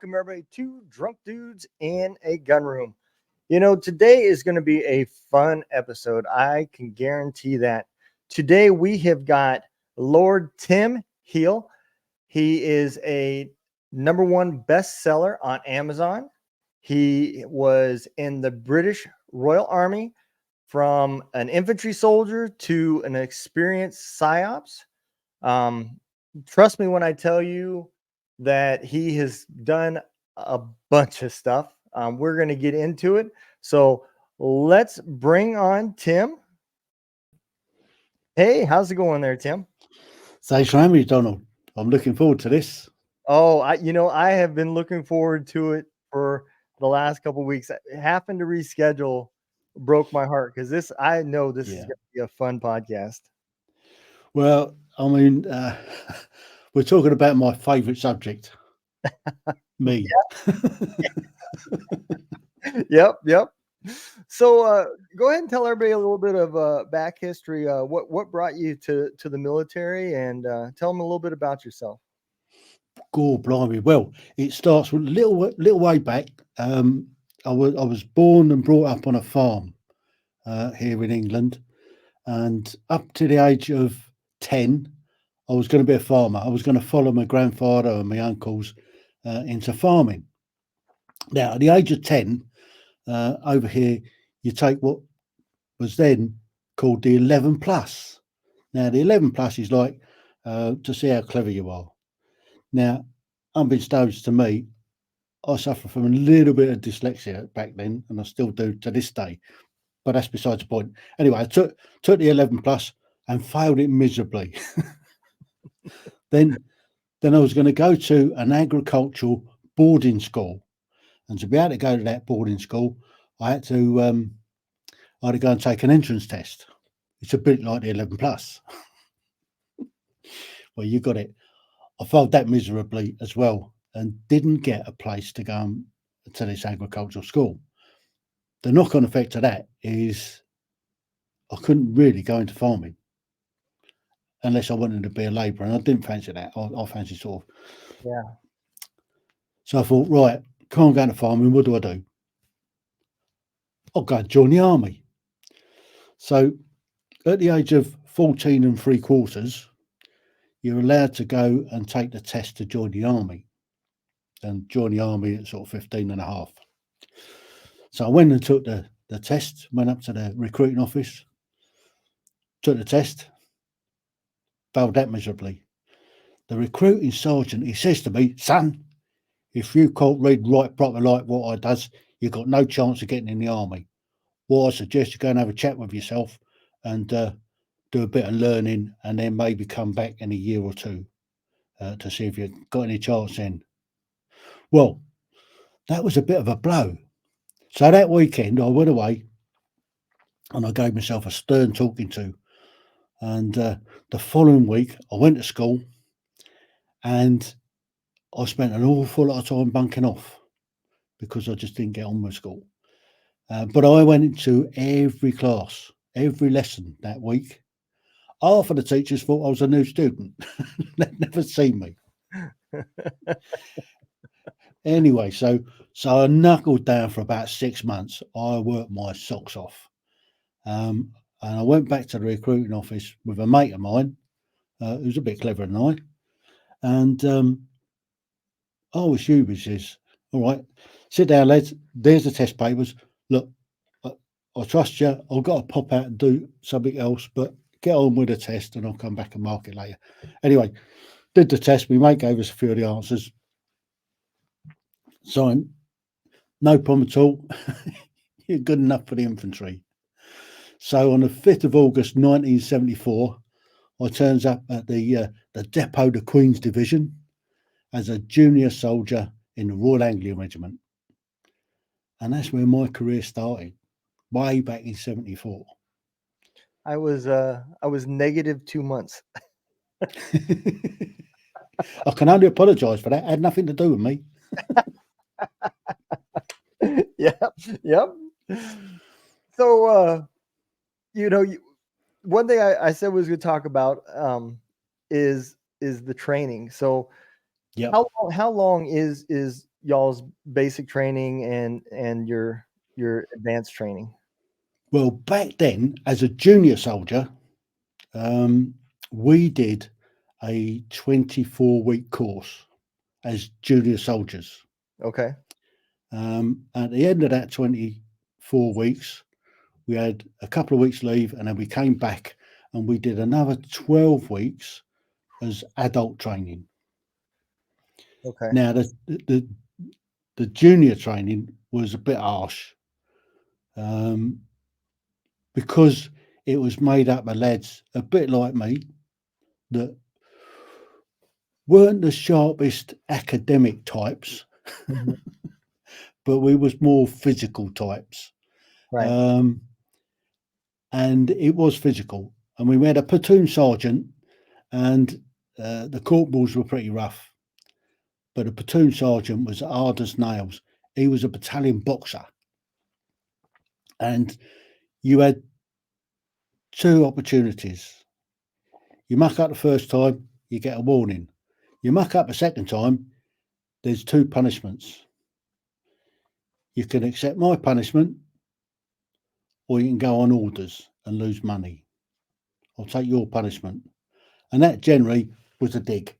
welcome everybody to Drunk Dudes in a Gun Room. Today is going to be a fun episode. I can guarantee that. Today we have got Lord Tim Heale. He is a number one bestseller on Amazon. He was in the British Royal Army from an infantry soldier to an experienced psyops. Um, Trust me when I tell you that he has done a bunch of stuff. We're going to get into it. So let's bring on Tim. Hey, how's it going there, Tim? Thanks for having me, Donald. I'm looking forward to this. Oh, I have been looking forward to it for the last couple of weeks. Having to reschedule broke my heart because I know this is Yeah. going to be a fun podcast. Well, I mean, we're talking about my favourite subject, me. Yep. So go ahead and tell everybody a little bit of back history. What brought you to the military, and tell them a little bit about yourself. God blimey. Well, it starts with little way back. I was born and brought up on a farm here in England, and up to the age of 10, I was going to be a farmer. I was going to follow my grandfather and my uncles into farming. Now, at the age of 10, over here, you take what was then called the 11 plus. Now, the 11 plus is like to see how clever you are. Now, unbeknownst to me, I suffer from a little bit of dyslexia back then, and I still do to this day. But that's besides the point. Anyway, I took the 11 plus and failed it miserably. then I was going to go to an agricultural boarding school, and to be able to go to that boarding school, I had to go and take an entrance test. It's a bit like the 11 plus. Well, you got it. I failed that miserably as well, and didn't get a place to go to this agricultural school. The knock-on effect of that is I couldn't really go into farming unless I wanted to be a labourer, and I didn't fancy that. I fancied sort of. Yeah. So I thought, right, can't go into farming. What do? I'll go and join the army. So at the age of 14 and 3/4, you're allowed to go and take the test to join the army, and join the army at sort of 15 and a half. So I went and took the test, went up to the recruiting office, took the test, failed that miserably. The recruiting sergeant, he says to me, son, if you can't read right proper like what I does, you've got no chance of getting in the army. Well, I suggest you go and have a chat with yourself and do a bit of learning, and then maybe come back in a year or two to see if you've got any chance then. Well, that was a bit of a blow. So that weekend I went away and I gave myself a stern talking to. And the following week I went to school and I spent an awful lot of time bunking off because I just didn't get on with school. But I went into every class, every lesson that week. Half of the teachers thought I was a new student. They'd never seen me. Anyway, so I knuckled down for about 6 months. I worked my socks off. And I went back to the recruiting office with a mate of mine who's a bit cleverer than I. And oh, Hubie says, all right, sit down, lads. There's the test papers. Look, I trust you. I've got to pop out and do something else, but get on with the test and I'll come back and mark it later. Anyway, did the test. My mate gave us a few of the answers. Signed. No problem at all. You're good enough for the infantry. So on the 5th of August 1974, I turns up at the Depot de Queen's Division as a junior soldier in the Royal Anglian Regiment. And that's where my career started, way back in 74. I was negative 2 months. I can only apologise for that. It had nothing to do with me. Yep. So one thing I said was going to talk about is the training. So Yeah. how long is y'all's basic training and your advanced training? Well, back then, as a junior soldier, um, we did a 24-week course as junior soldiers. Okay. At the end of that 24 weeks, we had a couple of weeks leave, and then we came back and we did another 12 weeks as adult training. Okay. Now, the junior training was a bit harsh, um, because it was made up of lads a bit like me that weren't the sharpest academic types, Mhm. but we was more physical types. Right. Um, and it was physical. And we had a platoon sergeant, and the corporals were pretty rough, but the platoon sergeant was hard as nails. He was a battalion boxer, and you had two opportunities. You muck up the first time, you get a warning. You muck up the second time, there's two punishments. You can accept my punishment, or you can go on orders and lose money. I'll take your punishment. And that generally was a dig.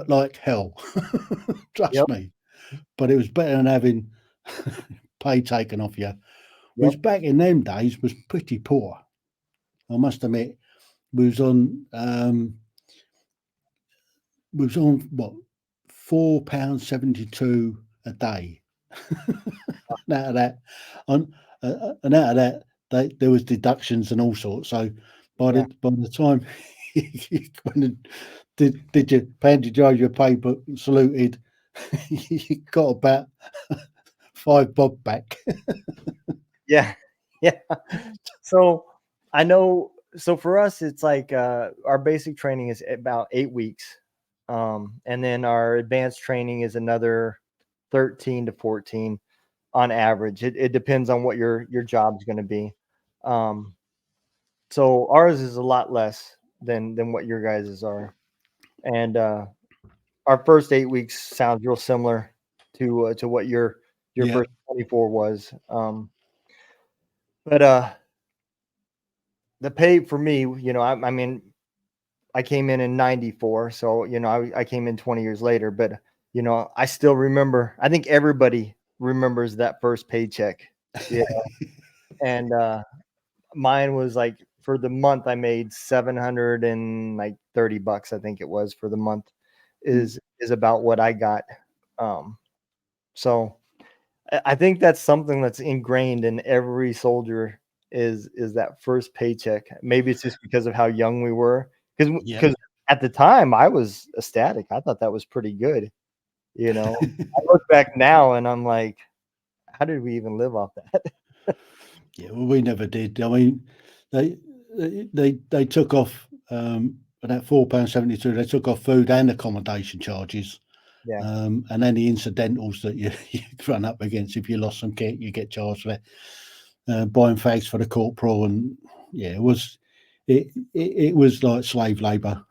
Like hell. Yep. Trust me. But it was better than having pay taken off you, Yep. which back in them days was pretty poor. I must admit, we was on what, £4.72 a day. And out of that, on and out of that, there was deductions and all sorts. So Yeah. by the time you went and did your handed you over your paper, saluted, you got about 5 bob back. Yeah. Yeah. So I know. So for us, it's like our basic training is about 8 weeks, and then our advanced training is another 13 to 14 on average. It depends on what your job's going to be. Um, so ours is a lot less than what your guys's are, and our first 8 weeks sounds real similar to what your Yeah, first 24 was. But the pay for me, I mean, I came in 94, so I came in 20 years later, but I still remember. I think everybody remembers that first paycheck. Yeah, and mine was like for the month I made 700 and like $30, I think it was for the month, mm, is about what I got. Um, so I think that's something that's ingrained in every soldier is that first paycheck. Maybe it's just because of how young we were, because yeah. because at the time I was ecstatic. I thought that was pretty good. I look back now and I'm like, how did we even live off that? Yeah, well, we never did. I mean, they they took off, that £4.72. They took off food and accommodation charges, Yeah, and any incidentals that you, you run up against. If you lost some kit, you get charged for that. Buying fags for the corporal, and yeah, it was like slave labour.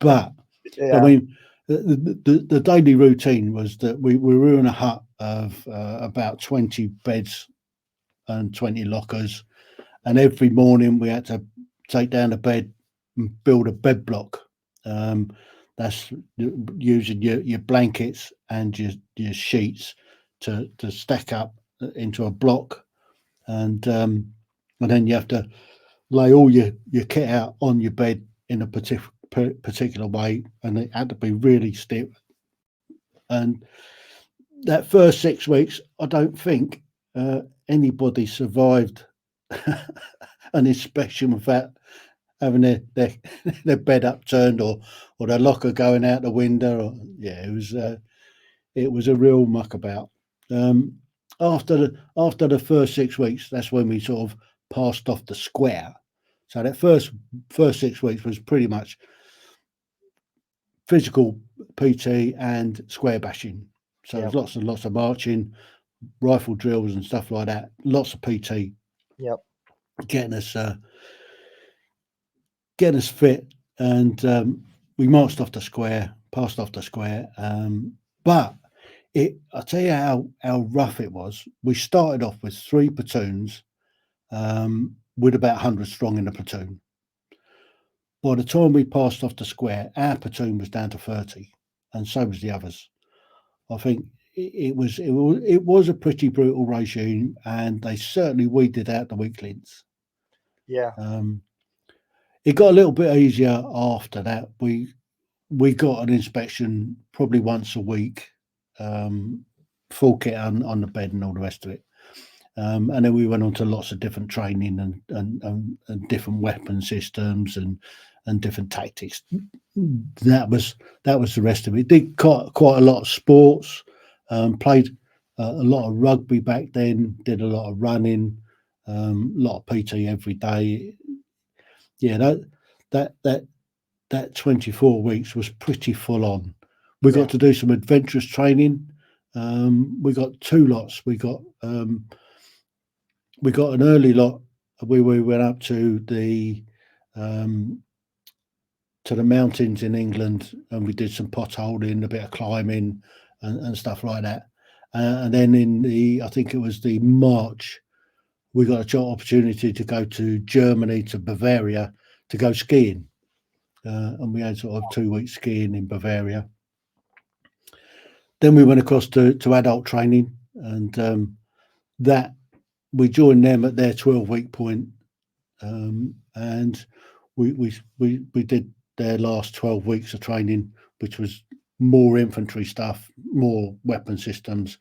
But I yeah, mean, the daily routine was that we were in a hut of about 20 beds and 20 lockers, and every morning we had to take down the bed and build a bed block. Um, that's using your blankets and your sheets to stack up into a block, and then you have to lay all your kit out on your bed in a particular way, and it had to be really stiff. And that first 6 weeks, I don't think anybody survived an inspection without having their bed upturned, or their locker going out the window. Yeah, it was a real muckabout. Um, after the first 6 weeks, that's when we sort of passed off the square. So that first 6 weeks was pretty much physical PT and square bashing. So yep, there's lots and lots of marching, rifle drills and stuff like that. Lots of PT, yep, getting us getting us fit, and we marched off the square, passed off the square. But I'll tell you how rough it was. We started off with 3 platoons with about 100 strong in the platoon. By the time we passed off the square, our platoon was down to 30, and so was the others. I think it was a pretty brutal regime, and they certainly weeded out the weaklings. Yeah. It got a little bit easier after that. We got an inspection probably once a week, full kit on the bed and all the rest of it. And then we went on to lots of different training and different weapon systems and different tactics. That was the rest of it. Did quite a lot of sports. Played a lot of rugby back then. Did a lot of running. A lot of PT every day. Yeah, that 24 weeks was pretty full on. We got to do some adventurous training. We got 2 lots. We got an early lot. We went up to the mountains in England, and we did some potholing, a bit of climbing, and stuff like that. And then I think it was the March, we got an opportunity to go to Germany, to Bavaria, to go skiing. And we had sort of 2 weeks skiing in Bavaria. Then we went across to adult training, and that we joined them at their 12-week point, and we did their last 12 weeks of training, which was more infantry stuff, more weapon systems,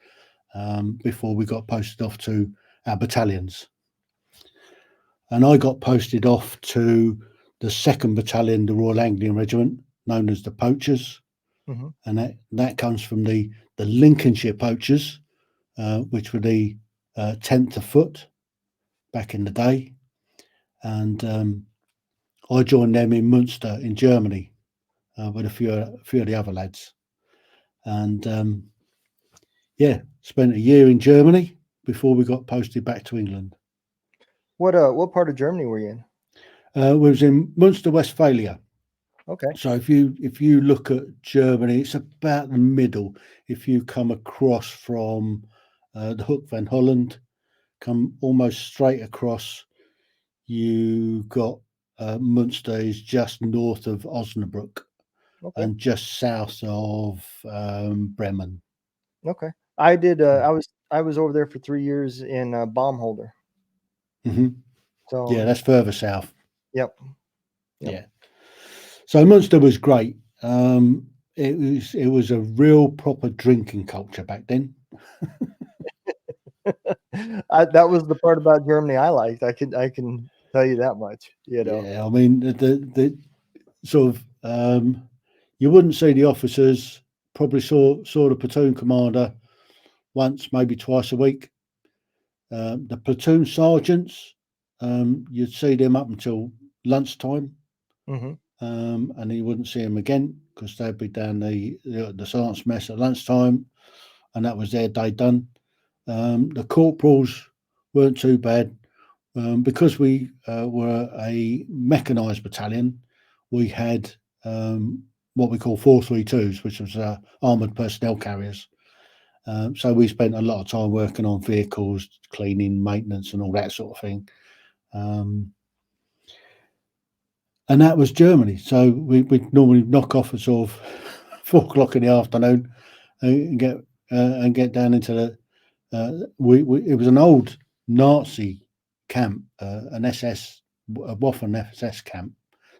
before we got posted off to our battalions. And I got posted off to the 2nd Battalion, the Royal Anglian Regiment, known as the Poachers. Mm-hmm. And that comes from the Lincolnshire Poachers, which were the 10th of Foot back in the day. And I joined them in Munster in Germany with a few of the other lads. And spent a year in Germany before we got posted back to England. What part of Germany were you in? We was in Munster, Westphalia. Okay. So if you look at Germany, it's about the middle. If you come across from the Hook van Holland, come almost straight across, you got Munster is just north of Osnabrück, Okay. and just south of Bremen. Okay. I did. I was over there for 3 years in Baumholder. Mm-hmm. So yeah, that's further south. Yep. Yeah. So Munster was great. It was a real proper drinking culture back then. that was the part about Germany I liked. I can tell you that much. You know. Yeah, I mean the sort of you wouldn't see the officers. Probably saw the platoon commander once, maybe twice a week. The platoon sergeants, you'd see them up until lunchtime, Mm-hmm. and you wouldn't see them again because they'd be down the sergeant's mess at lunchtime, and that was their day done. The corporals weren't too bad. Because we were a mechanised battalion, we had what we call 432s, which was armoured personnel carriers. So we spent a lot of time working on vehicles, cleaning, maintenance, and all that sort of thing. And that was Germany. So we'd normally knock off at sort of 4 o'clock in the afternoon and get down into the. It was an old Nazi camp, an SS, a Waffen SS camp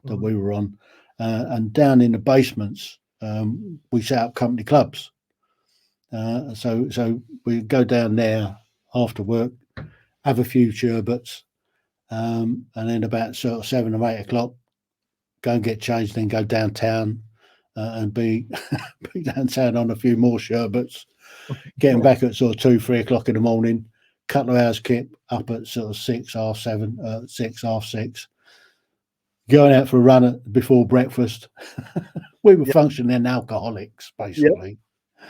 that we were on, and down in the basements, we set up company clubs. So we go down there after work, have a few sherbets, and then about sort of 7 or 8 o'clock, go and get changed, then go downtown and be downtown on a few more sherbets, getting back at sort of 2, 3 o'clock in the morning. Couple of hours kip up at sort of 6, half 7, 6, half 6. Going out for a run before breakfast. We were functioning alcoholics, basically.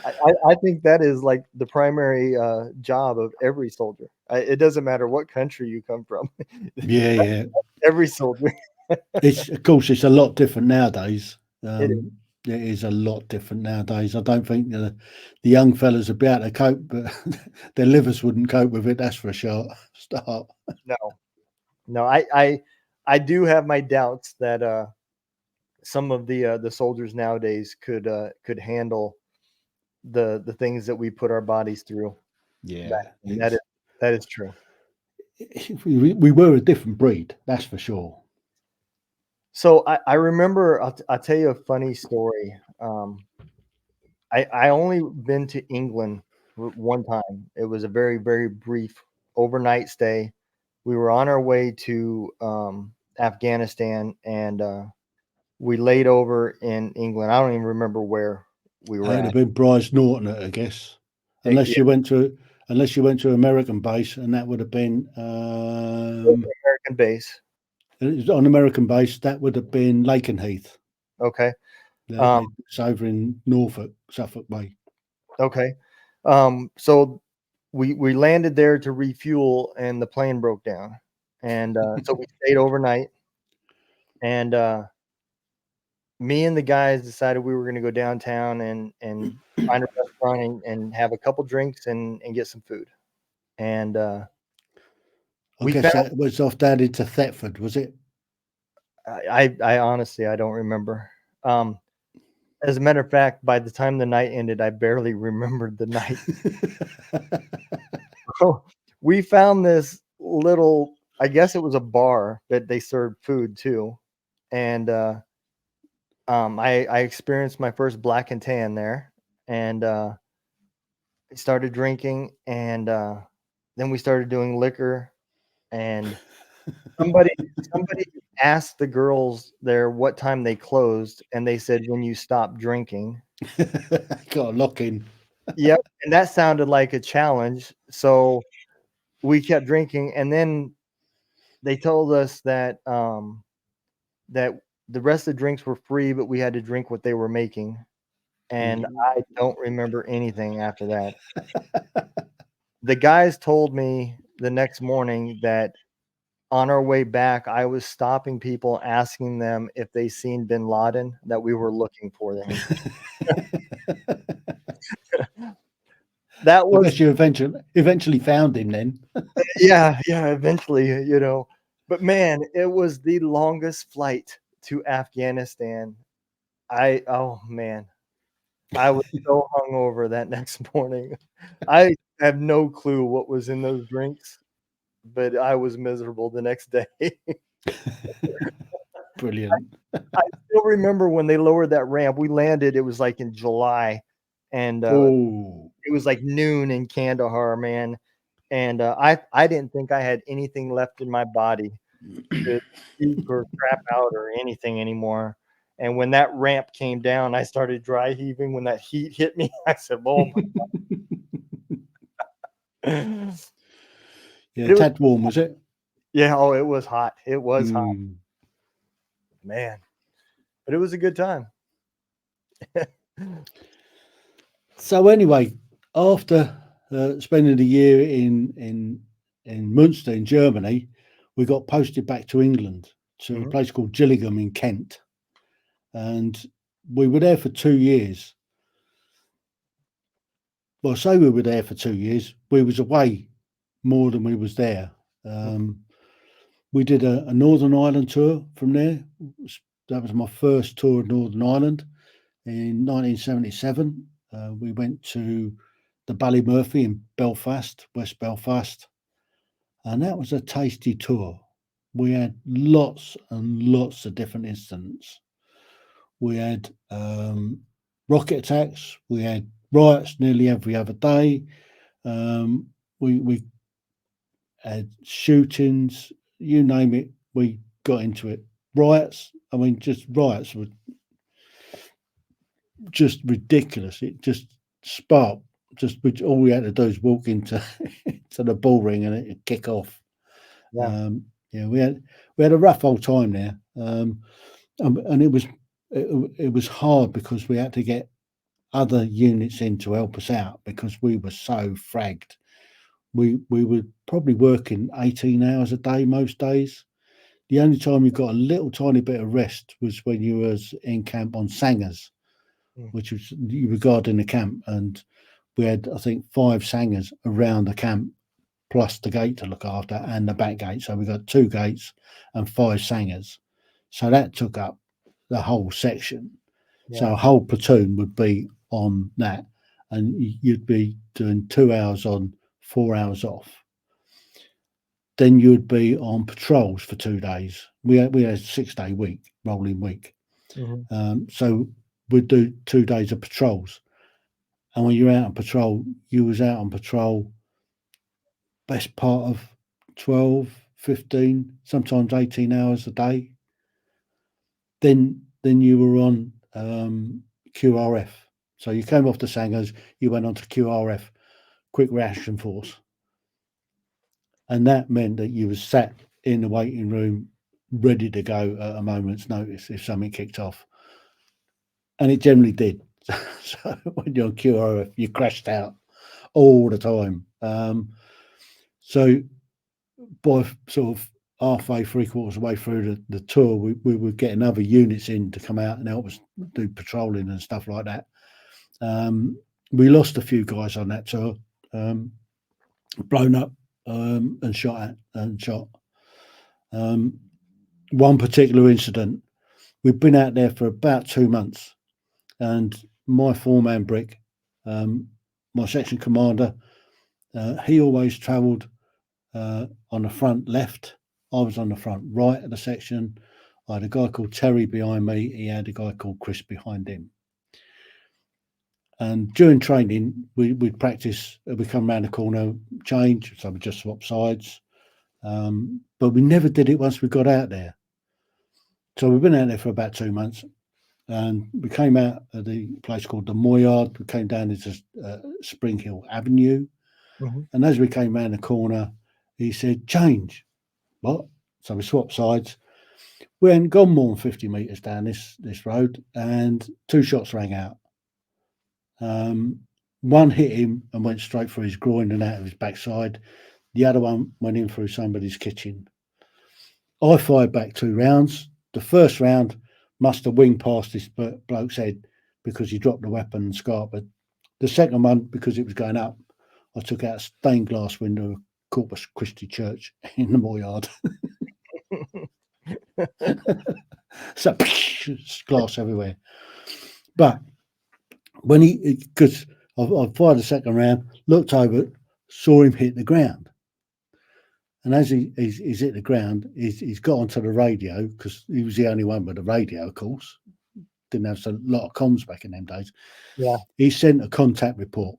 Yep. I think that is like the primary job of every soldier. It doesn't matter what country you come from. Yeah. Every soldier. Of course, it's a lot different nowadays. It is. It is a lot different nowadays. I don't think the young fellas would be able to cope, but their livers wouldn't cope with it. That's for a start. No, no, I do have my doubts that some of the soldiers nowadays could handle the things that we put our bodies through back Yeah, then. That is true. we were a different breed. That's for sure. So I remember I'll tell you a funny story. I only been to England one time. It was a very very brief overnight stay. We were on our way to Afghanistan, and we laid over in England. I don't even remember where we It were would have at. been Bryce Norton, I guess, unless Yeah, you went to American base, and that would have been American base. on American base. That would have been Lakenheath. Okay. Um, It's over in Norfolk, Suffolk Way. okay. So we landed there to refuel, and the plane broke down, and so we stayed overnight. And me and the guys decided we were going to go downtown and find a restaurant and have a couple drinks and get some food. And I we guess found that was off down into Thetford, was it? I honestly I don't remember. Um, as a matter of fact, by the time the night ended, I barely remembered the night. So we found this little, I guess it was a bar that they served food too, and I experienced my first black and tan there, and I started drinking, and then we started doing liquor, and somebody somebody asked the girls there what time they closed, and they said when you stop drinking. Got a lock in. Yep, and that sounded like a challenge. So we kept drinking, and then they told us that the rest of the drinks were free, but we had to drink what they were making. And I don't remember anything after that. The guys told me the next morning that on our way back, I was stopping people, asking them if they seen Bin Laden, that we were looking for them. That I was guess you eventually found him then. yeah, yeah, eventually. But man, it was the longest flight to Afghanistan. Oh man, I was so hungover that next morning. I have no clue what was in those drinks, but I was miserable the next day. Brilliant. I still remember when they lowered that ramp. We landed, it was like in July, and Oh, it was like noon in Kandahar, man. And I didn't think I had anything left in my body to puke or crap out or anything anymore. And when that ramp came down, I started dry heaving. When that heat hit me, I said, "Oh my!" yeah, But it was, tad warm, was it? yeah. Oh, it was hot. It was hot, Mm. man. But it was a good time. So anyway, after spending the year in Munster in Germany, we got posted back to England to a Mhm. place called Gillingham in Kent, and we were there for 2 years. Well, I say we were there for 2 years. We was away more than we was there. Um, we did a Northern Ireland tour from there. That was my first tour of Northern Ireland in 1977. We went to the Ballymurphy in Belfast, West Belfast, and that was a tasty tour. We had lots and lots of different incidents. We had rocket attacks. We had riots nearly every other day. We had shootings. You name it, we got into it. Riots. I mean, just riots were just ridiculous. It just sparked. Just which all we had to do is walk into to the ball ring and it'd kick off. Yeah, Yeah, we had a rough old time there, and it was hard because we had to get other units in to help us out because we were so fragged. We were probably working 18 hours a day most days The only time you got a little tiny bit of rest was when you was in camp on sangers, Mm. which was you were guarding the camp, and we had I think 5 sangers around the camp plus the gate to look after and the back gate. So we got 2 gates and 5 sangers. So that took up the whole section. So Yeah. a whole platoon would be on that, and you'd be doing 2 hours on, 4 hours off. Then you'd be on patrols for 2 days. We had a 6 day week, rolling week. Hmm. So we'd do 2 days of patrols. And when you're out on patrol, you was out on patrol best part of 12, 15, sometimes 18 hours a day. Then you were on QRF. So you came off the Sangers, you went on to QRF, Quick Reaction Force. And that meant that you was sat in the waiting room ready to go at a moment's notice if something kicked off. And it generally did. So when you're on QRF, you crashed out all the time. So by sort of halfway, 3/4 way through the tour, we were getting other units in to come out and help us do patrolling and stuff like that. We lost a few guys on that tour, blown up and shot at and shot. One particular incident, we'd been out there for about 2 months, and my foreman Brick, my section commander, he always travelled on the front left. I was on the front right of the section. I had a guy called Terry behind me. He had a guy called Chris behind him. And during training, we'd practice. We come around the corner, change, so we just swap sides. But we never did it once we got out there. So we've been out there for about 2 months, and we came out of the place called the Moyard. We came down into Spring Hill Avenue, Hmm. and as we came round the corner, he said, "Change." What? So we swapped sides. We hadn't gone more than 50 metres down this road, and 2 shots rang out. One hit him and went straight through his groin and out of his backside. The other one went in through somebody's kitchen. I fired back 2 rounds. The first round must have winged past this bloke's head because he dropped the weapon and scarped it. The second one, because it was going up, I took out a stained glass window of Corpus Christi Church in the Moyard. So glass everywhere. But when because I fired the second round, looked over, saw him hit the ground. And as he's hit the ground, he's got onto the radio because he was the only one with a radio, of course. Didn't have a lot of comms back in them days. Yeah. He sent a contact report.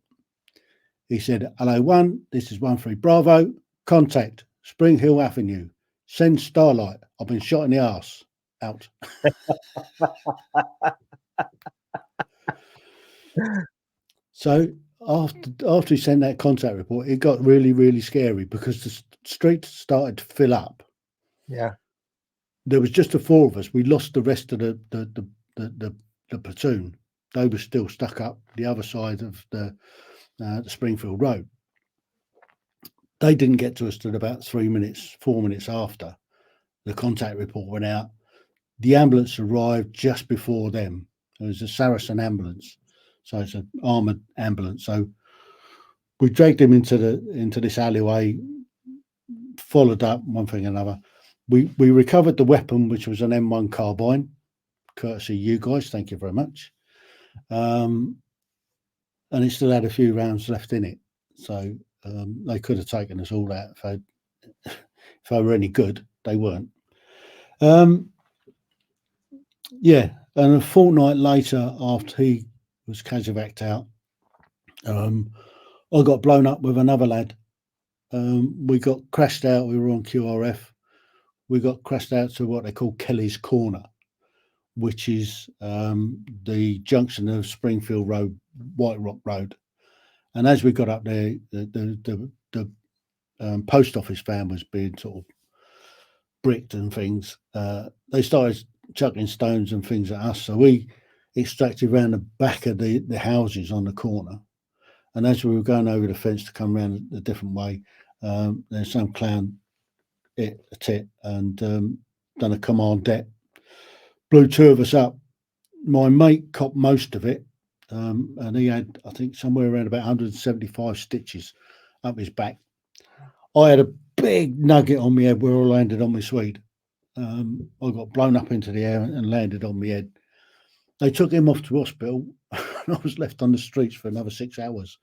He said, "Hello, 1, this is 13 Bravo. Contact Spring Hill Avenue. Send Starlight. I've been shot in the arse. Out." So after he sent that contact report, it got really, really scary because the streets started to fill up. Yeah. There was just the 4 of us. We lost the rest of the platoon. They were still stuck up the other side of the Springfield Road. They didn't get to us till about 4 minutes after the contact report went out. The ambulance arrived just before them. It was a Saracen ambulance, so it's an armoured ambulance. So we dragged him into this alleyway, followed up one thing and another. We recovered the weapon, which was an M1 carbine, courtesy you guys. Thank you very much. And it still had a few rounds left in it, so they could have taken us all out if they were any good. They weren't. Yeah, and a fortnight later, after he was casevaced out, I got blown up with another lad. We got crashed out. We were on QRF. We got crashed out to what they call Kelly's Corner, which is the junction of Springfield Road, White Rock Road. And as we got up there, the post office van was being sort of bricked and things. They started chucking stones and things at us. So we extracted around the back of the houses on the corner. And as we were going over the fence to come around a different way, there's some clown hit a tit and done a command deck, blew two of us up. My mate copped most of it, and he had, I think, somewhere around about 175 stitches up his back. I had a big nugget on my head where I landed on my Swede. I got blown up into the air and landed on my head. They took him off to hospital, and I was left on the streets for another 6 hours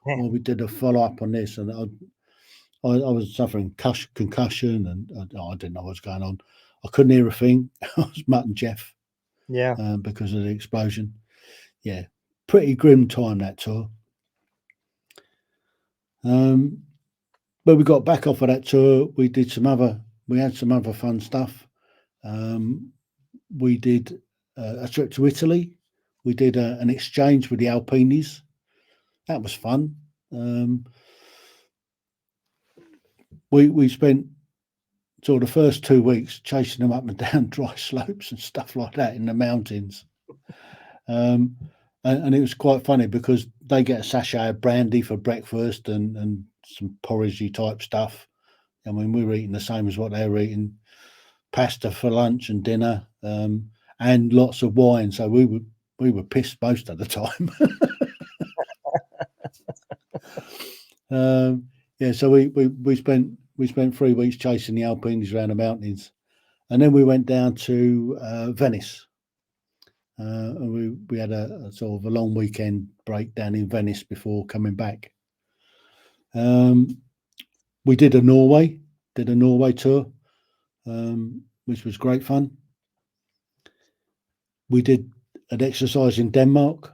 while we did a follow up on this. And I was suffering concussion, and I didn't know what was going on. I couldn't hear a thing. I was Mutt and Jeff, Yeah. because of the explosion. Yeah, pretty grim time that tour. But we got back off of that tour. We had some other fun stuff. We did a trip to Italy. We did an exchange with the Alpinis. That was fun. We spent sort of the first 2 weeks chasing them up and down dry slopes and stuff like that in the mountains. And it was quite funny because they get a sachet of brandy for breakfast and some porridgey type stuff. I mean, we were eating the same as what they were eating, pasta for lunch and dinner, and lots of wine. So we were pissed most of the time. Yeah, so we spent 3 weeks chasing the Alpines around the mountains, and then we went down to Venice. And we had a sort of a long weekend break down in Venice before coming back. We did a Norway tour, which was great fun. We did an exercise in Denmark.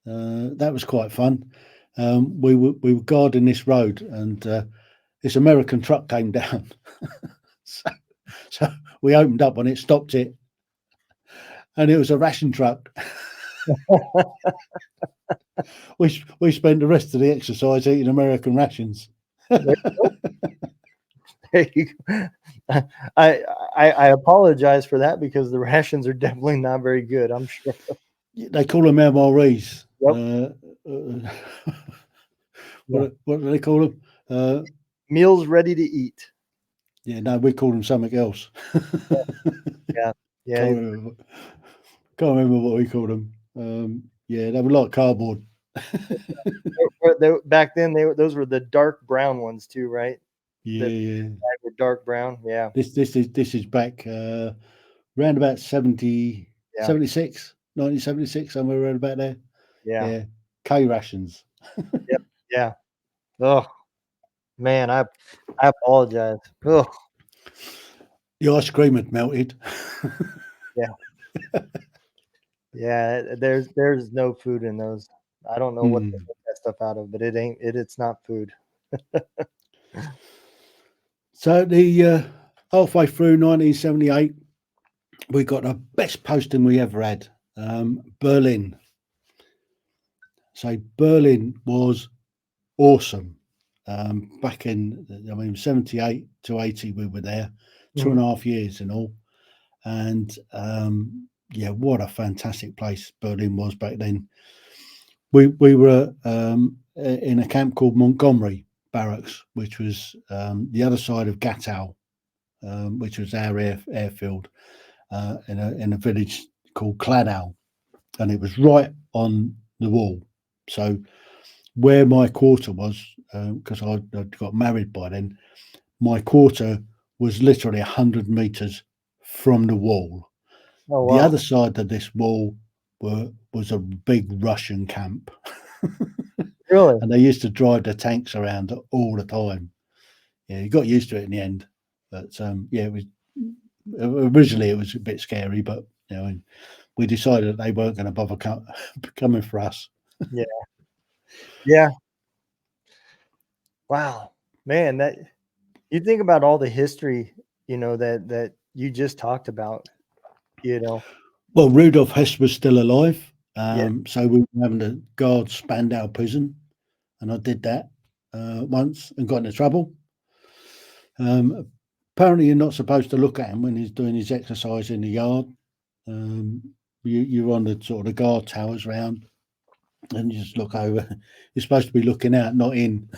That was quite fun. We were guarding this road, and this American truck came down. so we opened up on it, stopped it, and it was a ration truck. we spent the rest of the exercise eating American rations. I apologize for that because the rations are definitely not very good, I'm sure. They call them MREs. Yep. What do they call them? Meals ready to eat. Yeah, no, we call them something else. Yeah. Can't remember what we called them. Yeah, they were like cardboard. Back then, those were the dark brown ones too, right? Yeah. Were dark brown. Yeah. This is back around about 76, 1976, somewhere around about there. Yeah. K rations. Yep. Yeah. Oh man, I apologize. Oh. The ice cream had melted. Yeah. There's no food in those. I don't know what they make that stuff out of, but it's not food. So the halfway through 1978, we got the best posting we ever had, Berlin. So Berlin was awesome. Back in 78 to 80, we were there, 2.5 years in all. And yeah, what a fantastic place Berlin was back then. We were in a camp called Montgomery Barracks, which was the other side of Gatow, which was our airfield, in a village called Kladow, and it was right on the wall. So where my quarter was, because I'd got married by then, my quarter was literally 100 meters from the wall. Oh, wow. The other side of this wall was a big Russian camp. Really? And they used to drive the tanks around all the time. Yeah, you got used to it in the end. But yeah, it was originally it was a bit scary, but you know, we decided that they weren't going to bother coming for us. Yeah. Wow, man, that you think about all the history, that you just talked about, Well, Rudolf Hess was still alive, so we were having to guard Spandau Prison, and I did that once and got into trouble. Apparently, you're not supposed to look at him when he's doing his exercise in the yard. You're on the sort of the guard towers round, and you just look over. You're supposed to be looking out, not in.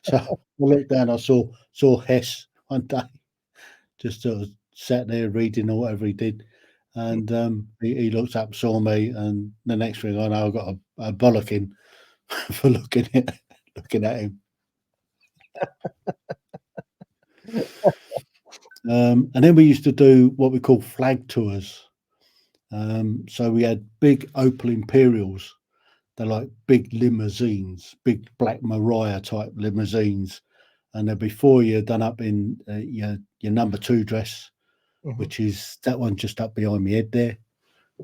So I looked down. I saw Hess one day just sort of sat there reading or whatever he did. And he looked up, saw me, and the next thing I know, I got a bollocking for looking at him. And then we used to do what we call flag tours. So we had big Opel Imperials. They're like big limousines, big black Mariah type limousines, and they're before you done up in your number 2 dress, which is that one just up behind my head there.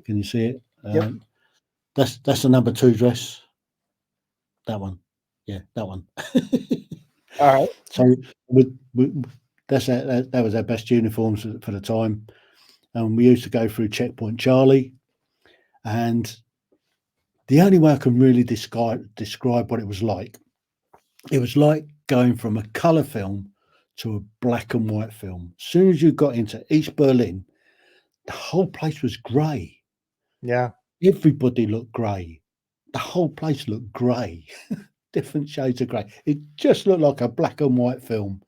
Can you see it? Yep. That's a number 2 dress. That one, yeah, that one. All right. So that was our best uniforms for the time, and we used to go through Checkpoint Charlie, and the only way I can really describe what it was like going from a colour film to a black and white film. As soon as you got into East Berlin, the whole place was grey. Yeah. Everybody looked grey. The whole place looked grey. Different shades of grey. It just looked like a black and white film.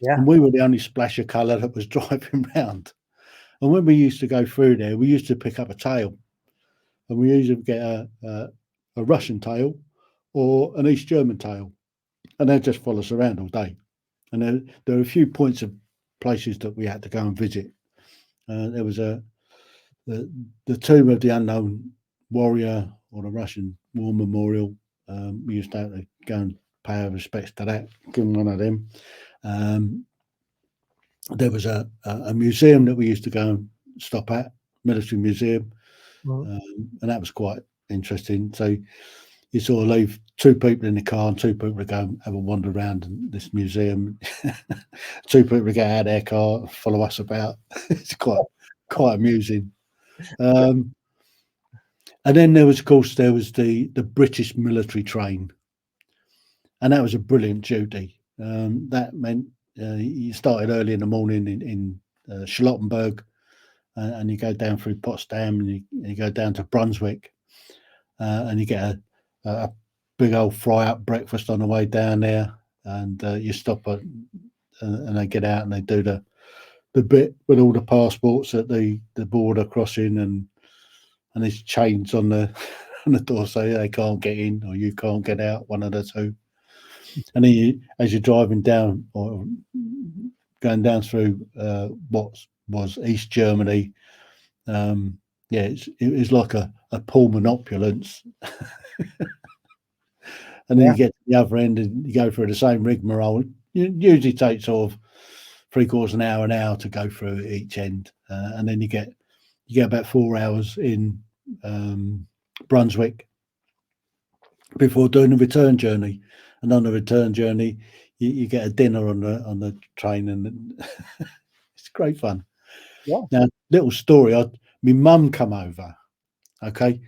Yeah. And we were the only splash of colour that was driving round. And when we used to go through there, we used to pick up a tail. And we usually get a Russian tail or an East German tail. And they'd just follow us around all day. And there were a few points of places that we had to go and visit. There was the Tomb of the Unknown Warrior, or the Russian War Memorial. We used to have to go and pay our respects to that, give them one of them. There was a museum that we used to go and stop at, military museum, and that was quite interesting. So you sort of leave 2 people in the car and 2 people to go and have a wander around in this museum. 2 people to get out of their car, follow us about. It's quite amusing. And then there was, of course, the British military train, and that was a brilliant duty. That meant you started early in the morning in Charlottenburg, and you go down through Potsdam, and you go down to Brunswick, and you get a big old fry-up breakfast on the way down there, and you stop at, and they get out and they do the bit with all the passports at the border crossing, and there's chains on the on the door, so they can't get in or you can't get out, one of the two. And then as you're driving down or going down through what was East Germany, it was like a Pullman opulence. And then you get to the other end and you go through the same rigmarole. It usually takes sort of 3/4 an hour to go through each end, and then you get about 4 hours in Brunswick before doing the return journey. And on the return journey, you get a dinner on the train, and it's great fun. Yeah. Now, little story. My mum come over. Okay,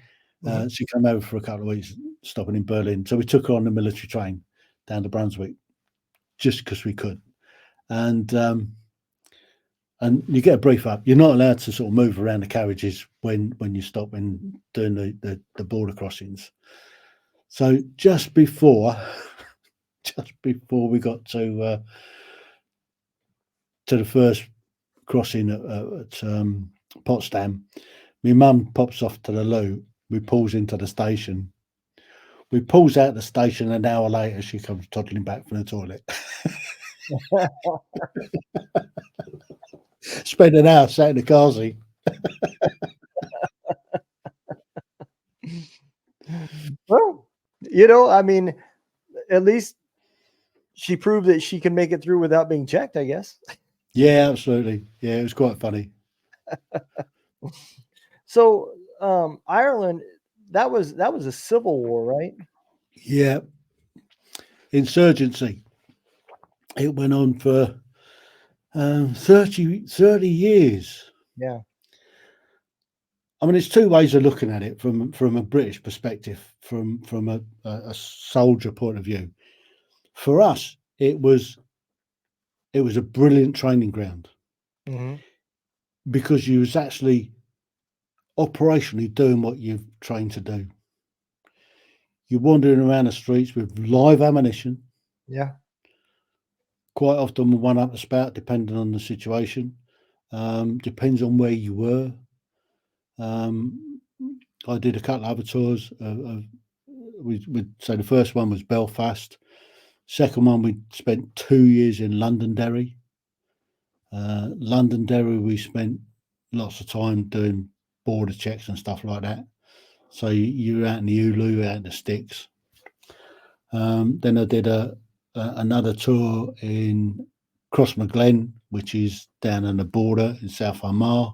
she came over for a couple of weeks, stopping in Berlin. So we took her on the military train down to Brunswick, just because we could. And you get a brief up. You're not allowed to sort of move around the carriages when you stop and doing the border crossings. So just before we got to the first crossing at Potsdam, my mum pops off to the loo. We pulls into the station. We pulls out the station. An hour later, she comes toddling back from the toilet. Spent an hour sat in the car seat. Well, I mean, at least she proved that she can make it through without being checked, I guess. Yeah, absolutely. Yeah, it was quite funny. So, Ireland, that was a civil war, right? Yeah. Insurgency. It went on for 30 years. Yeah. I mean, there's 2 ways of looking at it from a British perspective, from a soldier point of view. For us, it was a brilliant training ground, because you was actually operationally doing what you've trained to do. You're wandering around the streets with live ammunition. Yeah. quite often one up the spout, depending on the situation. Depends on where you were. I did a couple of other tours. So the first one was Belfast. Second one, we spent 2 years in Londonderry. Londonderry, we spent lots of time doing border checks and stuff like that. So you're out in the Ulu, out in the sticks. Then I did another tour in Crossmaglen, which is down on the border in South Armagh,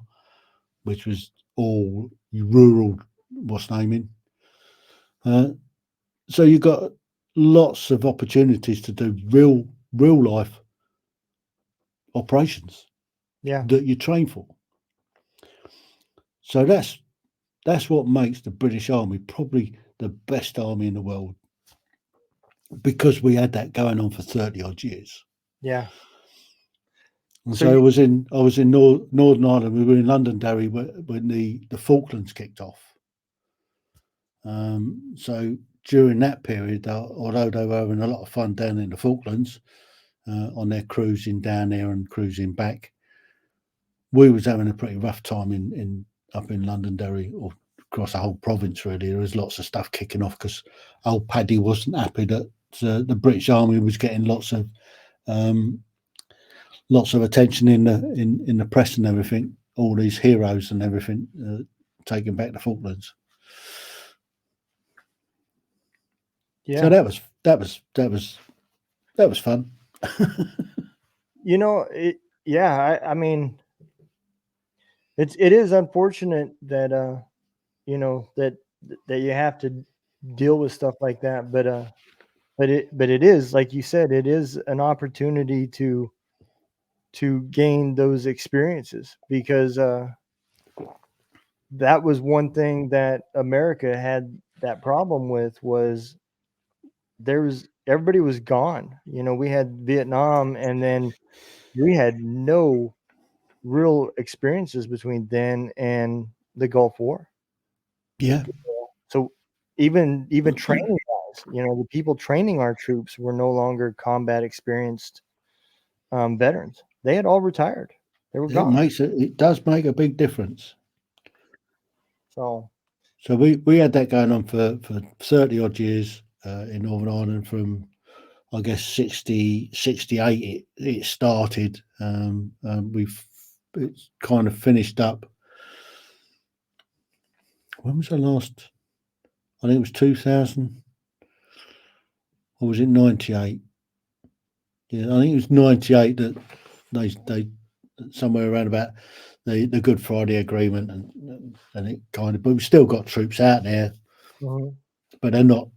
which was all rural, what's naming. So you've got lots of opportunities to do real life operations that you train for. So that's what makes the British Army probably the best army in the world, because we had that going on for 30 odd years. Yeah. And so I was in Northern Ireland. We were in Londonderry when the Falklands kicked off. So during that period, although they were having a lot of fun down in the Falklands on their cruising down there and cruising back, we was having a pretty rough time up in Londonderry, or across the whole province really. There was lots of stuff kicking off because old Paddy wasn't happy that the British Army was getting lots of attention in the press and everything. All these heroes and everything taking back the Falklands. Yeah. So that was fun. I mean, it is unfortunate that that you have to deal with stuff like that, but it is, like you said, it is an opportunity to gain those experiences, because that was one thing that America had that problem with, was everybody was gone. We had Vietnam, and then we had no real experiences between then and the Gulf War. Yeah. So even training guys, the people training our troops were no longer combat experienced veterans. They had all retired. They were gone. It does make a big difference. So we had that going on for 30 odd years in Northern Ireland, from I guess 68 it started. It's kind of finished up. When was the last? I think it was 2000, or was it 98? Yeah, I think it was 98 that they somewhere around about the Good Friday Agreement, and it kind of, but we've still got troops out there, but they're not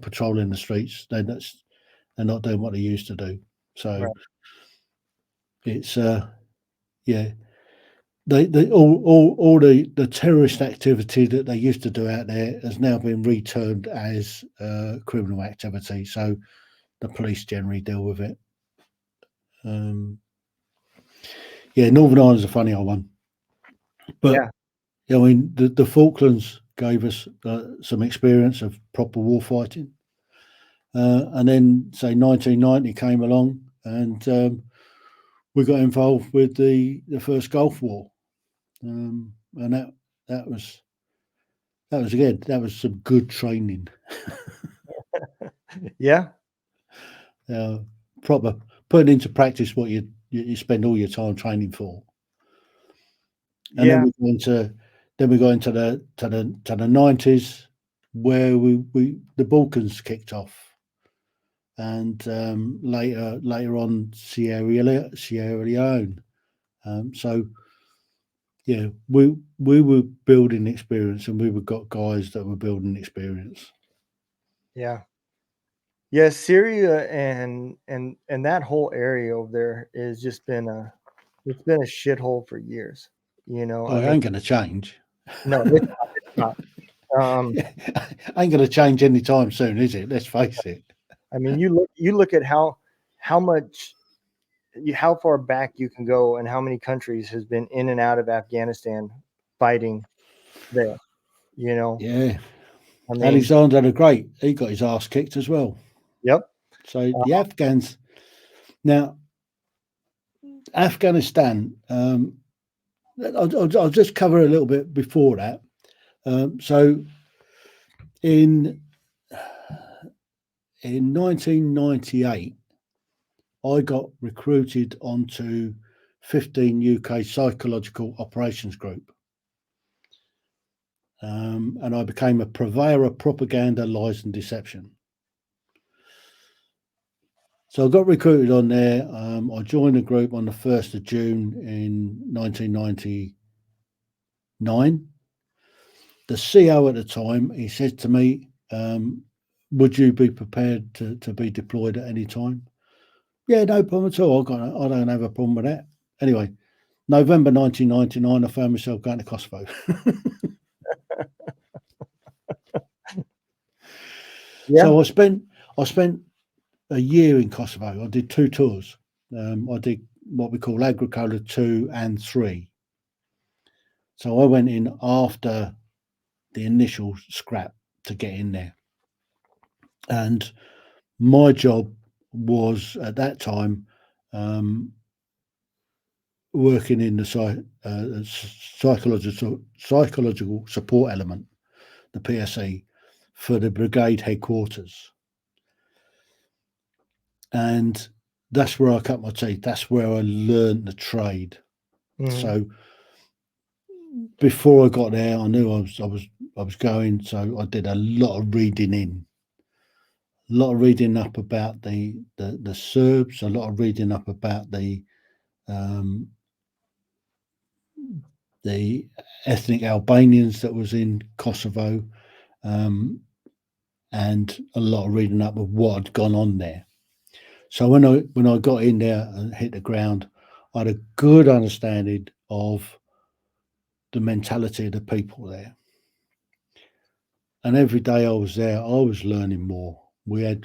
patrolling the streets. They're not doing what they used to do. So it's yeah. All the terrorist activity that they used to do out there has now been returned as criminal activity. So the police generally deal with it. Northern Ireland's a funny old one, but I mean the Falklands gave us some experience of proper war fighting, and then say 1990 came along, and we got involved with the first Gulf War. And that was some good training. Yeah. Proper putting into practice what you spend all your time training for. And then we go into the 90s, where the Balkans kicked off, and later on Sierra Leone. So yeah, we were building experience, and we've got guys that were building experience. Yeah. Yeah, Syria and that whole area over there has just been a shithole for years. It ain't going to change. No, it's not. Ain't going to change anytime soon, is it? Let's face it. I mean, you look at how far back you can go, and how many countries has been in and out of Afghanistan fighting there. Yeah. I mean, Alexander the Great, he got his ass kicked as well. Yep. So the Afghans. Now, Afghanistan. I'll just cover a little bit before that. So in 1998, I got recruited onto 15 UK Psychological Operations Group, and I became a purveyor of propaganda, lies, and deception. So I got recruited on there. I joined the group on the 1st of June in 1999. The CO at the time, he said to me, would you be prepared to be deployed at any time? Yeah, no problem at all. I don't have a problem with that. Anyway, November 1999, I found myself going to Kosovo. Yeah. So I spent a year in Kosovo. I did 2 tours. I did what we call Agricola 2 and 3. So I went in after the initial scrap to get in there. And my job was at that time working in the psychological support element, the PSE, for the brigade headquarters. And that's where I cut my teeth. That's where I learned the trade. So before I got there, I knew I was going. So I did a lot of reading up about the Serbs, a lot of reading up about the ethnic Albanians that was in Kosovo, and a lot of reading up of what had gone on there. So when I got in there and hit the ground, I had a good understanding of the mentality of the people there. And every day I was there, I was learning more. We had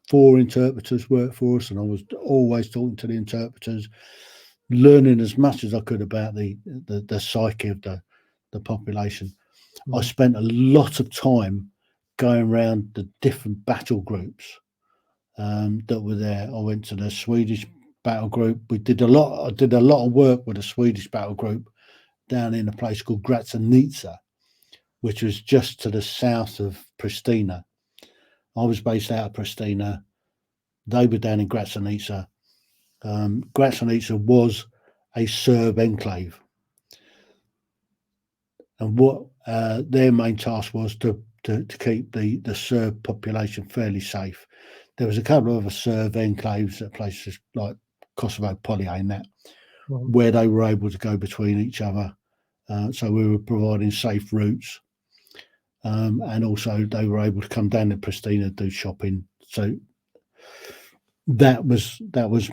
4 interpreters work for us, and I was always talking to the interpreters, learning as much as I could about the psyche of the population. I spent a lot of time going around the different battle groups that were there. I went to the Swedish battle group. I did a lot of work with the Swedish battle group down in a place called Grazanica, which was just to the south of Pristina. I was based out of Pristina. They were down in Grazanica. Grazanica was a Serb enclave, and what their main task was to keep the Serb population fairly safe. There was a couple of other Serb enclaves at places like Kosovo, Polje, and that, where they were able to go between each other. So we were providing safe routes, and also they were able to come down to Pristina, do shopping. So that was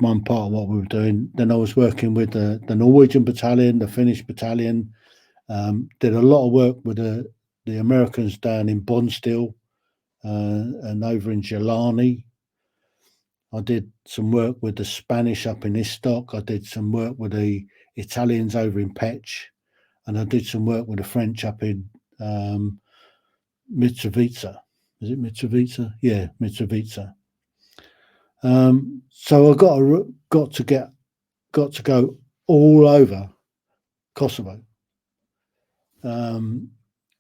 one part of what we were doing. Then I was working with the Norwegian battalion, the Finnish battalion. Did a lot of work with the Americans down in Bonstil and over in Jelani. I did some work with the Spanish up in Istok. I did some work with the Italians over in Pech, and I did some work with the French up in Mitrovica. Is it Mitrovica? Yeah, Mitrovica. So I got to go all over Kosovo,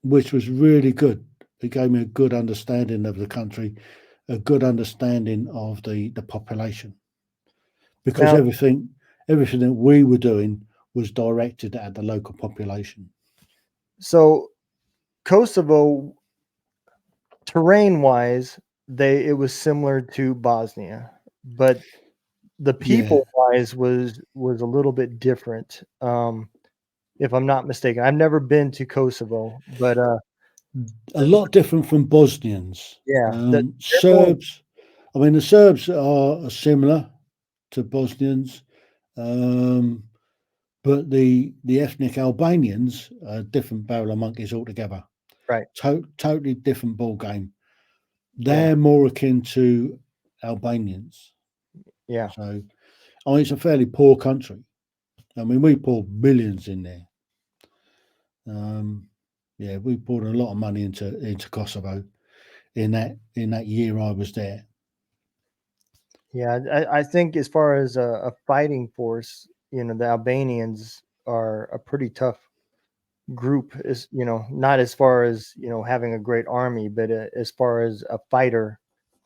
which was really good. It gave me a good understanding of the country, a good understanding of the population, because Now, everything that we were doing was directed at the local population. so Kosovo, terrain wise, it was similar to Bosnia, but the Yeah, people wise was a little bit different. If I'm not mistaken, I've never been to Kosovo, but a lot different from Bosnians. yeah, they're more Serbs, I mean, the Serbs are similar to Bosnians, but the ethnic Albanians are different barrel of monkeys altogether. right. Totally different ball game. Yeah, They're more akin to Albanians. yeah. So, I mean, it's a fairly poor country. I mean, we poured millions in there. Yeah, we poured a lot of money into Kosovo in that year I was there. Yeah, I think as far as a fighting force, the Albanians are a pretty tough group. Is not as far as having a great army, but as far as a fighter,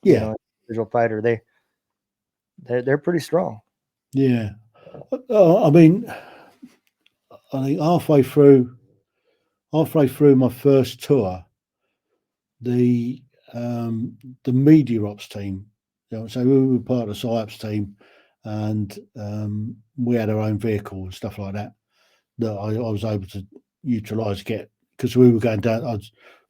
Yeah, individual fighter, they're pretty strong. yeah. I mean, I think halfway through my first tour, the the media ops team. So we were part of the psyops team, and we had our own vehicle and stuff like that. That I was able to utilise get because we were going down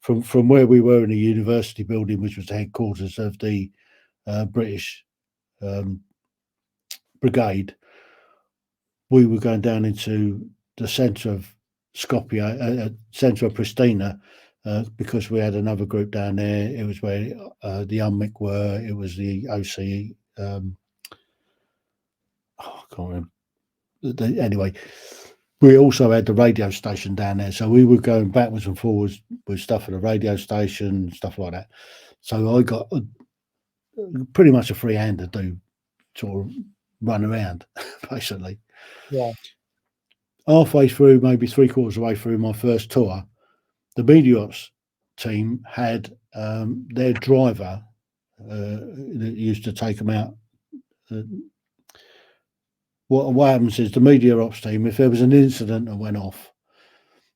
from where we were in the university building, which was the headquarters of the British um, brigade. We were going down into the centre of Skopje, centre of Pristina, because we had another group down there. It was where the UNMIC were. It was the OCE. I can't remember. Anyway, we also had the radio station down there, so we were going backwards and forwards with stuff at the radio station, stuff like that. So I got pretty much a free hand to do sort of run around, basically. Yeah. Halfway through, maybe three quarters of the way through my first tour, the media ops team had their driver that used to take them out. Uh, what happens is the media ops team, if there was an incident that went off,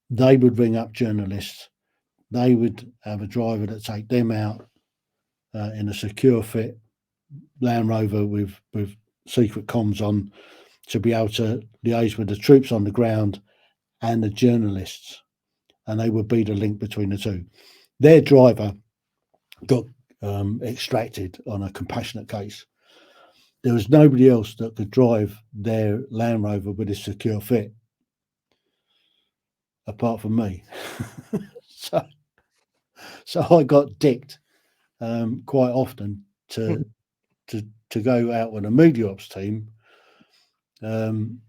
they would ring up journalists. They would have a driver that take them out in a secure fit Land Rover with secret comms on to be able to liaise with the troops on the ground and the journalists, and they would be the link between the two. Their driver got extracted on a compassionate case. There was nobody else that could drive their Land Rover with a secure fit apart from me. so, so I got dicked quite often to go out with a media ops team um,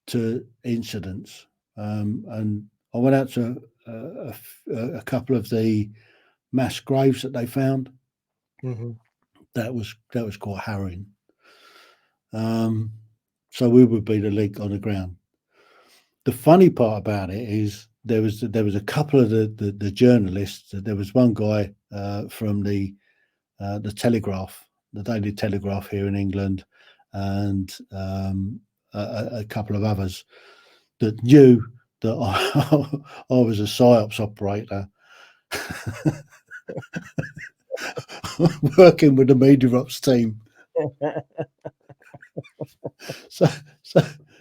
to incidents, and I went out to a couple of the mass graves that they found. Hmm. That was quite harrowing. Um, so we would be the link on the ground. The funny part about it is there was a couple of the journalists. There was one guy from the Telegraph, the Daily Telegraph here in England, and a couple of others that knew that I was a psyops operator working with the media ops team. So, so,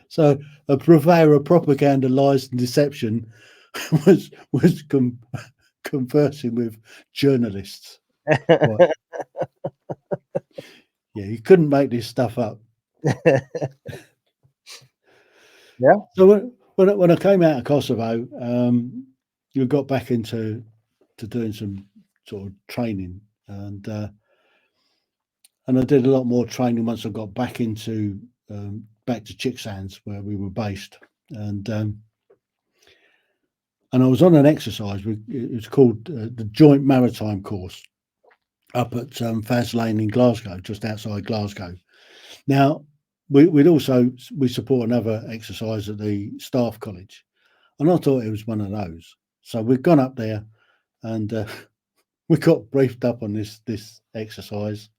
so a purveyor of propaganda, lies, and deception was conversing with journalists. Right. Yeah, you couldn't make this stuff up. Yeah. So when I came out of Kosovo, you got back into doing some sort of training, and I did a lot more training once I got back into back to Chicksands where we were based, and I was on an exercise. It was called the Joint Maritime Course up at Faslane in Glasgow, just outside Glasgow. Now we support another exercise at the Staff College, and I thought it was one of those. So we've gone up there, and we got briefed up on this exercise.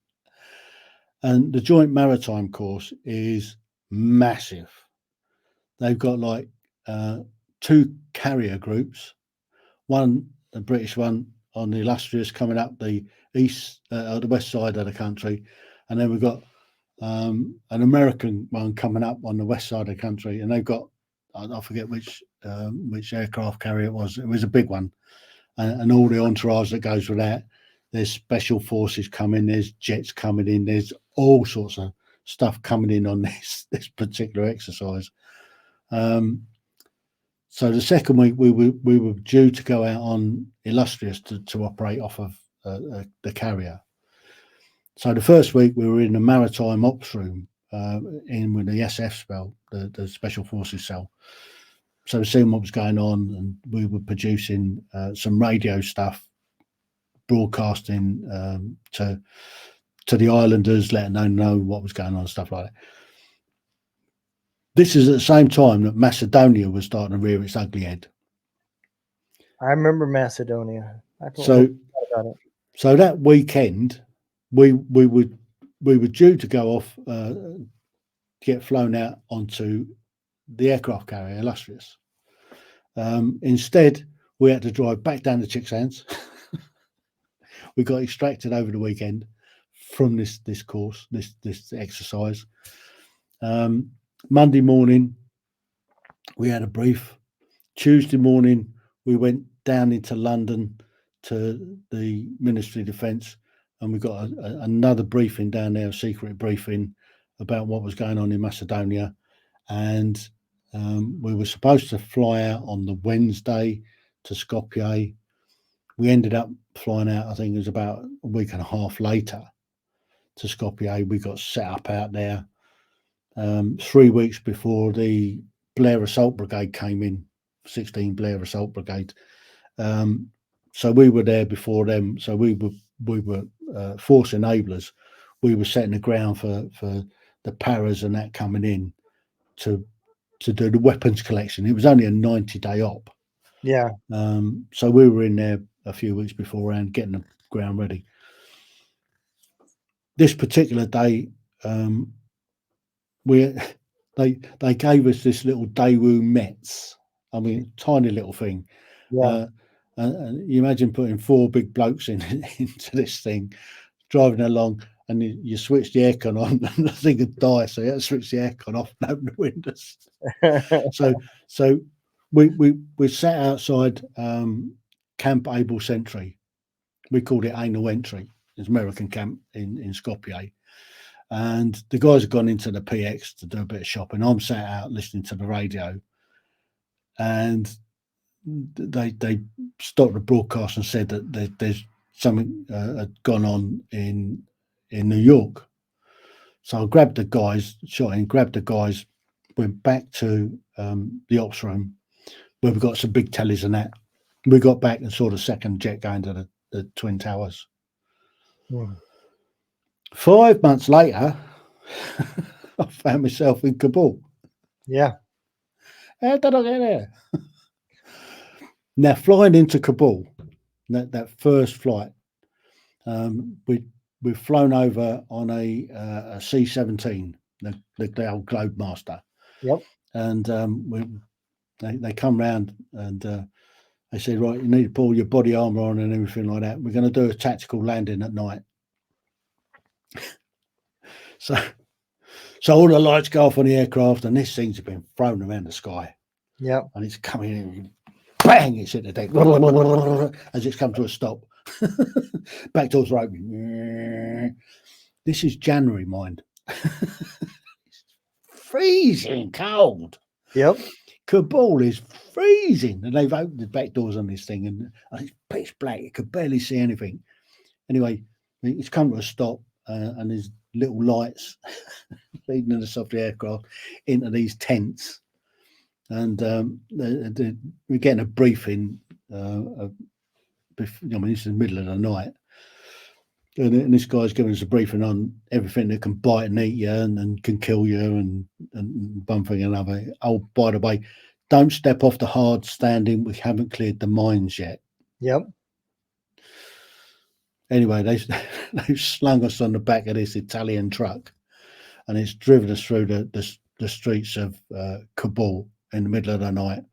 And the Joint Maritime Course is massive. They've got like two carrier groups, one, the British one on the Illustrious coming up the the west side of the country, and then we've got an American one coming up on the west side of the country, and they've got I forget which aircraft carrier it was. It was a big one, and all the entourage that goes with that. There's special forces coming. There's jets coming in. There's all sorts of stuff coming in on this particular exercise. So the second week we were due to go out on Illustrious to operate off of the carrier. So the first week we were in the maritime ops room in with the SF spell, the Special Forces cell. So seeing what was going on, and we were producing some radio stuff, broadcasting to to the islanders, letting them know what was going on, stuff like that. This is at the same time that Macedonia was starting to rear its ugly head. I remember Macedonia. I So, totally forgot about it. so that weekend, we were due to go off, get flown out onto the aircraft carrier Illustrious. Instead, we had to drive back down to Chicksands. We got extracted over the weekend from this course, this exercise. Monday morning, we had a brief. Tuesday morning, we went down into London to the Ministry of Defence, and we got another briefing down there, a secret briefing about what was going on in Macedonia. And we were supposed to fly out on the Wednesday to Skopje. We ended up flying out, I think it was about a week and a half later to Skopje. We got set up out there 3 weeks before the Blair Assault Brigade came in, 16 Blair Assault Brigade. So we were there before them. So we were force enablers. We were setting the ground for the paras and that coming in to do the weapons collection. It was only a 90-day op. Yeah. So we were in there a few weeks beforehand, getting the ground ready. This particular day, they gave us this little Daewoo Mets. I mean, tiny little thing. Yeah. And you imagine putting 4 big blokes into this thing, driving along, and you switch the aircon on, and the thing would die. So you had to switch the aircon off and open the windows. So we sat outside Camp Able Sentry. We called it Anal Entry. It's American camp in Skopje. And the guys have gone into the PX to do a bit of shopping. I'm sat out listening to the radio, and they stopped the broadcast and said that there's something had gone on in New York. So I grabbed the guys, went back to the ops room where we got some big tellies and that. We got back and saw the second jet going to the Twin Towers. 5 months later, I found myself in Kabul. Yeah. How did I get there? Now, flying into Kabul, that first flight, we've flown over on a C-17, the old Globemaster. Yep. And they come round and they said, right, you need to pull your body armor on and everything like that. We're going to do a tactical landing at night. So all the lights go off on the aircraft, and this thing's been thrown around the sky. Yep. And it's coming in, bang, it's hit the deck as it's come to a stop. Back doors are open. This is January, mind. It's freezing cold. Yep. Kabul is freezing, and they've opened the back doors on this thing, and it's pitch black. You could barely see anything. Anyway, it's come to a stop, and there's little lights leading us off the aircraft into these tents, and we're getting a briefing. I mean, this is the middle of the night, and this guy's giving us a briefing on everything that can bite and eat you and can kill you and one thing and another. Oh, by the way, don't step off the hard standing. We haven't cleared the mines yet. Yep. Anyway, they've slung us on the back of this Italian truck, and it's driven us through the streets of Kabul in the middle of the night,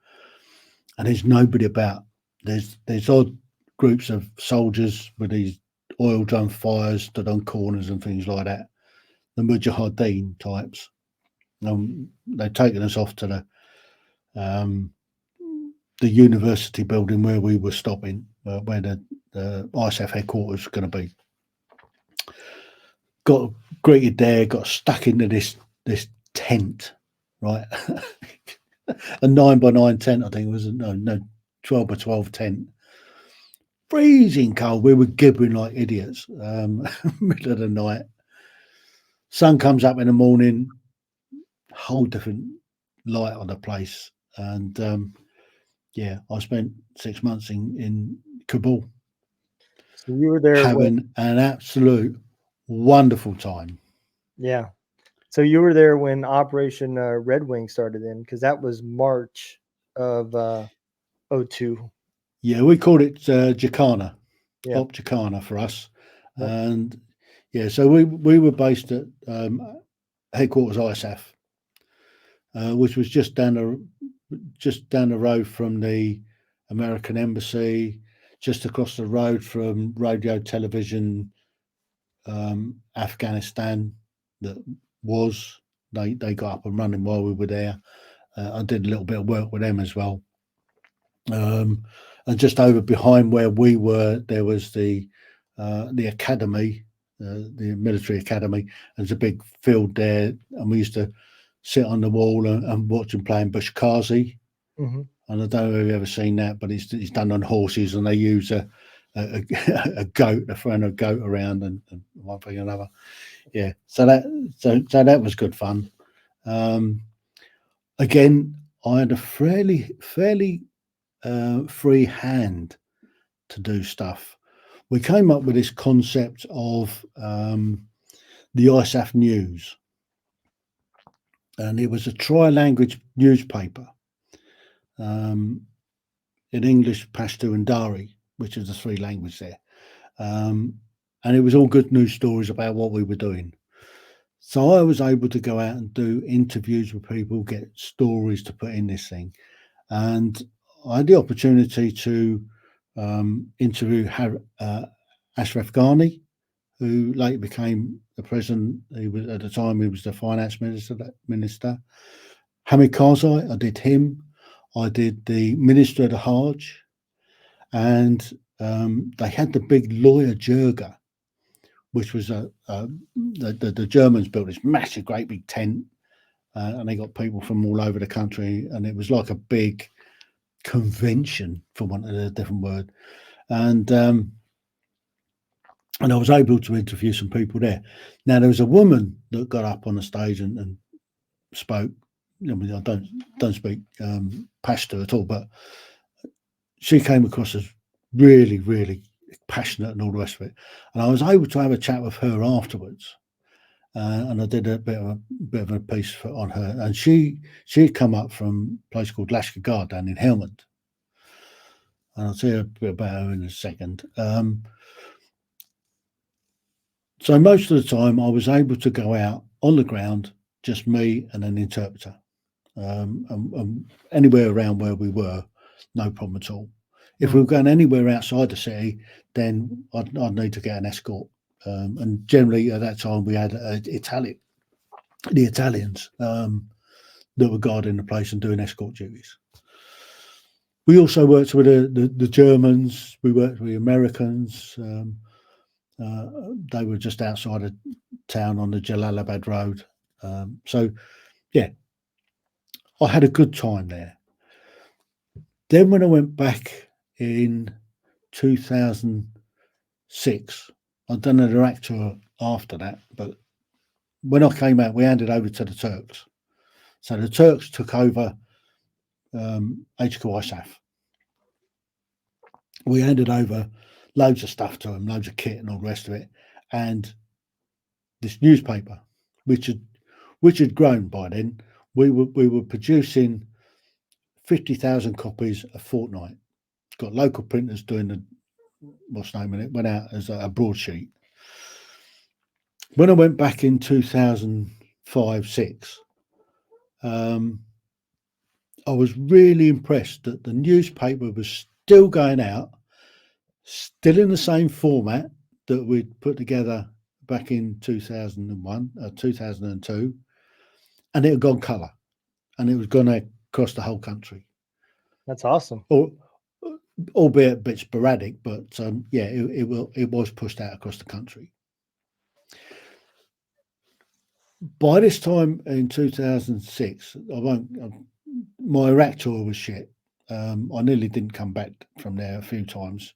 and there's nobody about. There's odd groups of soldiers with these oil drum fires stood on corners and things like that, the Mujahideen types. They've taken us off to the university building where we were stopping, where the ISAF headquarters is going to be. Got greeted there, got stuck into this tent, right? A 9x9 tent, I think it was. No, 12x12 tent. Freezing cold. We were gibbering like idiots. Middle of the night. Sun comes up in the morning. Whole different light on the place. And yeah, I spent 6 months in Kabul. So you were there having an absolute wonderful time. Yeah. So you were there when Operation Red Wing started then, because that was March of '02. Yeah, we called it Jacana, Yeah. Op Jacana for us. Yep. And yeah, so we were based at headquarters ISAF, which was just down the road from the American Embassy, just across the road from radio television Afghanistan. That was they got up and running while we were there. I did a little bit of work with them as well. And just over behind where we were, there was the academy, the military academy. There's a big field there, and we used to sit on the wall and watch them playing Bushkazi. Hmm. And I don't know if you've ever seen that, but it's done on horses, and they use a a goat, they're throwing a goat around, and one thing or another. Yeah, so that was good fun. Again, I had a fairly free hand to do stuff. We came up with this concept of the ISAF News, and it was a tri-language newspaper in English, Pashto, and Dari, which is the three languages there. And it was all good news stories about what we were doing. So I was able to go out and do interviews with people, get stories to put in this thing. And I had the opportunity to interview Ashraf Ghani, who later became the president. He was at the time he was the finance minister. Hamid Karzai, I did him. I did the minister of the Hajj, and they had the big lawyer Jurga, which was the Germans built this massive, great big tent, and they got people from all over the country, and it was like a big convention, for want of a different word, and I was able to interview some people there. Now there was a woman that got up on the stage and spoke. I mean, I don't speak Pashto at all, but she came across as really, really passionate and all the rest of it. And I was able to have a chat with her afterwards, and I did a bit of a piece on her. And she had come up from a place called Lashkar down in Helmand, and I'll tell you a bit about her in a second. So most of the time, I was able to go out on the ground, just me and an interpreter, and anywhere around where we were, no problem at all. If we were going anywhere outside the city, then I'd need to get an escort. And generally at that time, we had the Italians that were guarding the place and doing escort duties. We also worked with the Germans. We worked with the Americans. They were just outside of town on the Jalalabad Road. So, yeah, I had a good time there. Then when I went back in 2006, I'd done an Iraq tour after that, but when I came out, we handed over to the Turks. So the Turks took over HQ ISAF. We handed over loads of stuff to them, loads of kit and all the rest of it, and this newspaper, which had grown by then. We were producing 50,000 copies a fortnight. Got local printers doing the what's the name of it. Went out as a broadsheet. When I went back in 2005-06, I was really impressed that the newspaper was still going out, still in the same format that we'd put together back in 2001, 2002, and it had gone colour, and it was going across the whole country. That's awesome. Albeit a bit sporadic, but yeah, it was pushed out across the country. By this time in 2006, my Iraq tour was shit. I nearly didn't come back from there a few times.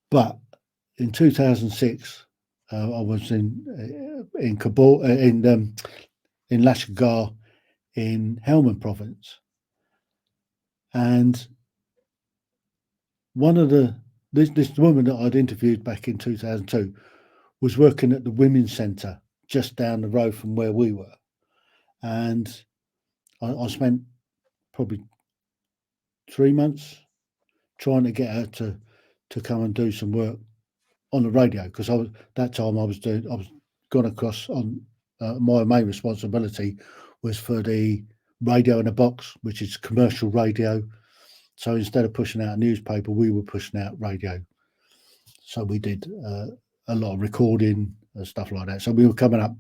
But in 2006, I was in Kabul, in Lashkar, in Helmand province, and one of the this woman that I'd interviewed back in 2002 was working at the women's centre just down the road from where we were, and I spent probably 3 months trying to get her to come and do some work on the radio, because I was gone across on my main responsibility was for the radio in a box, which is commercial radio. So instead of pushing out a newspaper, we were pushing out radio. So we did a lot of recording and stuff like that. So we were coming up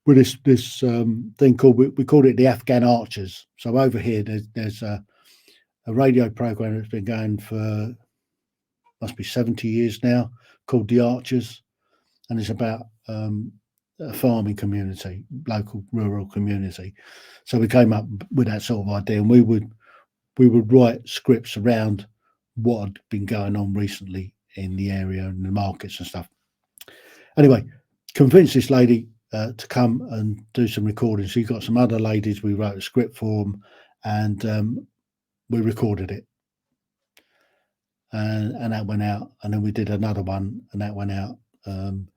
with this thing called, we called it the Afghan Archers. So over here, there's a radio program that's been going for must be 70 years now, called the Archers, and it's about a farming community, local rural community. So we came up with that sort of idea, and we would write scripts around what had been going on recently in the area and the markets and stuff. Anyway, convinced this lady to come and do some recording. So you got some other ladies, we wrote a script for them, and we recorded it. And that went out, and then we did another one, and that went out, and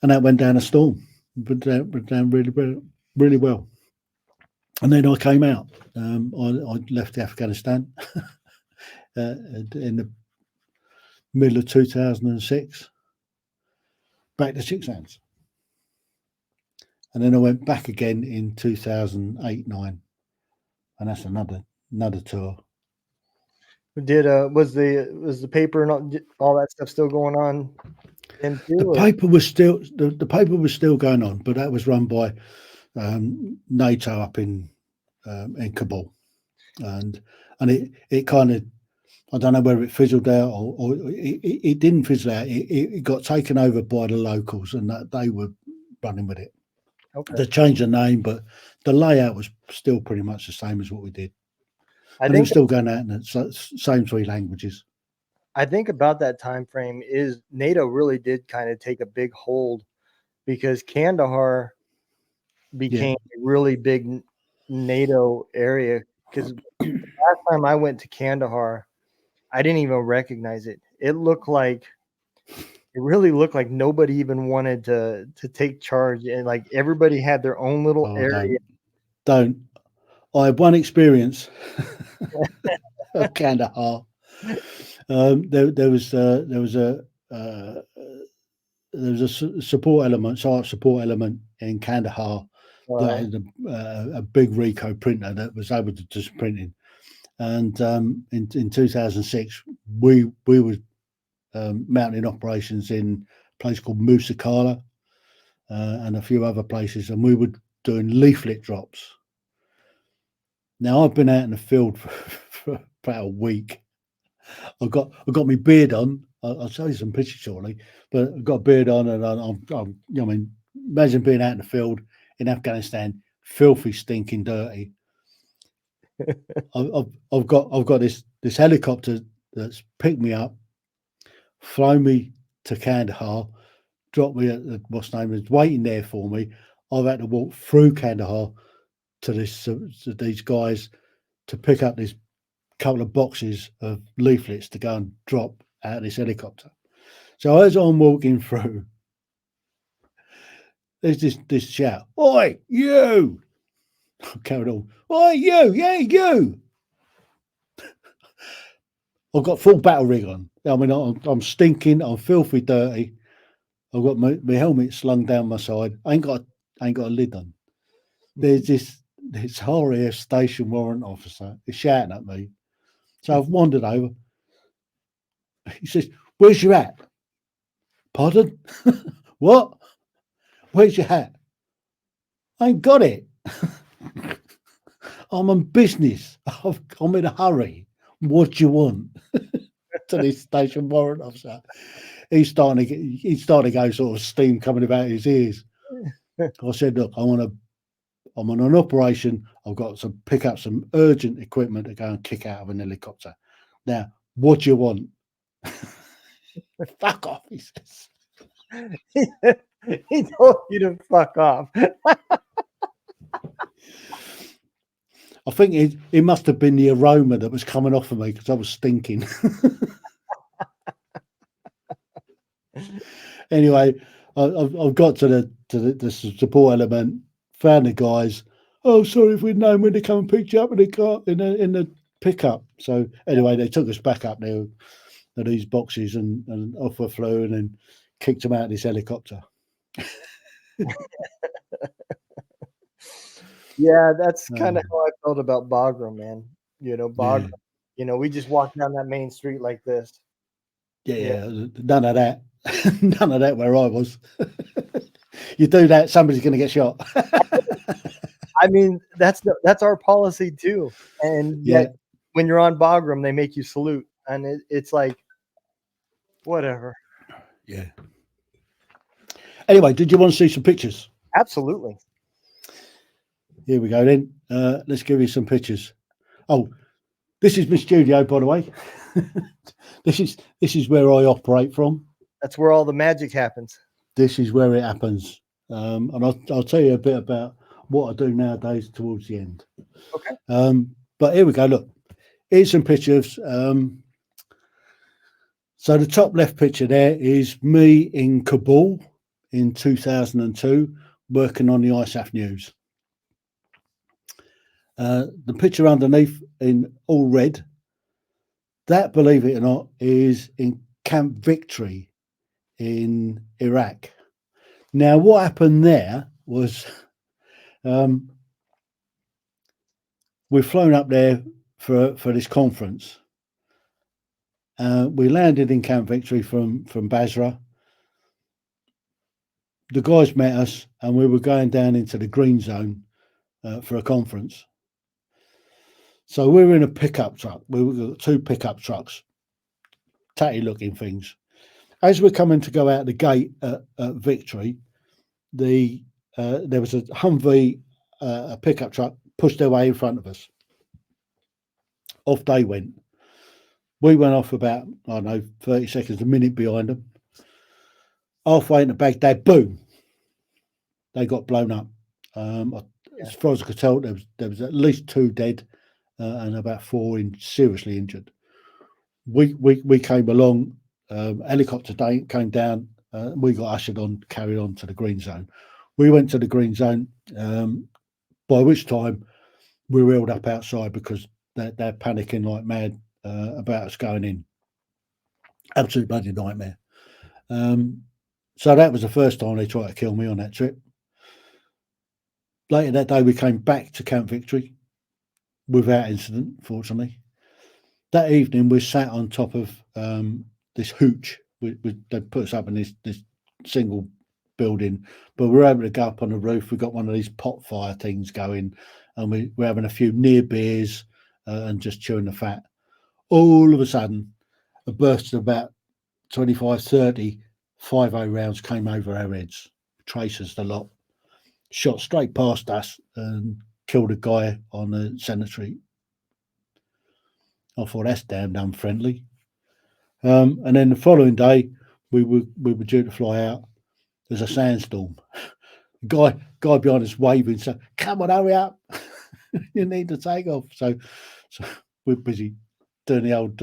that went down a storm, but down really well. And then I came out. I left Afghanistan in the middle of 2006, back to Six Hands, and then I went back again in 2008-9, and that's another tour. Did was the paper and all that stuff still going on? The paper was still going on, but that was run by NATO up in Kabul, and it kind of, I don't know whether it fizzled out or it didn't fizzle out. It got taken over by the locals, and that they were running with it. Okay. They changed the name, but the layout was still pretty much the same as what we did. And it was still going out in the same 3 languages. I think about that time frame is NATO really did kind of take a big hold, because Kandahar became a really big NATO area. Because last time I went to Kandahar, I didn't even recognize it. It really looked like nobody even wanted to take charge, and like everybody had their own little area. Don't. I had one experience of Kandahar. There was a support element, psyops support element in Kandahar that had a big Ricoh printer that was able to just printing. And in 2006, we were mounting operations in a place called Musakala and a few other places, and we were doing leaflet drops. Now, I've been out in the field for about a week. I've got my beard on. I'll show you some pictures shortly, but I've got a beard on, and I'm I mean, imagine being out in the field in Afghanistan, filthy, stinking, dirty. I've got this helicopter that's picked me up, flown me to Kandahar, dropped me at what's name is waiting there for me. I've had to walk through Kandahar to these guys to pick up this couple of boxes of leaflets to go and drop out of this helicopter. So as I'm walking through, there's this shout, "Oi, you!" I carried on, "Oi, you, yeah, you!" I've got full battle rig on. I mean, I'm stinking, I'm filthy dirty. I've got my helmet slung down my side. I ain't got a lid on. There's this horror station warrant officer is shouting at me. So I've wandered over. He says, "Where's your hat?" "Pardon?" "What? Where's your hat?" "I ain't got it." "I'm on business. I'm in a hurry. What do you want?" To this station warrant officer. He's starting to go sort of steam coming about his ears. I said, "Look, I'm on an operation. I've got to pick up some urgent equipment to go and kick out of an helicopter. Now, what do you want?" "Fuck off," he says. He told you to fuck off. I think it must have been the aroma that was coming off of me because I was stinking. Anyway, I've got to the support element, found the guys. Oh, sorry, if we'd known when to come and pick you up in the car in the pickup. So anyway, they took us back up there to these boxes and off we flew and then kicked them out of this helicopter. Yeah, that's kind of how I felt about Bagram, man. Bagram. Yeah. We just walked down that main street like this. Yeah, none of that. None of that where I was. You do that, somebody's going to get shot. I mean, that's our policy too. And Yeah. yet, when you're on Bagram, they make you salute, and it's like, whatever. Yeah. Anyway, did you want to see some pictures? Absolutely. Here we go then. Let's give you some pictures. Oh, this is my studio, by the way. This is where I operate from. That's where all the magic happens. This is where it happens. And I'll tell you a bit about what I do nowadays towards the end. Okay. But here we go. Look, here's some pictures. So the top left picture there is me in Kabul in 2002, working on the ISAF news. The picture underneath in all red, that, believe it or not, is in Camp Victory in Iraq. Now, what happened there was we've flown up there for this conference. We landed in Camp Victory from Basra. The guys met us and we were going down into the green zone for a conference. So we were in a pickup truck. We got 2 pickup trucks, tatty looking things. As we're coming to go out the gate at Victory, there was a Humvee, a pickup truck, pushed their way in front of us. Off they went. We went off about, 30 seconds, a minute behind them. Halfway into Baghdad, boom, they got blown up. As far as I could tell, there was at least 2 dead and about 4 seriously injured. We came along, helicopter came down, we got ushered on, carried on to the green zone. We went to the green zone, by which time we were held up outside because they're panicking like mad about us going in. Absolute bloody nightmare. So that was the first time they tried to kill me on that trip. Later that day, we came back to Camp Victory without incident, fortunately. That evening, we sat on top of this hooch. They put us up in this single building, but we were able to go up on the roof. We got one of these pot fire things going, and we were having a few near beers and just chewing the fat. All of a sudden, a burst of about 25, 30 5.0 rounds came over our heads, tracers the lot, shot straight past us and killed a guy on the cemetery. I thought, that's damned unfriendly. And then the following day, we were due to fly out. There's a sandstorm. Guy behind us waving, so come on, hurry up! You need to take off. So we're busy doing the old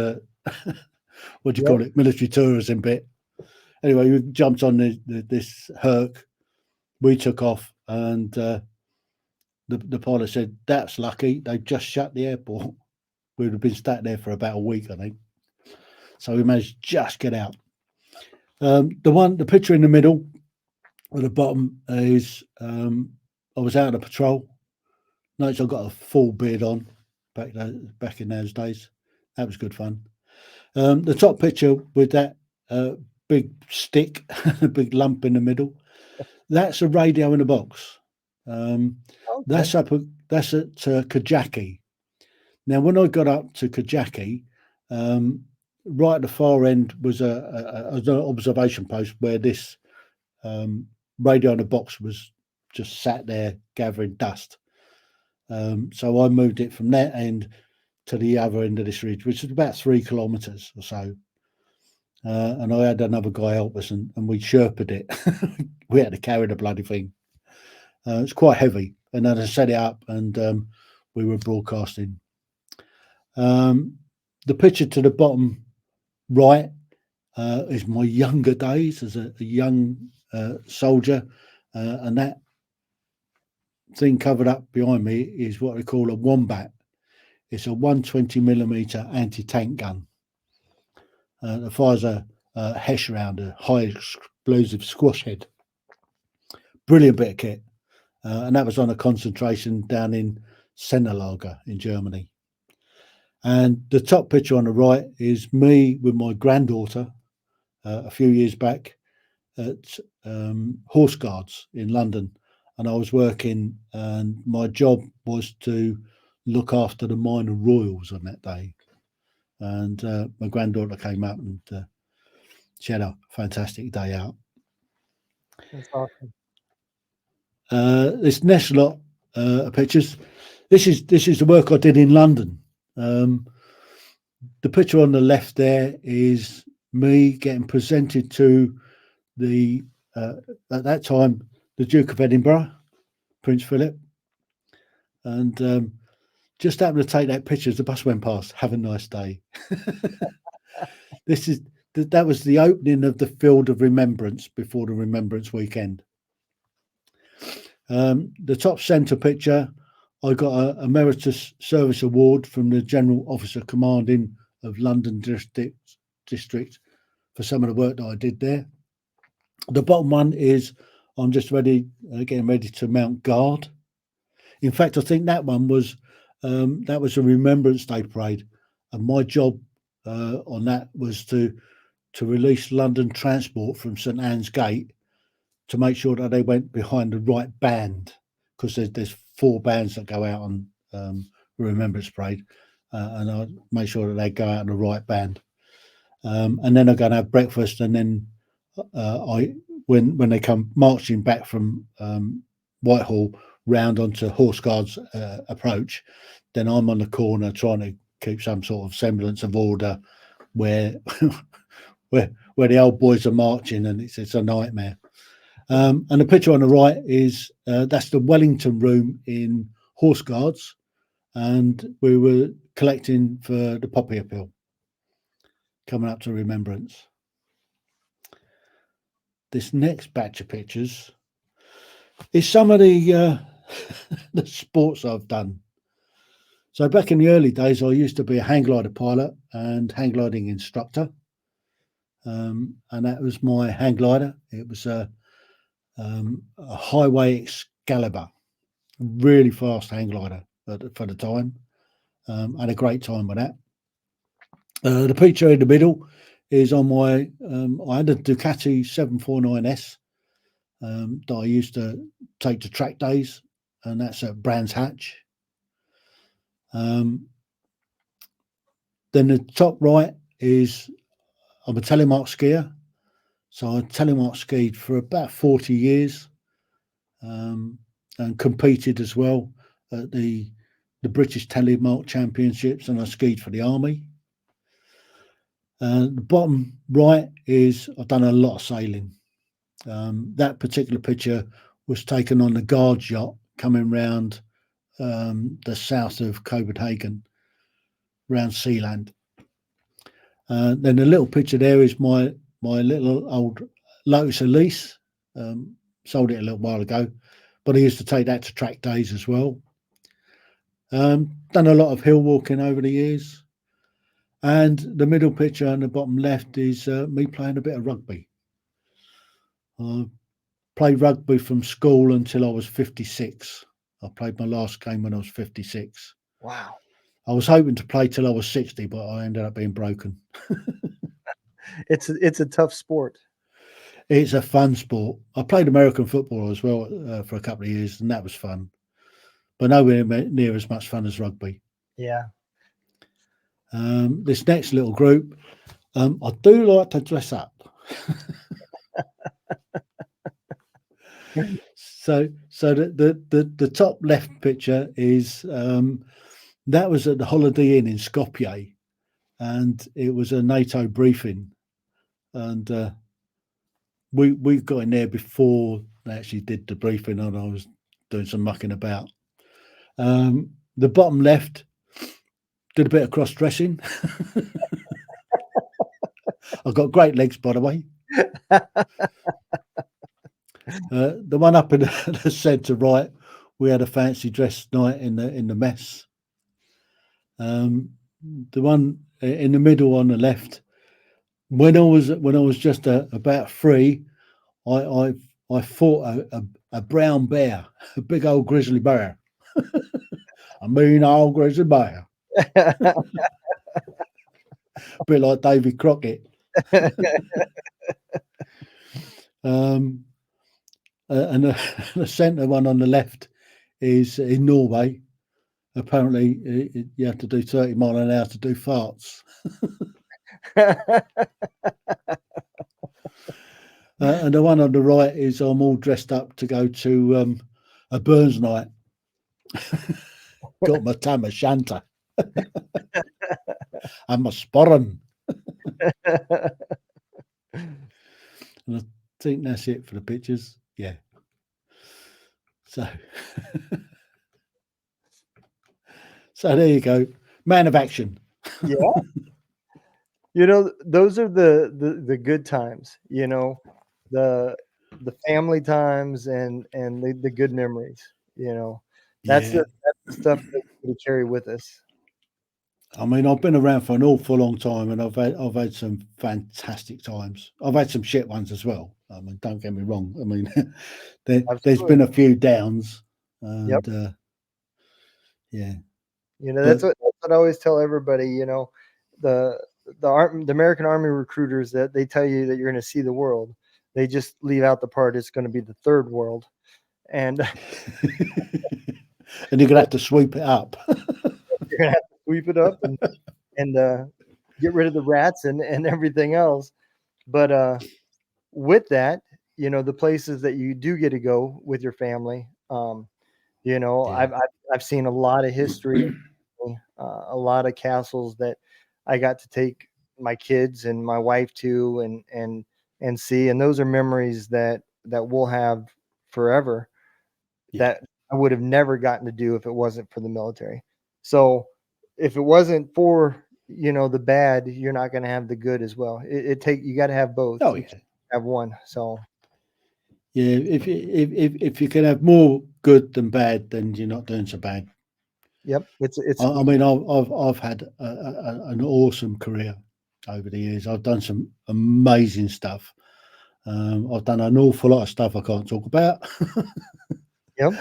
what do you call it, military tourism bit. Anyway, we jumped on this Herc. We took off, and the pilot said, "That's lucky. They've just shut the airport." We would have been stuck there for about a week, I think. So we managed to just get out. The picture in the middle at the bottom is I was out on a patrol. Notice I got a full beard on back in those days. That was good fun. The top picture with that big stick, a big lump in the middle, that's a radio in a box. Okay. That's at Kajaki. Now, when I got up to Kajaki, right at the far end was an observation post where this radio in a box was just sat there gathering dust. So I moved it from that end to the other end of this ridge, which is about 3 kilometres or so. And I had another guy help us, and we Sherpa'd it. We had to carry the bloody thing. It's quite heavy. And then I set it up, and we were broadcasting. The picture to the bottom right, is my younger days as a young soldier, and that thing covered up behind me is what we call a Wombat. It's a 120mm anti-tank gun that fires a Hesh round, a high explosive squash head. Brilliant bit of kit. And that was on a concentration down in Sennerlager in Germany. And the top picture on the right is me with my granddaughter a few years back at Horse Guards in London. And I was working, and my job was to look after the minor royals on that day. And my granddaughter came up, and she had a fantastic day out. That's awesome. This next lot of pictures. This is the work I did in London. The picture on the left there is me getting presented to the at that time the Duke of Edinburgh, Prince Philip, and just happened to take that picture as the bus went past. Have a nice day. That was the opening of the Field of Remembrance before the Remembrance Weekend. The top centre picture, I got a Emeritus Service Award from the General Officer Commanding of London District for some of the work that I did there. The bottom one is I'm just getting ready to mount guard. In fact, I think that one was a Remembrance Day parade, and my job on that was to release London Transport from St Anne's Gate to make sure that they went behind the right band, because there's 4 bands that go out on Remembrance Parade, and I make sure that they go out in the right band. And then I'm going to have breakfast, and then when they come marching back from Whitehall round onto Horse Guards approach, then I'm on the corner trying to keep some sort of semblance of order where where the old boys are marching, and it's a nightmare. And the picture on the right is that's the Wellington room in Horse Guards, and we were collecting for the Poppy Appeal coming up to Remembrance. This next batch of pictures is some of the the sports I've done. So back in the early days, I used to be a hang glider pilot and hang gliding instructor, and that was my hang glider. It was a Highway Excalibur, really fast hang glider for the time. Had a great time with that. The picture in the middle is on my I had a Ducati 749S that I used to take to track days, and that's at Brands Hatch. Then the top right is I'm a telemark skier. So I telemark skied for about 40 years, and competed as well at the British Telemark Championships, and I skied for the Army. The bottom right is I've done a lot of sailing. That particular picture was taken on the Guards yacht coming round the south of Copenhagen, round Sealand. Then the little picture there is my little old Lotus Elise. Sold it a little while ago, but I used to take that to track days as well. Done a lot of hill walking over the years. And the middle picture on the bottom left is me playing a bit of rugby. I played rugby from school until I was 56. I played my last game when I was 56. Wow. I was hoping to play till I was 60, but I ended up being broken. It's a tough sport. It's a fun sport. I played American football as well for a couple of years, and that was fun, but nowhere near as much fun as rugby. Yeah. This next little group, I do like to dress up. So the top left picture is that was at the Holiday Inn in Skopje, and it was a NATO briefing, and we got in there before they actually did the briefing, and I was doing some mucking about. The bottom left did a bit of cross dressing. I've got great legs, by the way. The one up in the centre right, we had a fancy dress night in the mess. The one in the middle on the left, when I was just about 3, I fought a brown bear, a big old grizzly bear, a mean old grizzly bear, a bit like Davy Crockett. And the centre one on the left is in Norway. Apparently, you have to do 30 mile an hour to do farts. And the one on the right is I'm all dressed up to go to a Burns night. Got my tam o' shanter and my sporran. And I think that's it for the pictures. Yeah. So, so there you go. Man of action. Yeah. You know, those are the good times, you know, the family times and the good memories, you know. That's Yeah. the stuff that we carry with us. I mean, I've been around for an awful long time, and I've had some fantastic times. I've had some shit ones as well. I mean, don't get me wrong. I mean, there's Absolutely. been a few downs, Yep. and yeah, You know, but that's what I always tell everybody, you know, the the American Army recruiters that they tell you that you're going to see the world. They just leave out the part it's going to be the third world. And and you're gonna have to sweep it up. you're going to have to sweep it up and get rid of the rats and everything else. But with that, you know, the places that you do get to go with your family, you know, Yeah, I've seen a lot of history, a lot of castles that I got to take my kids and my wife to and see, and those are memories that we'll have forever yeah. that I would have never gotten to do if it wasn't for the military. So if it wasn't for, you know, the bad, you're not going to have the good as well. You got to have both. Oh You can't yeah, have one. So yeah. If you can have more good than bad, then you're not doing so bad. yep, I mean, I've had an awesome career over the years. I've done some amazing stuff. I've done an awful lot of stuff I can't talk about, yep,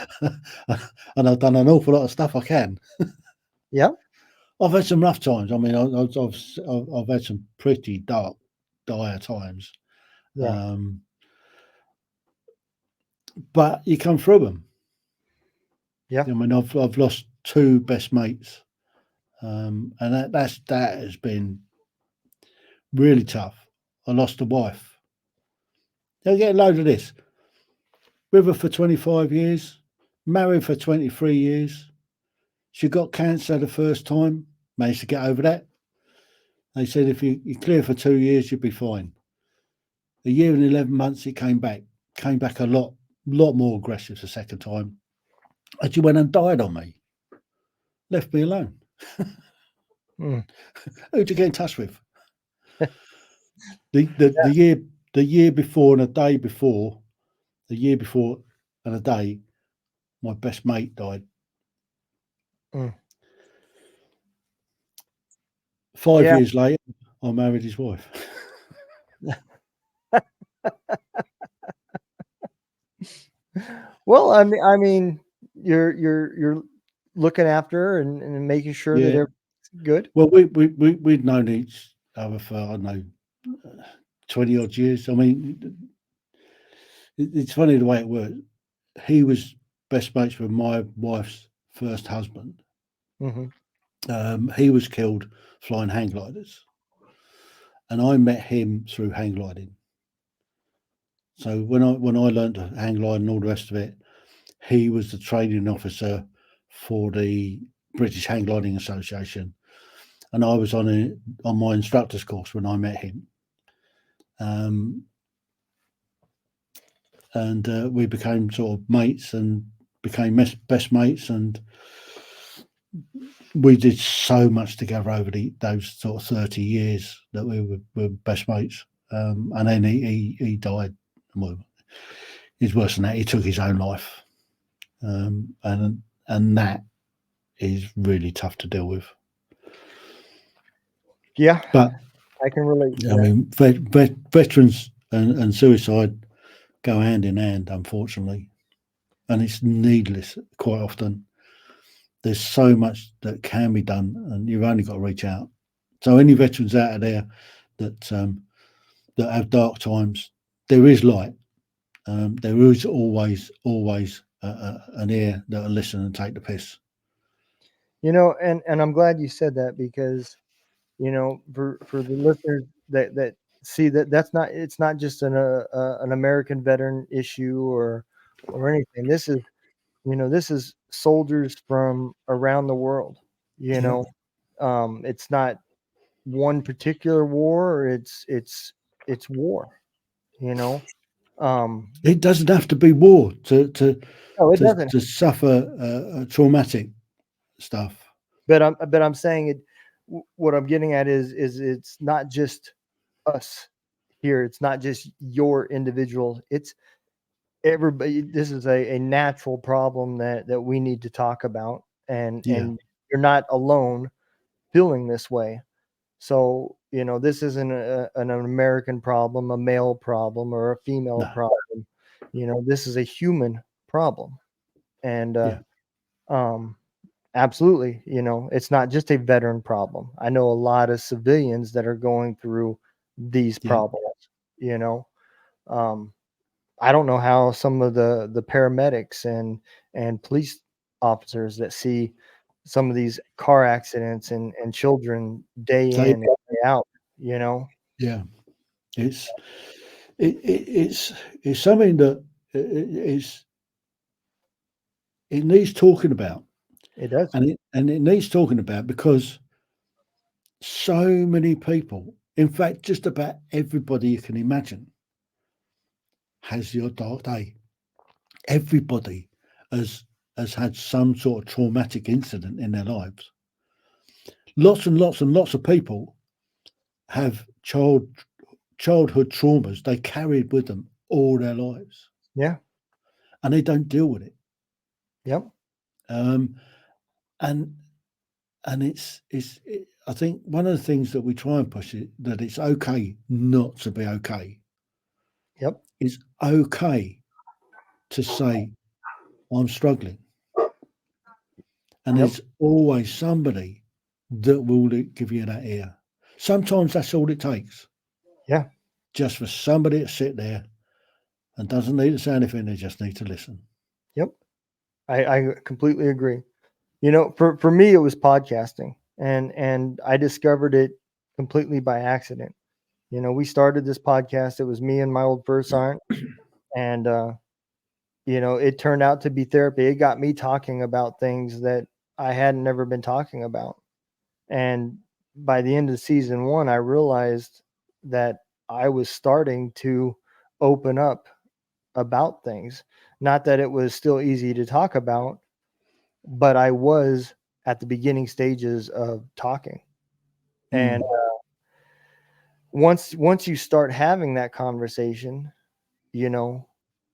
and I've done an awful lot of stuff I can. yep, I've had some rough times. I mean, I've had some pretty dark, dire times, yeah, um, but you come through them. yeah, I mean, I've lost 2 best mates, and that has been really tough. I lost a wife. They'll get a load of this. With her for 25 years, married for 23 years. She got cancer the first time, managed to get over that. They said if you clear for 2 years, you'll be fine. A year and 11 months, it came back a lot more aggressive the second time. And she went and died on me, left me alone. mm, Who'd you get in touch with? The year before and a day before, the year before and a day, my best mate died. mm. 5 Yeah. years later, I married his wife. Well, I mean, you're looking after her and making sure that Yeah. everything's good. Well, we'd known each other for, I don't know, 20 odd years. I mean, it's funny the way it worked. He was best mates with my wife's first husband. Hmm. He was killed flying hang gliders, and I met him through hang gliding. So when I learned to hang glide and all the rest of it, he was the training officer for the British Hang Gliding Association, and I was on my instructor's course when I met him. And we became sort of mates and became best mates, and we did so much together over those sort of 30 years that we were best mates. And then he died. Well, he's worse than that. He took his own life. And that is really tough to deal with. Yeah, But I can relate to I that. mean, veterans and suicide go hand in hand, unfortunately, and it's needless quite often. There's so much that can be done, and you've only got to reach out. So, any veterans out there that have dark times, there is light. There is always an ear that'll listen and take the piss. And I'm glad you said that because for the listeners that see that it's not just an American veteran issue or anything. This is soldiers from around the world. You Yeah, know, it's not one particular war. It's war. You know, um, it doesn't have to be war no, it doesn't. to suffer traumatic stuff. But I'm saying it. What I'm getting at is it's not just us here. It's not just your individual. It's everybody. This is a natural problem that we need to talk about, and Yeah, you're not alone feeling this way. So this isn't an American problem, a male problem, or a female no, problem. This is a human problem, and yeah, um, absolutely, it's not just a veteran problem. I know a lot of civilians that are going through these yeah. problems. You know, um, I don't know how some of the paramedics and police officers that see some of these car accidents and children day They, in and day out, you know? yeah. It's it's something that is it needs talking about, It does. and it needs talking about because so many people, in fact, just about everybody you can imagine, has your dark day. Everybody has has had some sort of traumatic incident in their lives. Lots and lots and lots of people have childhood traumas they carried with them all their lives, Yeah. and they don't deal with it. Yep. Um, and I think one of the things that we try and push it that it's okay not to be okay. Yep. It's okay to say I'm struggling, and Yep. there's always somebody that will give you that ear. Sometimes that's all it takes, Yeah. just for somebody to sit there and doesn't need to say anything. They just need to listen. Yep. I completely agree. For me, it was podcasting, and I discovered it completely by accident. We started this podcast. It was me and my old first sergeant, and it turned out to be therapy. It got me talking about things that I hadn't never been talking about. And by the end of season one, I realized that I was starting to open up about things. Not that it was still easy to talk about, but I was at the beginning stages of talking. And Mm, once you start having that conversation, you know,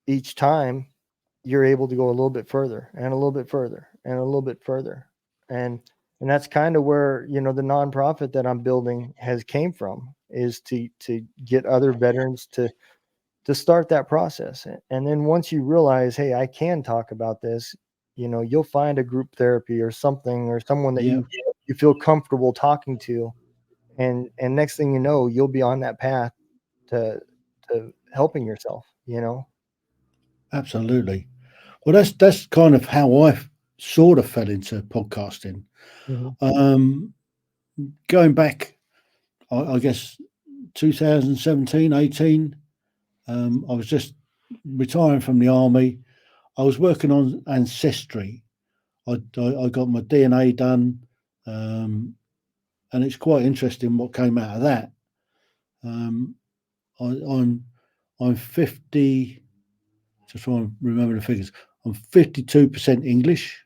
each time you're able to go a little bit further and a little bit further and a little bit further. And that's kind of where, the nonprofit that I'm building has came from, is to get other veterans to start that process. And then once you realize, hey, I can talk about this, you'll find a group therapy or something, or someone that yeah, you feel comfortable talking to. And next thing you know, you'll be on that path to helping yourself. absolutely. Well, that's kind of how I sort of fell into podcasting. Mhm. Um, Going back, I guess 2017, 18. I was just retiring from the army. I was working on ancestry. I got my DNA done, um, and it's quite interesting what came out of that. Um, I, I'm 50. Just trying to remember the figures. I'm 52% English.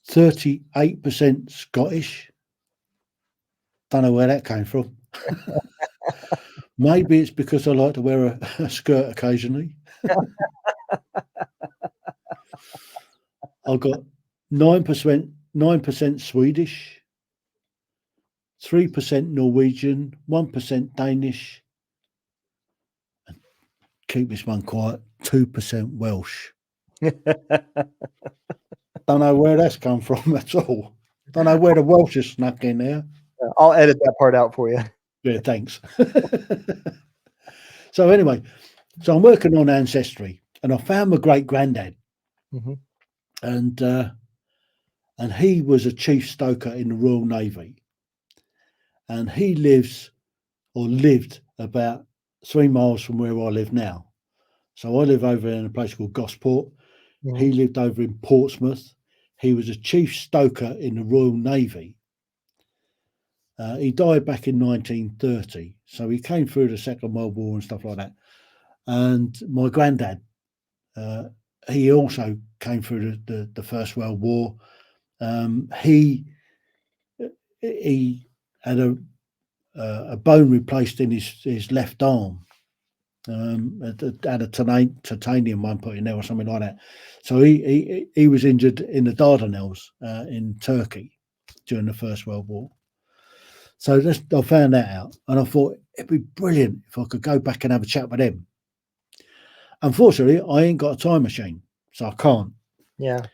38% Scottish. Don't know where that came from. Maybe it's because I like to wear a skirt occasionally. I've got 9% Swedish, 3% Norwegian, 1% Danish. Keep this one quiet. 2% Welsh. Don't know where that's come from at all. Don't know where the Welsh is snuck in there. I'll edit that part out for you. Yeah, thanks. So anyway, so I'm working on Ancestry, and I found my great granddad, Mhm. and he was a chief stoker in the Royal Navy, and he lived about 3 miles from where I live now. So I live over in a place called Gosport. Mhm. He lived over in Portsmouth. He was a chief stoker in the Royal Navy. He died back in 1930, so he came through the Second World War and stuff like that. And my granddad, he also came through the First World War. He had a bone replaced in his left arm. Had a titanium one put in there or something like that. So he was injured in the Dardanelles in Turkey during the First World War. So I found that out, and I thought it'd be brilliant if I could go back and have a chat with him. Unfortunately, I ain't got a time machine, so I can't. Yeah.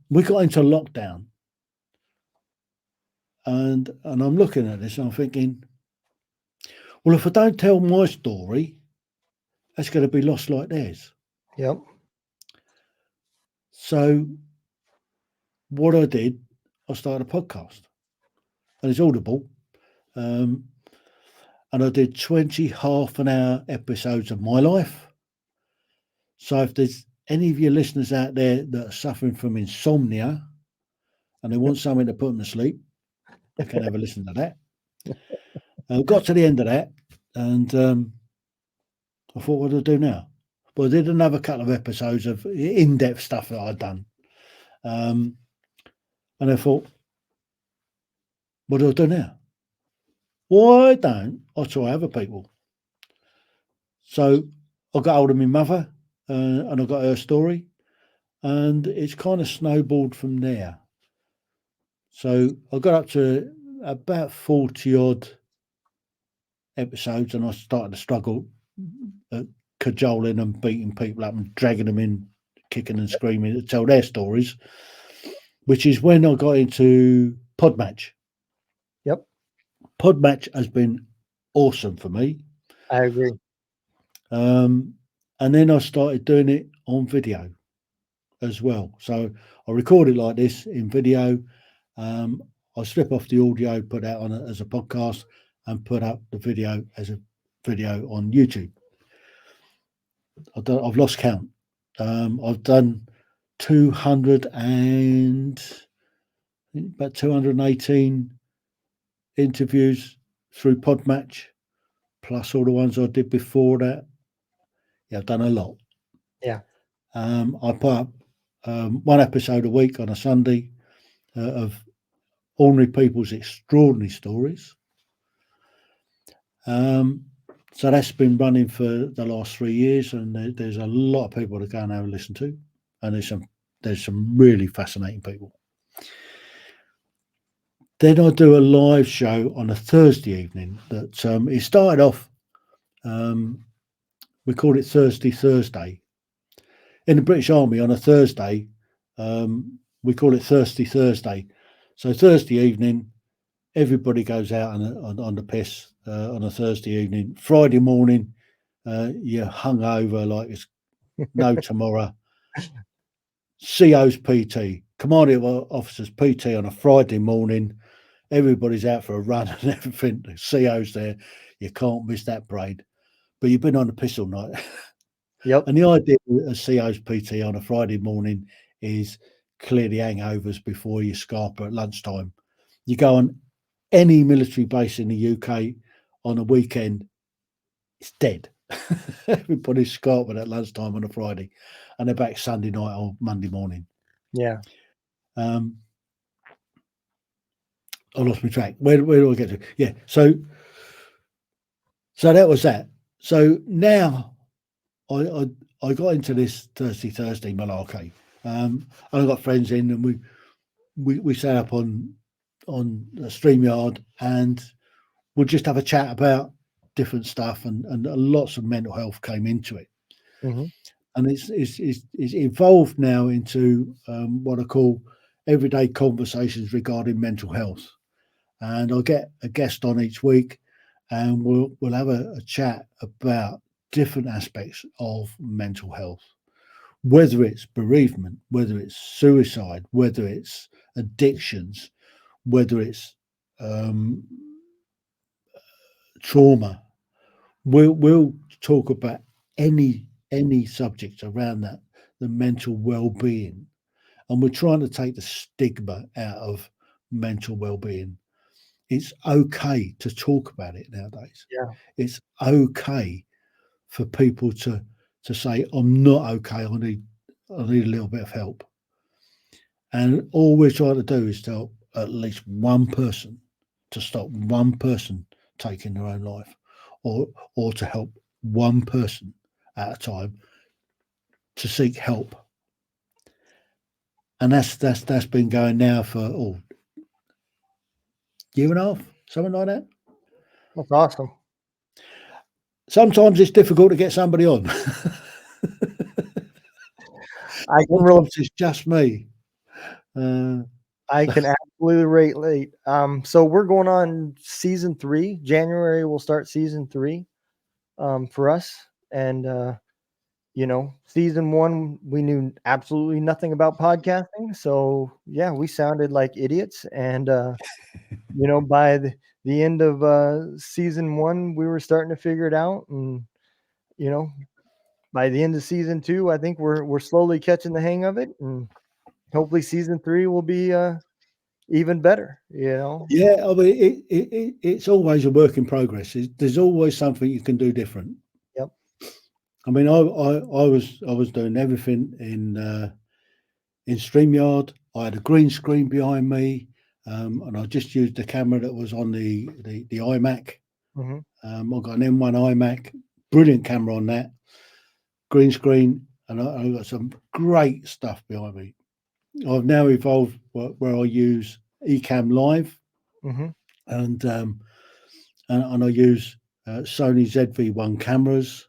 We got into lockdown, and I'm looking at this and I'm thinking, well, if I don't tell my story, it's going to be lost like theirs. Yep. So what I did, I started a podcast, and it's Audible, and I did 20 half-an-hour episodes of my life. So if there's any of your listeners out there that are suffering from insomnia and they want something to put them to sleep, they can have a listen to that. I got to the end of that, and I thought, what do I do now? Well, I did another couple of episodes of in-depth stuff that I'd done. And I thought, what do I do now? Why don't I try other people? So I got hold of my mother, and I got her story, and it's kind of snowballed from there. So I got up to about 40 odd episodes, and I started to struggle at cajoling and beating people up and dragging them in, kicking and screaming to tell their stories, which is when I got into Podmatch. Yep. Podmatch has been awesome for me. I agree. And then I started doing it on video as well. So I record it like this in video. I strip off the audio, put that on as a podcast, and put up the video as a video on YouTube. I've lost count. I've done 200 and about 218 interviews through Podmatch, plus all the ones I did before that. Yeah, I've done a lot. Yeah. I put up one episode a week on a Sunday of ordinary people's extraordinary stories. So that's been running for the last 3 years, and there's a lot of people to go and have a listen to, and there's some really fascinating people. Then I do a live show on a Thursday evening. That it started off. We call it Thursday. In the British Army, on a Thursday, we call it Thirsty Thursday. So Thursday evening, everybody goes out on the piss on a Thursday evening. Friday morning, you're hungover like it's no tomorrow. CO's PT, commanding officers PT on a Friday morning. Everybody's out for a run and everything. The CO's there. You can't miss that parade. But you've been on the piss all night. Yep. And the idea of CO's PT on a Friday morning is clear the hangovers before you scarper at lunchtime. You go on any military base in the UK on a weekend, it's dead. Everybody's scarping at lunchtime on a Friday, and they're back Sunday night or Monday morning. Yeah. Um, I lost my track. Where do I get to? Yeah. So that was that. So now I got into this Thursday malarkey. And I got friends in, and we set up on StreamYard, and we'll just have a chat about different stuff, and lots of mental health came into it. Mm-hmm. And it's evolved now into what I call everyday conversations regarding mental health. And I'll get a guest on each week, and we'll have a chat about different aspects of mental health, whether it's bereavement, whether it's suicide, whether it's addictions, whether it's um, trauma. We'll talk about any subject around that, the mental well-being, and we're trying to take the stigma out of mental well-being. It's okay to talk about it nowadays. Yeah. It's okay for people to say, I'm not okay, I need a little bit of help. And all we're trying to do is to help at least one person, to stop one person taking their own life, or to help one person at a time to seek help. And that's been going now for year and a half, something like that. That's awesome. Sometimes it's difficult to get somebody on. I can really, Sometimes it's just me. I can absolutely relate. So we're going on season 3. January we'll start season 3 for us. And season 1 we knew absolutely nothing about podcasting. So yeah, we sounded like idiots. And by the end of season 1, we were starting to figure it out. And you know, by the end of season 2, I think we're slowly catching the hang of it. And hopefully season 3 will be even better. Yeah, I mean, it's always a work in progress. There's always something you can do different. Yep. I mean, I was doing everything in StreamYard. I had a green screen behind me, and I just used the camera that was on the iMac. Mm-hmm. I've got an M1 iMac, brilliant camera on that, green screen, and I've got some great stuff behind me. I've now evolved where I use Ecamm Live, Mm-hmm. and I use Sony ZV-1 cameras.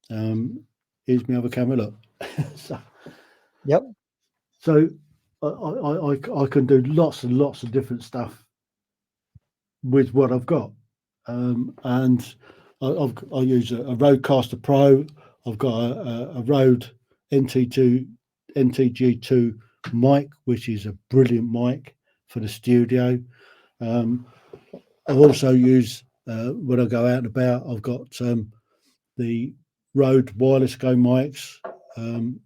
Here's my other camera. Look, so, Yep. so I can do lots and lots of different stuff with what I've got, and I use a Rodecaster Pro. I've got a Rode NTG2 mic, which is a brilliant mic for the studio. I also use when I go out and about. I've got the Rode Wireless Go mics. And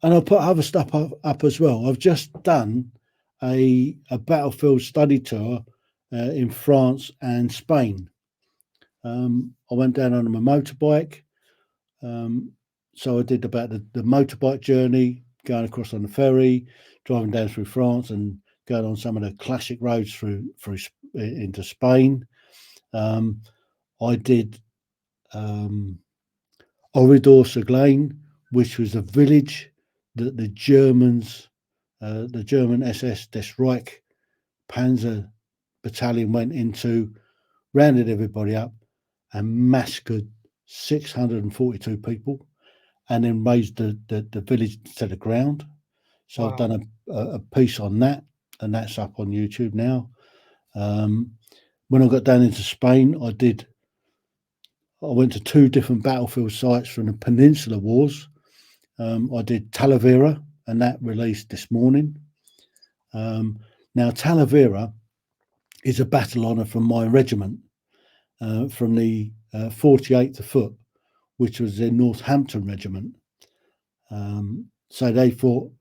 I'll put other stuff up as well. I've just done a battlefield study tour in France and Spain. I went down on my motorbike. So I did about the motorbike journey, going across on the ferry, driving down through France, and going on some of the classic roads through into Spain. I did Oridor-Seglain, which was a village that the Germans, the German SS Des Reich Panzer Battalion went into, rounded everybody up, and massacred 642 people, and then razed the village to the ground. So I've Wow. done a piece on that, and that's up on YouTube now. When I got down into Spain, I went to 2 different battlefield sites from the Peninsular Wars. I did Talavera, and that released this morning. Now, Talavera is a battle honour from my regiment, from the 48th Foot, which was the Northampton Regiment. So they fought,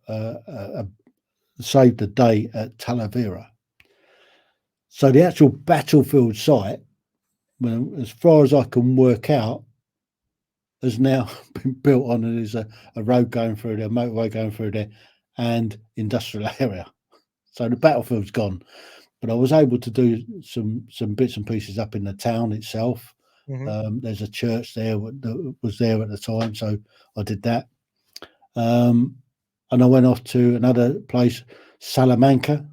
saved the day at Talavera. So the actual battlefield site, well, as far as I can work out, has now been built on, and there's a road going through there, motorway going through there, and industrial area. So the battlefield's gone. But I was able to do some bits and pieces up in the town itself. There's a church there that was there at the time, so I did that. And I went off to another place, Salamanca,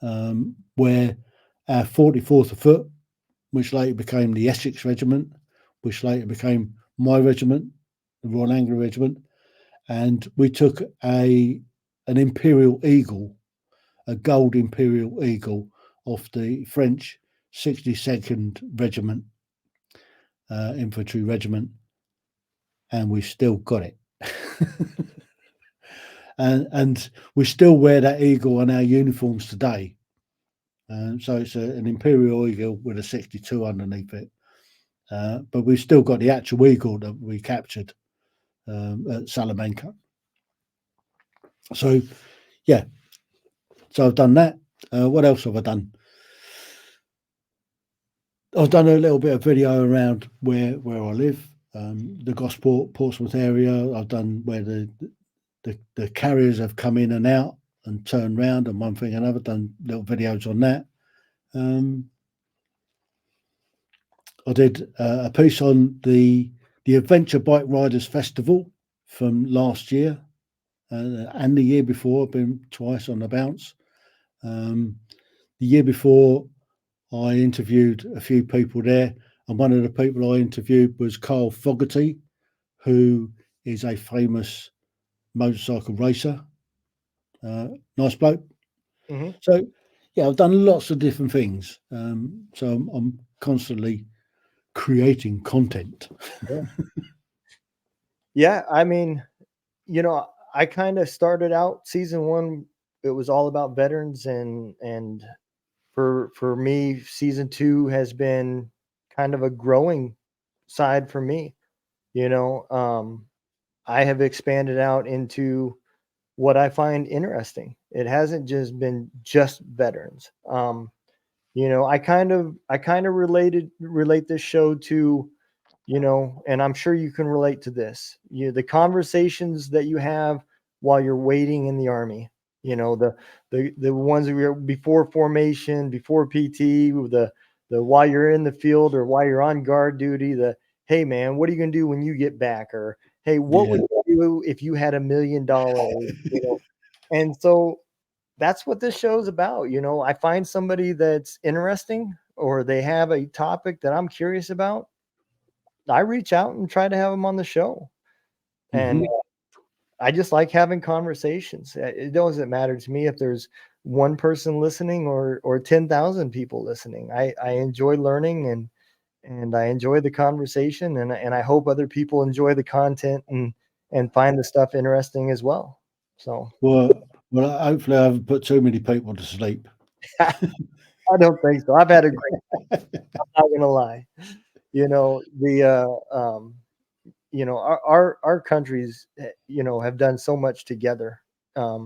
where our 44th Foot, which later became the Essex Regiment, which later became my regiment, the Royal Anglia Regiment, and we took an Imperial Eagle, a gold Imperial Eagle, off the French 62nd Regiment, Infantry Regiment, and we still got it. and we still wear that eagle on our uniforms today. So it's an Imperial Eagle with a 62 underneath it. But we've still got the actual eagle that we captured at Salamanca. So, yeah. So I've done that. What else have I done? I've done a little bit of video around where I live, the Gosport, Portsmouth area. I've done where the carriers have come in and out and turned round and one thing and another, done little videos on that. I did a piece on the Adventure Bike Riders Festival from last year and the year before. I've been twice on the bounce. The year before, I interviewed a few people there, and one of the people I interviewed was Carl Fogarty, who is a famous motorcycle racer. Nice bloke. So, yeah, I've done lots of different things. So I'm constantly creating content. Yeah, I mean, I kind of started out season 1. It was all about veterans, and for me, season 2 has been kind of a growing side for me. I have expanded out into what I find interesting. It hasn't just been just veterans. I kind of relate this show to, and I'm sure you can relate to this. The conversations that you have while you're waiting in the Army. The ones that were before formation, before PT, the while you're in the field or while you're on guard duty. The hey man, what are you gonna do when you get back? Or hey, what would you do if you had $1 million? And so that's what this show is about. I find somebody that's interesting or they have a topic that I'm curious about. I reach out and try to have them on the show. And I just like having conversations. It doesn't matter to me if there's one person listening or 10,000 people listening. I enjoy learning and I enjoy the conversation, and I hope other people enjoy the content and find the stuff interesting as well. So well, hopefully I haven't put too many people to sleep. I don't think so. I've had a great time. I'm not gonna lie. Our countries, have done so much together.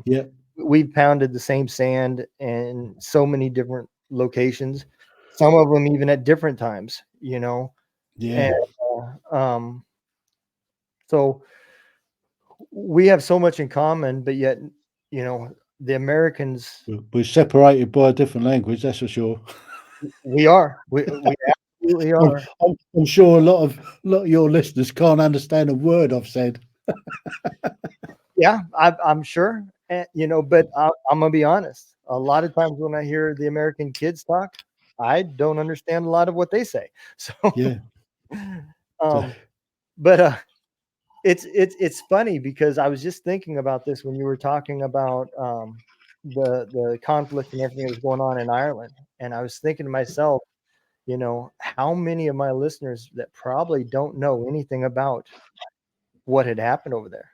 Yeah. We've pounded the same sand in so many different locations, some of them even at different times, Yeah. and so we have so much in common, but yet, the Americans, We're separated by a different language, that's for sure. we absolutely are. I'm sure a lot of your listeners can't understand a word I've said. Yeah, I'm sure, but I'm gonna be honest. A lot of times when I hear the American kids talk, I don't understand a lot of what they say. So, Yeah. But it's funny because I was just thinking about this when you were talking about the conflict and everything that was going on in Ireland, and I was thinking to myself, how many of my listeners that probably don't know anything about what had happened over there,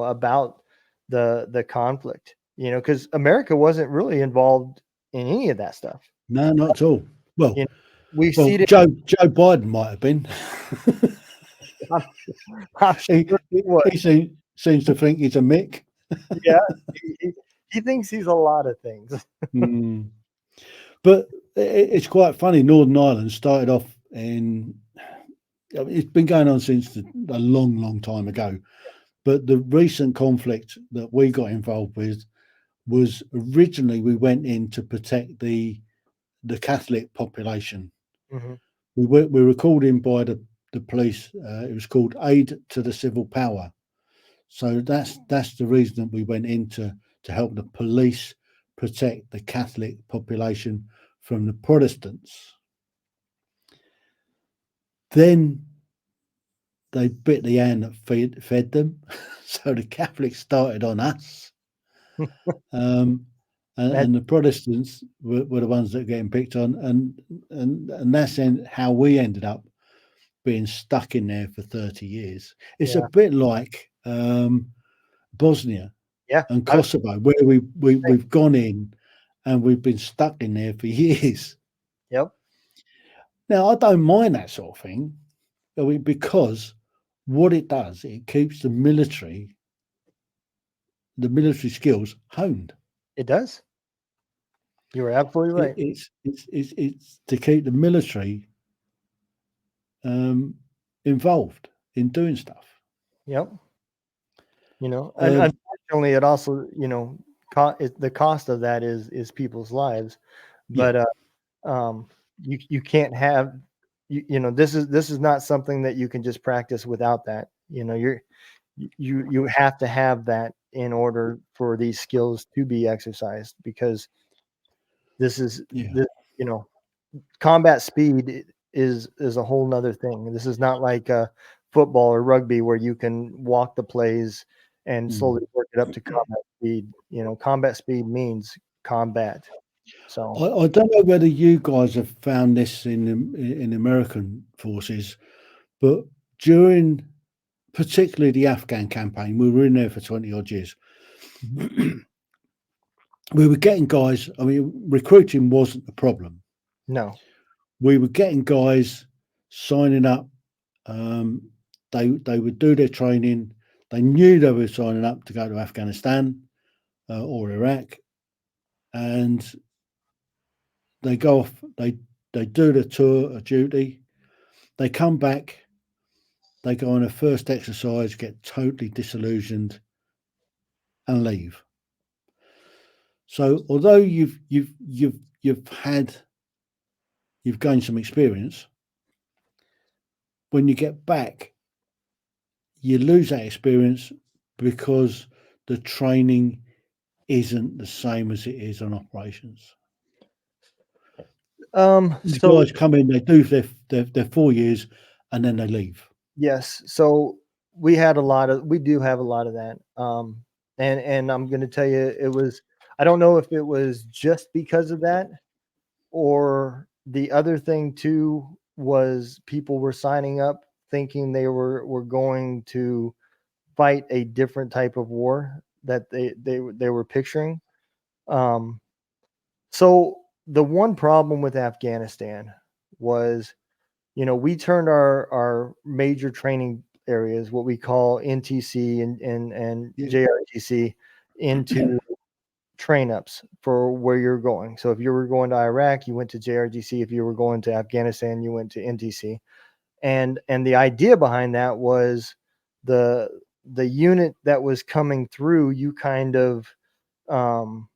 about the conflict, because America wasn't really involved in any of that stuff. No, not at all. Well, We see it. Joe Biden might have been. I'm sure he seems to think he's a Mick. Yeah, he thinks he's a lot of things. But it's quite funny. Northern Ireland started off in it's been going on since a long, long time ago. But the recent conflict that we got involved with was originally we went in to protect the Catholic population. Hmm. We were called in by the police. It was called Aid to the Civil Power. So that's the reason that we went in to help the police protect the Catholic population from the Protestants. Then they bit the hand that fed them, so the Catholics started on us, um, That, and the Protestants were the ones that were getting picked on, and that's how we ended up being stuck in there for 30 years. It's a yeah, bit like Bosnia yeah. and I, Kosovo, where we've gone in and we've been stuck in there for years. yep, Now, I don't mind that sort of thing, because what it does, it keeps the military skills honed. it does. You were absolutely right. It's to keep the military um, involved in doing stuff. Yep. And Um, unfortunately, it also, the cost of that is people's lives. yeah, But you can't have this is not something that you can just practice without that. You have to have that in order for these skills to be exercised, because this is yeah, this you know combat speed is a whole nother thing. This is not like football or rugby where you can walk the plays and mm. slowly work it up to combat speed. Combat speed means combat. So I don't know whether you guys have found this in American forces, but during particularly the Afghan campaign, we were in there for 20 odd years. mhm. We were getting guys. I mean, recruiting wasn't the problem. No. We were getting guys signing up. Um, they would do their training. They knew they were signing up to go to Afghanistan or Iraq, and they go off. They do the tour of duty. They come back. They go on a first exercise, get totally disillusioned, and leave. So although you've gained some experience, when you get back, you lose that experience because the training isn't the same as it is on operations. The So guys come in, they do their 4 years, and then they leave. yes, so we do have a lot of that. And I'm going to tell you, I don't know if it was just because of that, or the other thing too was people were signing up thinking they were going to fight a different type of war that they were picturing. Um, so the one problem with Afghanistan was, we turned our major training areas, what we call NTC and Yeah, JRTC, into train ups for where you're going. So if you were going to Iraq, you went to JRTC. If you were going to Afghanistan, you went to NTC. And the idea behind that was the the unit that was coming through, um,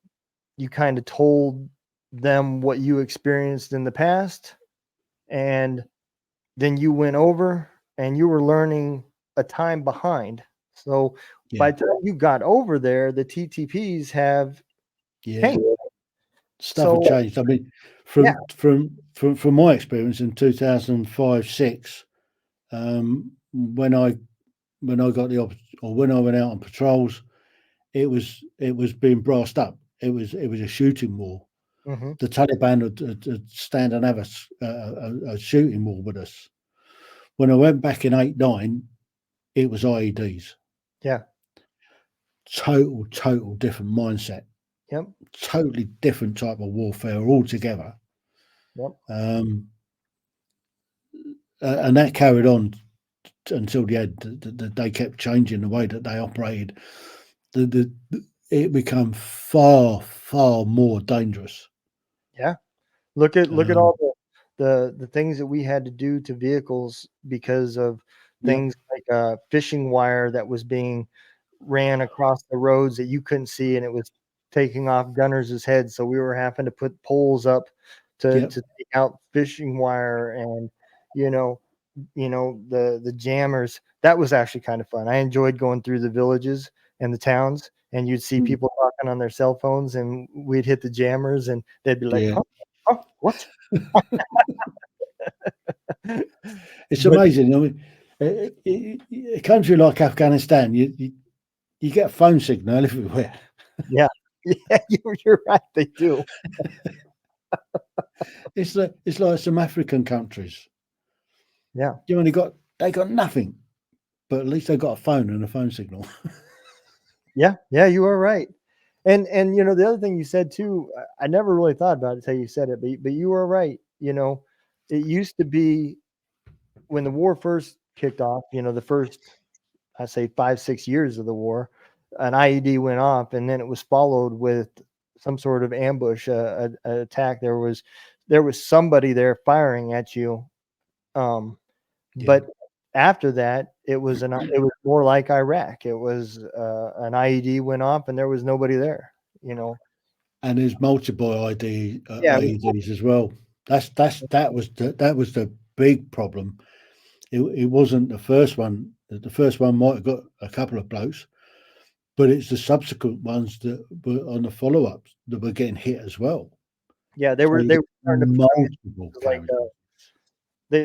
you kind of told them what you experienced in the past, and then you went over and you were learning a time behind. So by yeah, the time you got over there, the TTPs have yeah. changed. Stuff had So changed. I mean, yeah. from my experience in 2005-6, when I got or when I went out on patrols, it was being brassed up. It was a shooting war. Hmm. The Taliban would stand and have a shooting war with us. When I went back in 8-9, it was IEDs. Yeah. Total different mindset. Yep. Totally different type of warfare altogether. Yep. Um, and that carried on until the end. They kept changing the way that they operated. It became far more dangerous. Yeah. Look at Um, all the things that we had to do to vehicles because of Yep. things like fishing wire that was being ran across the roads that you couldn't see, and it was taking off gunners' heads. So we were having to put poles up Yep. to take out fishing wire, and you know, the jammers. That was actually kind of fun. I enjoyed going through the villages and the towns, and you'd see Mm. people talking on their cell phones, and we'd hit the jammers, and they'd be like, Yeah. "Huh? Huh? What?" It's But amazing. I mean, a country like Afghanistan, you get a phone signal everywhere. yeah, yeah, you're right. They do. It's like some African countries. Yeah. You only got they got nothing, but at least they got a phone and a phone signal. Yeah, yeah, you are right. And the other thing you said too, I never really thought about it until you said it, but you are right. It used to be when the war first kicked off, the first, I say 5, 6 years of the war, an IED went off, and then it was followed with some sort of ambush, a attack. There was somebody there firing at you. Um, Yeah, but after that, it was more like Iraq. It was an IED went off, and there was nobody there. You know, and there's multiple yeah, IEDs as well. That was the big problem. It wasn't the first one. The first one might have got a couple of blokes, but it's the subsequent ones that were on the follow ups that were getting hit as well. yeah, they So were you they got were starting to put them multiple in like casualties.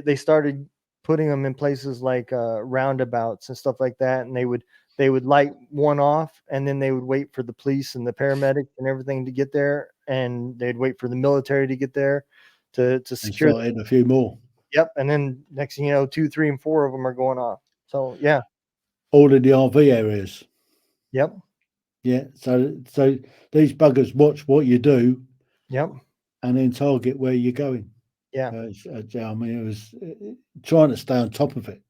they started putting them in places like roundabouts and stuff like that, and they would light one off, and then they would wait for the police and the paramedics and everything to get there, and they'd wait for the military to get there to And secure. started a few more. Yep, and then next thing you know, 2, 3, and 4 of them are going off. So yeah, All in the RV areas. yep, Yeah. So these buggers watch what you do yep, and then target where you're going. yeah, Yeah, I mean, it was trying to stay on top of it,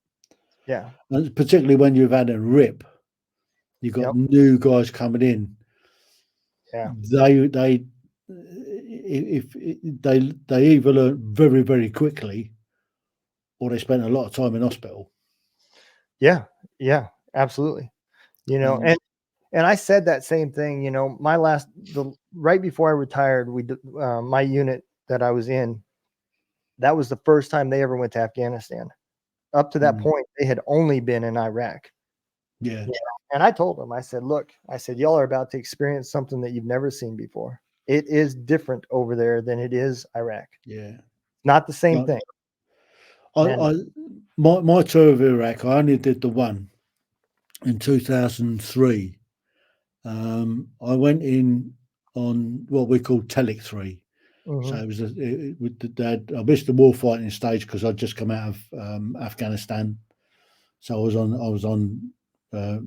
yeah, and particularly when you've had a rip, you've got yep, new guys coming in. yeah, They if they either learn very very quickly or they spend a lot of time in hospital. yeah, yeah, absolutely. You know, And and I said that same thing. My the right before I retired, my unit that I was in, that was the first time they ever went to Afghanistan. Up to that mm, point, they had only been in Iraq. yeah, Yeah. And I told them, I said, look, I said, y'all are about to experience something that you've never seen before. It is different over there than it is Iraq. yeah. Not the same Like, thing. I, And I my tour of Iraq, I only did the one in 2003. I went in on what we call Telic 3. So mhm, it was with the dad. I missed the war fighting stage because I'd just come out of Afghanistan. So I was on uh,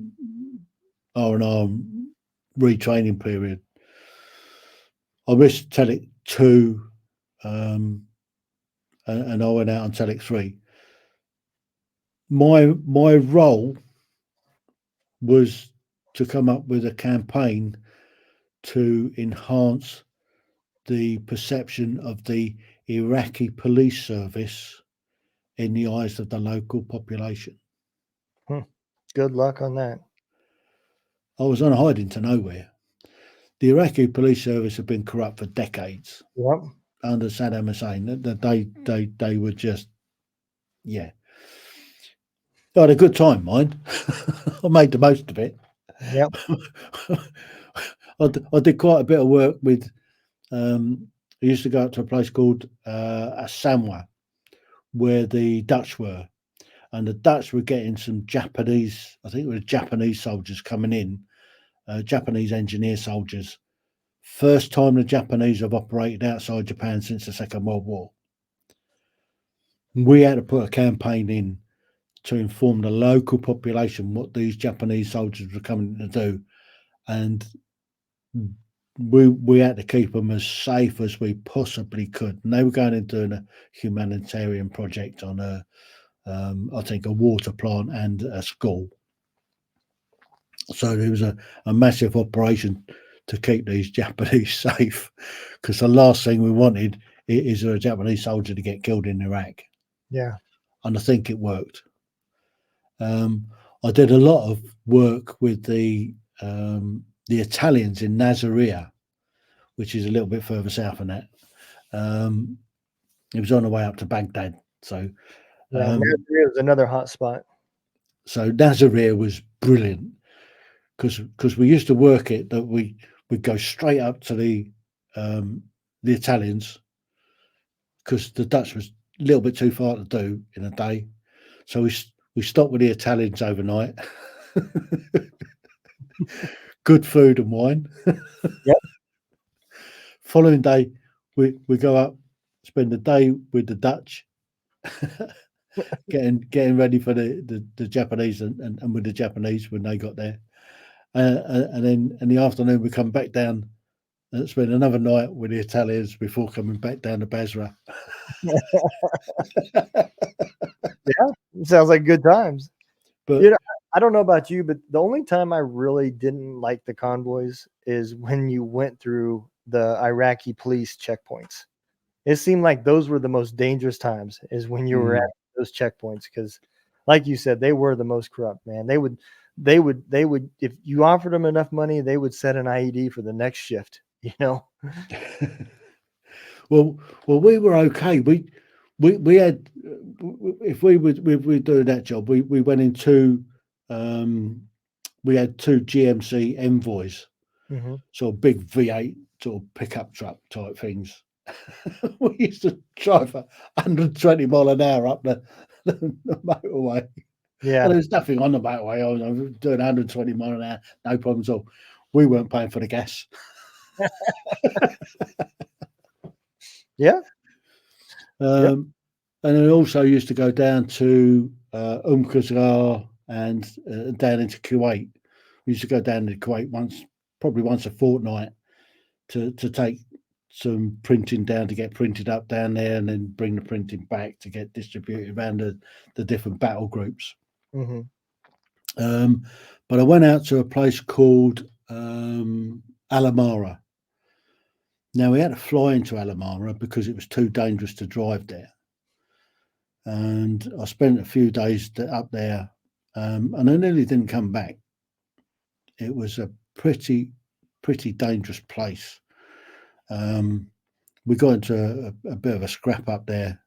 R&R retraining period. I missed Telic 2, um, and I went out on Telic 3. My role was to come up with a campaign to enhance the perception of the Iraqi police service in the eyes of the local population. hmm, good luck on that. I was on hiding to nowhere. The Iraqi police service had been corrupt for decades Yep. under Saddam Hussein. They were just, yeah. I had a good time, mind. I made the most of it. Yep. I did quite a bit of work with. I used to go up to a place called Samwa, where the Dutch were, and the Dutch were getting some Japanese. I think it was Japanese soldiers coming in, Japanese engineer soldiers. First time the Japanese have operated outside Japan since the Second World War. We had to put a campaign in to inform the local population what these Japanese soldiers were coming to do, and we had to keep them as safe as we possibly could. And they were going and doing a humanitarian project on I think a water plant and a school. So there was a massive operation to keep these Japanese safe, because the last thing we wanted is there a Japanese soldier to get killed in Iraq? Yeah. And I think it worked. I did a lot of work with the Italians in Nasiriyah, which is a little bit further south than that. It was on the way up to Baghdad. So Yeah. Nigeria is another hot spot. Nasiriyah was brilliant because we used to work it that we'd go straight up to the Italians because the Dutch was a little bit too far to do in a day. So we stopped with the Italians overnight. Good food and wine. Yep. Following day, we go up, spend the day with the Dutch, getting ready for the Japanese and with the Japanese when they got there. And then in the afternoon, we come back down and spend another night with the Italians before coming back down to Basra. Yeah. Sounds like good times. But You know, I don't know about you, but the only time I really didn't like the convoys is when you went through the Iraqi police checkpoints. It seemed like those were the most dangerous times, is when you were at those checkpoints, because, like you said, they were the most corrupt, man. They would, if you offered them enough money, they would set an IED for the next shift. You know. well, we were okay. We had, if we were doing that job, we went into we had two GMC Envoys, sort of big V8 sort of pickup truck type things. We used to drive 120 mile an hour up the motorway. Yeah. And there was nothing on the motorway. I was doing 120 mile an hour, no problems at all. We weren't paying for the gas. Yeah. And then also used to go down to Qasr and down into Kuwait. We used to go down to Kuwait probably once a fortnight to take some printing down to get printed up down there, and then bring the printing back to get distributed around the different battle groups. But I went out to a place called Alamara. Now we had to fly into Alamara because it was too dangerous to drive there. And I spent a few days up there, and I nearly didn't come back. It was a pretty dangerous place. We got into a bit of a scrap up there.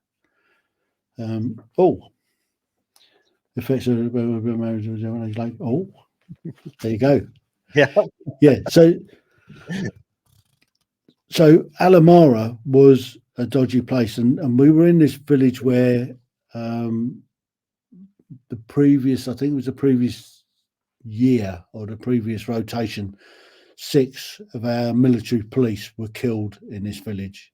Effects of like, oh, there you go. Yeah. So Alamara was a dodgy place, and we were in this village where the previous year or the previous rotation, 6 of our military police were killed in this village.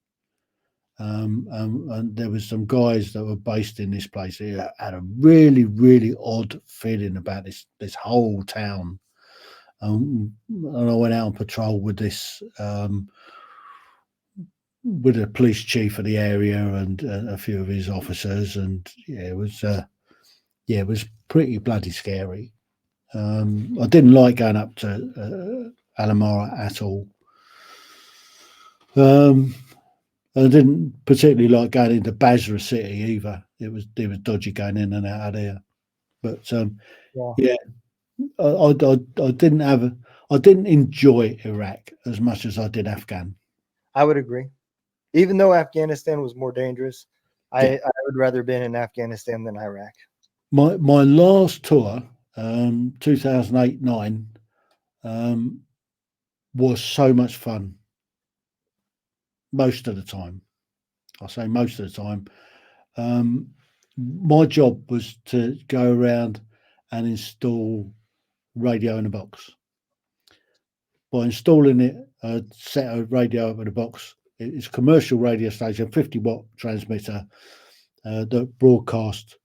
And there was some guys that were based in this place. It had a really odd feeling about this whole town. And I went out on patrol with this with the police chief of the area and a few of his officers, and it was pretty bloody scary. I didn't like going up to Alamara at all. I didn't particularly like going into Basra city either. It was dodgy going in and out of there. But I didn't enjoy Iraq as much as I did Afghan. I would agree. Even though Afghanistan was more dangerous, I would rather been in Afghanistan than Iraq. My last tour, 2008-9, was so much fun. Most of the time, I say most of the time. My job was to go around and install radio in a box. By installing it, a set of radio up in a box. It's a commercial radio station, 50-watt transmitter that broadcast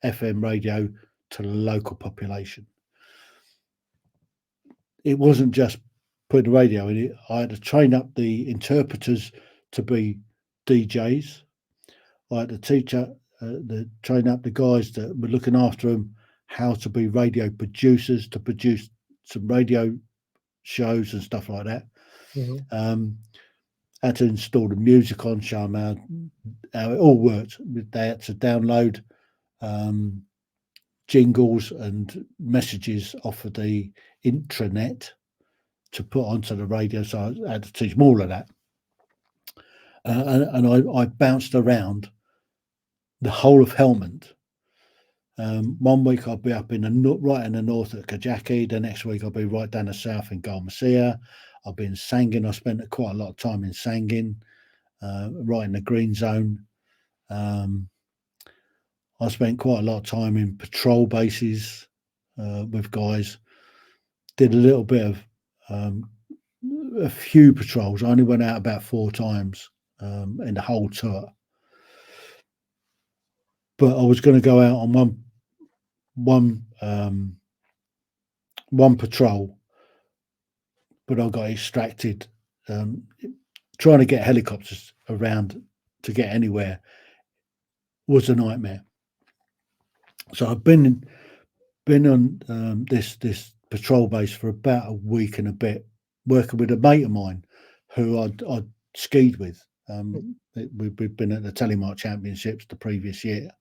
FM radio to the local population. It wasn't just putting the radio in it. I had to train up the interpreters to be DJs. I had to train up the guys that were looking after them how to be radio producers, to produce some radio shows and stuff like that. had to install the music on, show them how it all worked. They had to download um, jingles and messages off of the intranet to put onto the radio. So I had to teach them all of that. And I bounced around the whole of Helmand. 1 week I'll be up in the right in the north at Kajaki. The next week I'll be right down the south in Galmasia. I'll be in Sangin. I spent quite a lot of time in Sangin, right in the green zone. I spent quite a lot of time in patrol bases with guys. Did a little bit of a few patrols. I only went out about 4 times in the whole tour. But I was going to go out on one patrol, but I got extracted. Trying to get helicopters around to get anywhere was a nightmare. So I've been on this patrol base for about a week and a bit, working with a mate of mine who I'd skied with. We've been at the Telemark Championships the previous year.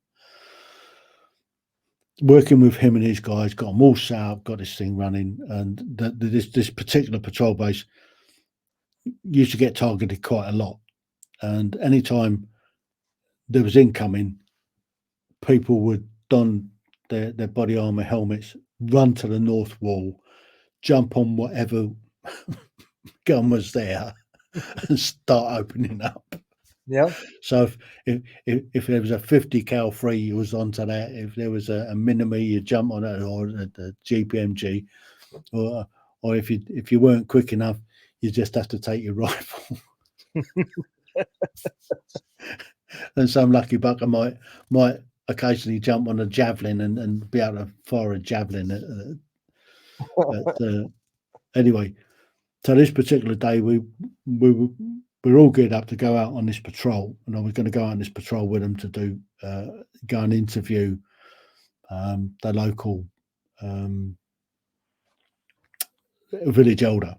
Working with him and his guys, got them all set up, got this thing running, and this particular patrol base used to get targeted quite a lot. And anytime there was incoming, people would don their body armor helmets, run to the north wall, jump on whatever gun was there, and start opening up. Yeah. So if there was a 50 cal free, you was onto that. If there was a Minimi, you jump on it, or a GPMG, or if you weren't quick enough, you just have to take your rifle. And some lucky bucker might occasionally jump on a javelin and be able to fire a javelin. Anyway, so this particular day we're all geared up to go out on this patrol, and I was going to go out on this patrol with them to do go and interview the local village elder.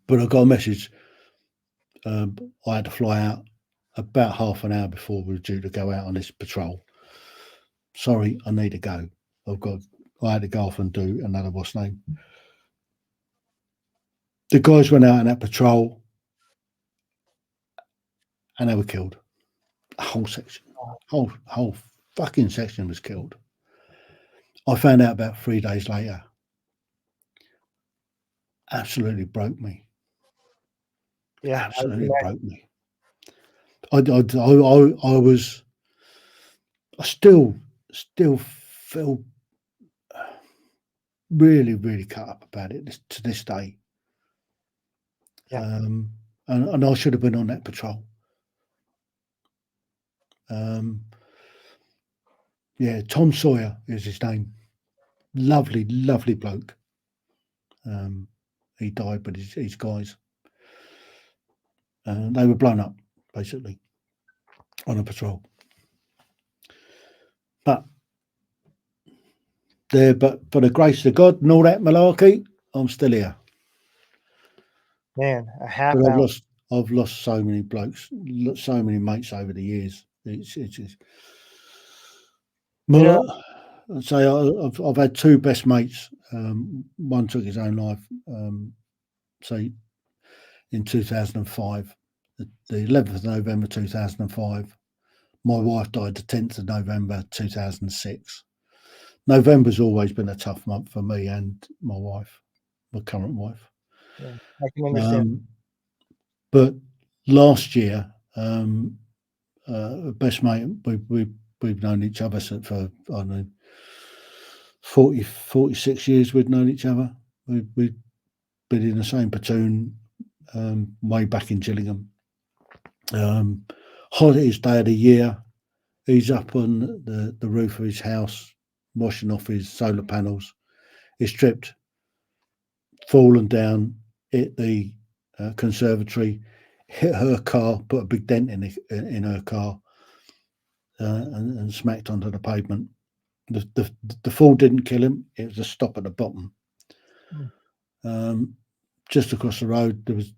But I got a message. I had to fly out about half an hour before we were due to go out on this patrol. Sorry, I need to go. I had to go off and do another what's name. The guys went out on that patrol and they were killed. A whole section, whole fucking section was killed. I found out about 3 days later. Absolutely broke me. Yeah, absolutely broke me. I still feel really, really cut up about it to this day. Yeah. And I should have been on that patrol. Yeah, Tom Sawyer is his name. Lovely, lovely bloke. He died, but his guys, they were blown up basically on a patrol. But for the grace of God and all that malarkey, I'm still here. Man, a half But hour. I've lost so many blokes, so many mates over the years. It's just. Well, I'd say I've had 2 best mates. One took his own life. Say in 2005, the 11th of November 2005. My wife died the 10th of November 2006. November's always been a tough month for me and my wife, my current wife. Yeah, I can understand. But last year, best mate, we've known each other for, I don't know, 46 years we've known each other. We've been in the same platoon way back in Gillingham. Hottest day of the year, he's up on the roof of his house, washing off his solar panels. He's tripped, fallen down, hit the conservatory, hit her car, put a big dent in her car, and smacked onto the pavement. The fall didn't kill him; it was a stop at the bottom. Just across the road, there was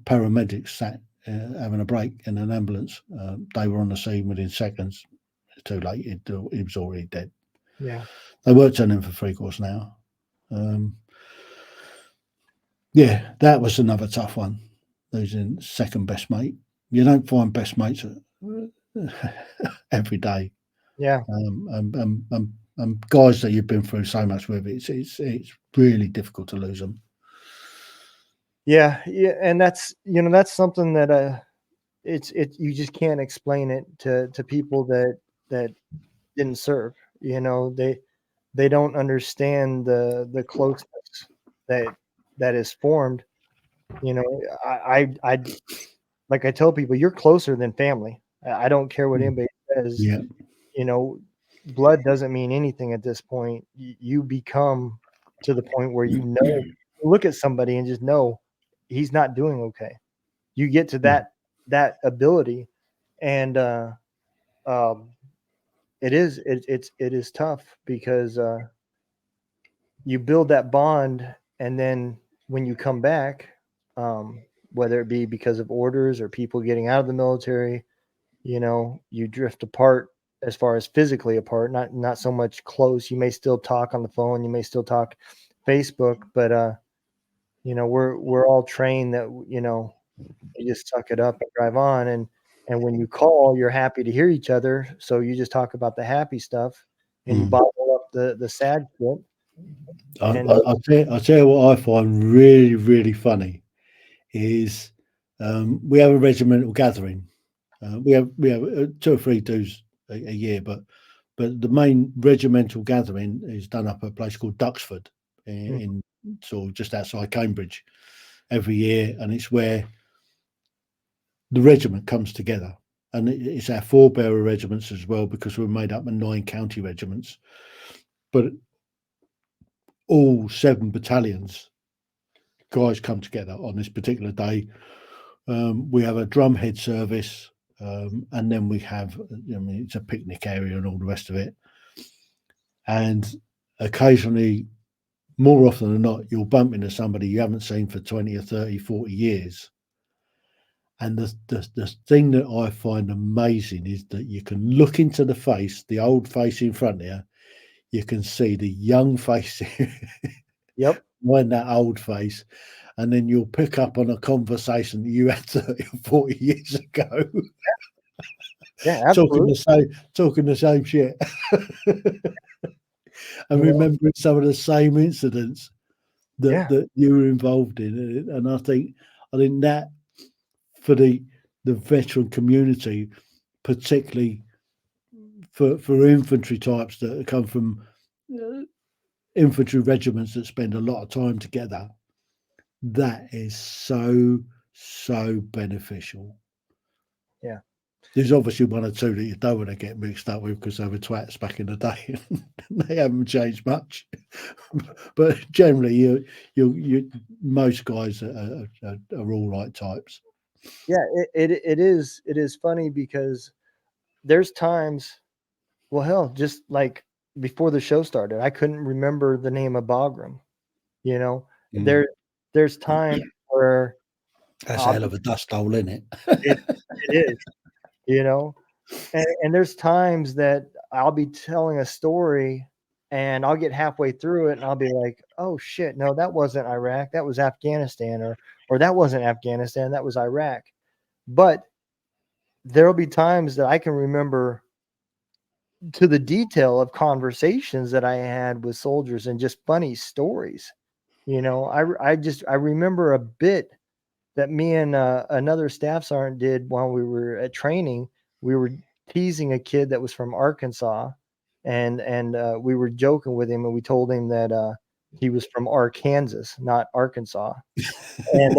paramedics sat having a break in an ambulance. They were on the scene within seconds. It's too late. He was already dead. Yeah. They were turning for three quarters now. Yeah, that was another tough one. Losing second best mate. You don't find best mates every day. Yeah. Guys that you've been through so much with, it's really difficult to lose them. Yeah. Yeah. And that's, that's something that, you just can't explain it to people that didn't serve. They don't understand the closeness that is formed. I like I tell people, you're closer than family. I don't care what anybody says. Yeah. Blood doesn't mean anything at this point. You become to the point where look at somebody and just know he's not doing okay. You get to that ability, and um, it is tough because you build that bond, and then when you come back, whether it be because of orders or people getting out of the military, you drift apart as far as physically apart, not so much close. You may still talk on the phone, you may still talk Facebook, but we're all trained that you just suck it up and drive on, and when you call, you're happy to hear each other, so you just talk about the happy stuff and you bottle up the sad shit. And I'll tell you what I find really, really funny is we have a regimental gathering. We have 2 or 3 dues a year, but the main regimental gathering is done up at a place called Duxford in sort of just outside Cambridge every year, and it's where the regiment comes together. And it's our forebearer regiments as well, because we're made up of 9 county regiments. But all 7 battalions guys come together on this particular day. We have a drumhead service, and then we have, it's a picnic area and all the rest of it. And occasionally, more often than not, you'll bump into somebody you haven't seen for 20 or 30, 40 years. And the thing that I find amazing is that you can look into the face, the old face in front of you, you can see the young face yep. behind that old face, and then you'll pick up on a conversation that you had 30 or 40 years ago. Yeah, absolutely. talking the same shit. And remembering some of the same incidents that you were involved in. And I think that for the veteran community, particularly for infantry types that come from infantry regiments that spend a lot of time together, that is so beneficial. Yeah. There's obviously 1 or 2 that you don't want to get mixed up with because they were twats back in the day. They haven't changed much, but generally, you most guys are all right types. Yeah, it is funny because there's times, well, hell, just like before the show started, I couldn't remember the name of Bagram. There's times where That's a hell of a dust hole, isn't it? it is, and there's times that I'll be telling a story and I'll get halfway through it and I'll be like, oh shit, no, that wasn't Iraq, that was Afghanistan, or that wasn't Afghanistan, that was Iraq. But there'll be times that I can remember to the detail of conversations that I had with soldiers and just funny stories. I remember a bit that me and another staff sergeant did while we were at training. We were teasing a kid that was from Arkansas, and we were joking with him, and we told him that he was from Arkansas, not Arkansas. And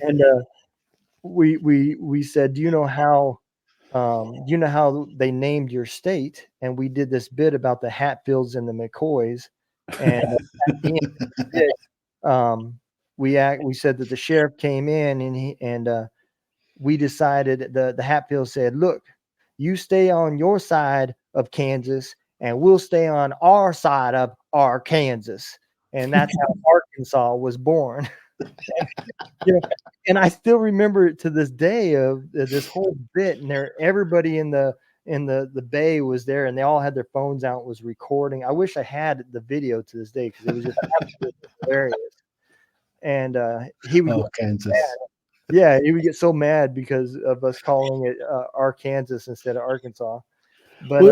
and we said, do you know how they named your state? And we did this bit about the Hatfields and the McCoys, and at the end of the bit, we said that the sheriff came in and we decided, the Hatfields said, look, you stay on your side of Kansas and we'll stay on our side of Arkansas. And that's how Arkansas was born. Yeah, and I still remember it to this day of this whole bit, and everybody in the bay was there, and they all had their phones out, was recording. I wish I had the video to this day because it was just absolutely hilarious. And he would get Oh, Kansas. yeah, he would get so mad because of us calling it Arkansas instead of Arkansas. But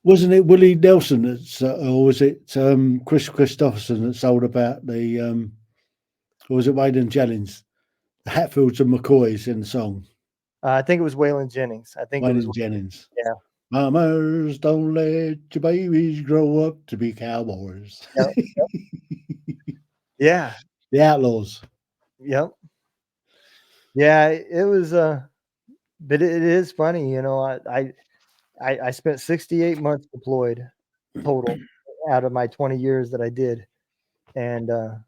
Wasn't it Willie Nelson that's, or was it Chris Christopherson that sold about the, or was it Wayne and Jennings, the Hatfields and McCoys in the song? I think it was Waylon Jennings. I think it Wayne was and Jennings. yeah. Mamas, don't let your babies grow up to be cowboys. Yep, yeah. The Outlaws. Yep. Yeah, it was but it is funny, you know. I spent 68 months deployed total out of my 20 years that I did, and I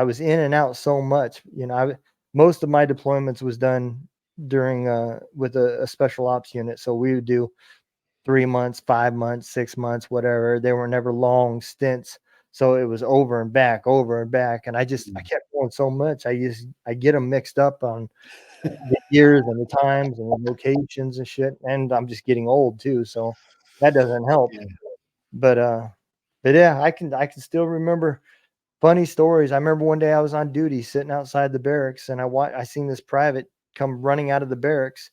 was in and out so much. You know, most of my deployments was done during with a special ops unit, so we would do 3 months, 5 months, 6 months, whatever. They were never long stints. So it was over and back, over and back. And I kept going so much. I get them mixed up on the years and the times and the locations and shit. And I'm just getting old too. So that doesn't help. Yeah. But yeah, I can still remember funny stories. I remember one day I was on duty sitting outside the barracks, and I seen this private come running out of the barracks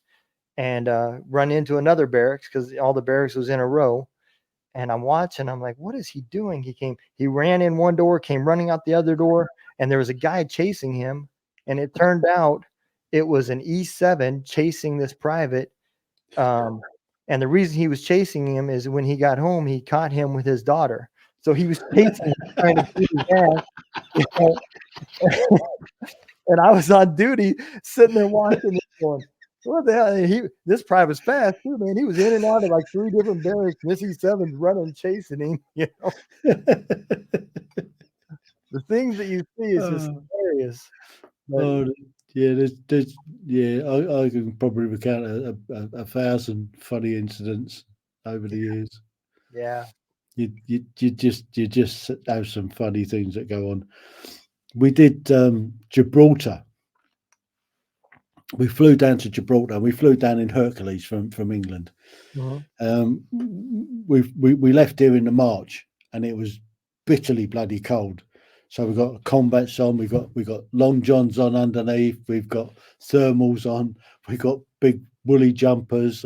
and run into another barracks because all the barracks was in a row. And I'm watching. I'm like, what is he doing? He ran in one door, came running out the other door, and there was a guy chasing him. And it turned out it was an E7 chasing this private. And the reason he was chasing him is when he got home, he caught him with his daughter. So he was chasing him, trying to beat his ass. You know? And I was on duty, sitting there watching it, going, "What the hell?" This private's fast too, man. He was in and out of like 3 different barracks. This E7's running, chasing him. You know, the things that you see is just hilarious. But Oh, yeah, yeah, I can probably recount a 1,000 funny incidents over the years. yeah, You just have some funny things that go on. We did Gibraltar. We flew down to Gibraltar. We flew down in Hercules from England. mhm. We left here in the March, and it was bitterly bloody cold. So we've got combats on. We got long johns on underneath. We've got thermals on. We've got big woolly jumpers,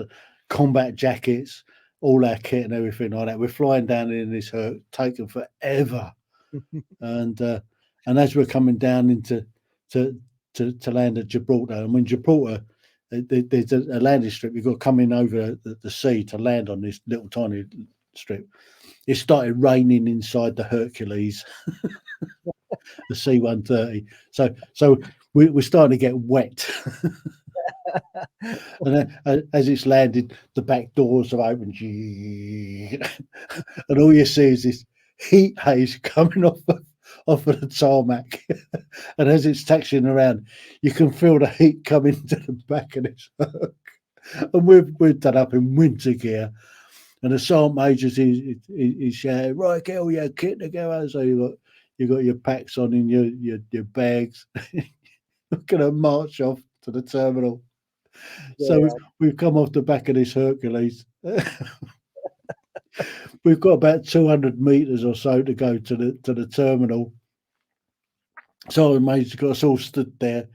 combat jackets, all our kit and everything like that. We're flying down in this hurt, taking forever. And as we're coming down into to land at Gibraltar, and when Gibraltar, there's a landing strip. You've got to come in over the sea to land on this little tiny strip. It started raining inside the Hercules, the C-130. So we're starting to get wet. And then, as it's landed, the back doors have opened, and all you see is this heat haze coming off of the tarmac. And as it's taxiing around, you can feel the heat coming to the back of this hook. And we're done up in winter gear. And the sergeant major's he's shouting, "Right, get all your kit together." So you got your packs on in your bags. We're gonna march off to the terminal. So Yeah. we've come off the back of this Hercules. We've got about 200 meters or so to go to the terminal. Sergeant major's got us all stood there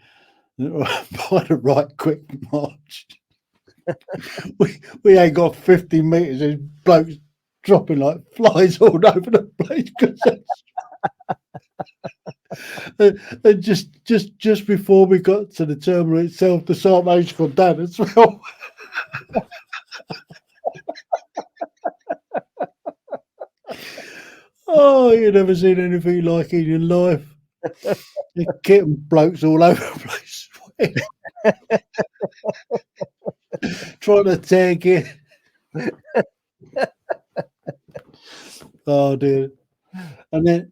by the right quick march. we ain't got 50 meters. There's blokes dropping like flies all over the place. And just before we got to the terminal itself, the sergeant major gone down as well. Oh, you've never seen anything like it in your life. You're getting blokes all over the place. Trying to tag it. Oh dear. And then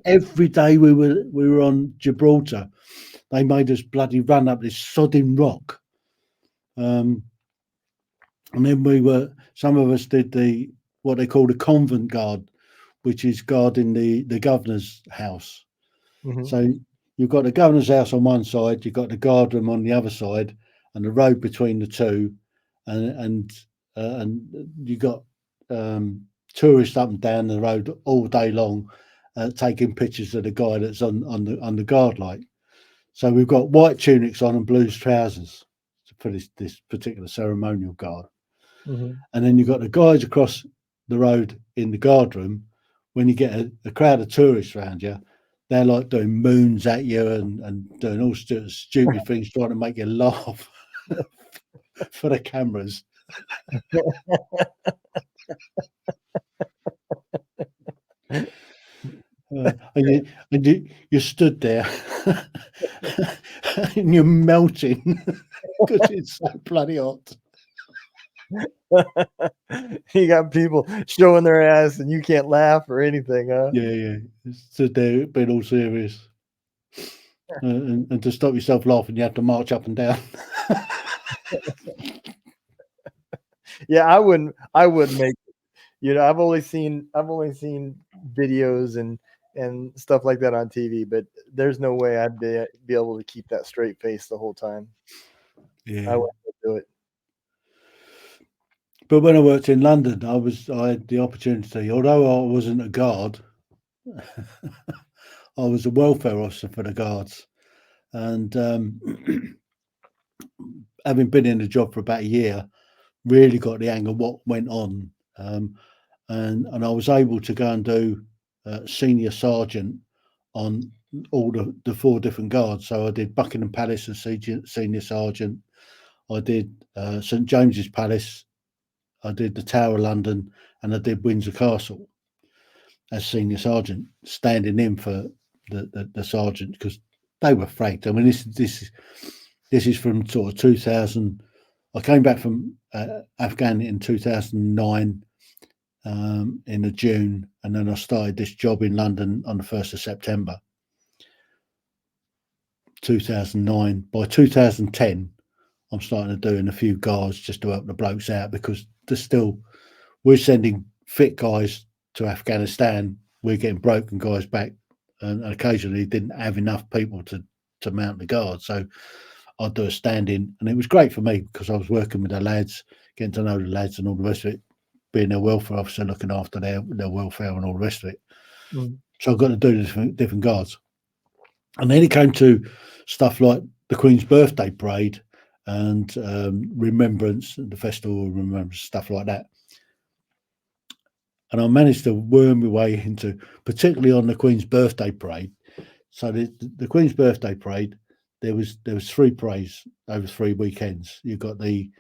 every day we were on Gibraltar, they made us bloody run up this sodding rock. And then some of us did what they call the convent guard, which is guarding the governor's house. Mhm. So you've got the governor's house on one side, you've got the guard room on the other side, and the road between the two, and you got tourists up and down the road all day long, taking pictures of the guy that's on the guard light. So we've got white tunics on and blue trousers for this particular ceremonial guard. Mhm. And then you've got the guys across the road in the guard room. When you get a crowd of tourists around you, they're like doing moons at you and doing all stupid things, trying to make you laugh for the cameras. And you stood there and you're melting because it's so bloody hot. You got people showing their ass, and you can't laugh or anything, huh? Yeah. Stood there being all serious. And to stop yourself laughing, you have to march up and down. Yeah, I wouldn't make it. I've only seen videos and stuff like that on TV, but there's no way I'd be able to keep that straight face the whole time. I Yeah. wouldn't do it. But when I worked in London, I had the opportunity, although I wasn't a guard, I was a welfare officer for the guards. And having been in the job for about a year, really got the hang of what went on. And I was able to go and do senior sergeant on all the four different guards. So I did Buckingham Palace as senior sergeant. I did St James's Palace. I did the Tower of London, and I did Windsor Castle as senior sergeant, standing in for the sergeant because they were franked. I mean, this is from sort of 2000. I came back from Afghan in 2009 in the June, and then I started this job in London on the 1st of September 2009. By 2010, I'm starting to doing a few guards just to help the blokes out because we're sending fit guys to Afghanistan. We're getting broken guys back, and occasionally didn't have enough people to mount the guard. So I'd do a stand-in, and it was great for me because I was working with the lads, getting to know the lads and all the rest of it, being their welfare officer, looking after their welfare and all the rest of it. Mm. So I got to do different guards. And then it came to stuff like the Queen's birthday parade and Remembrance, the Festival of Remembrance, stuff like that. And I managed to worm my way into, particularly on the Queen's birthday parade. So the Queen's birthday parade, there was 3 parades over 3 weekends. You've got the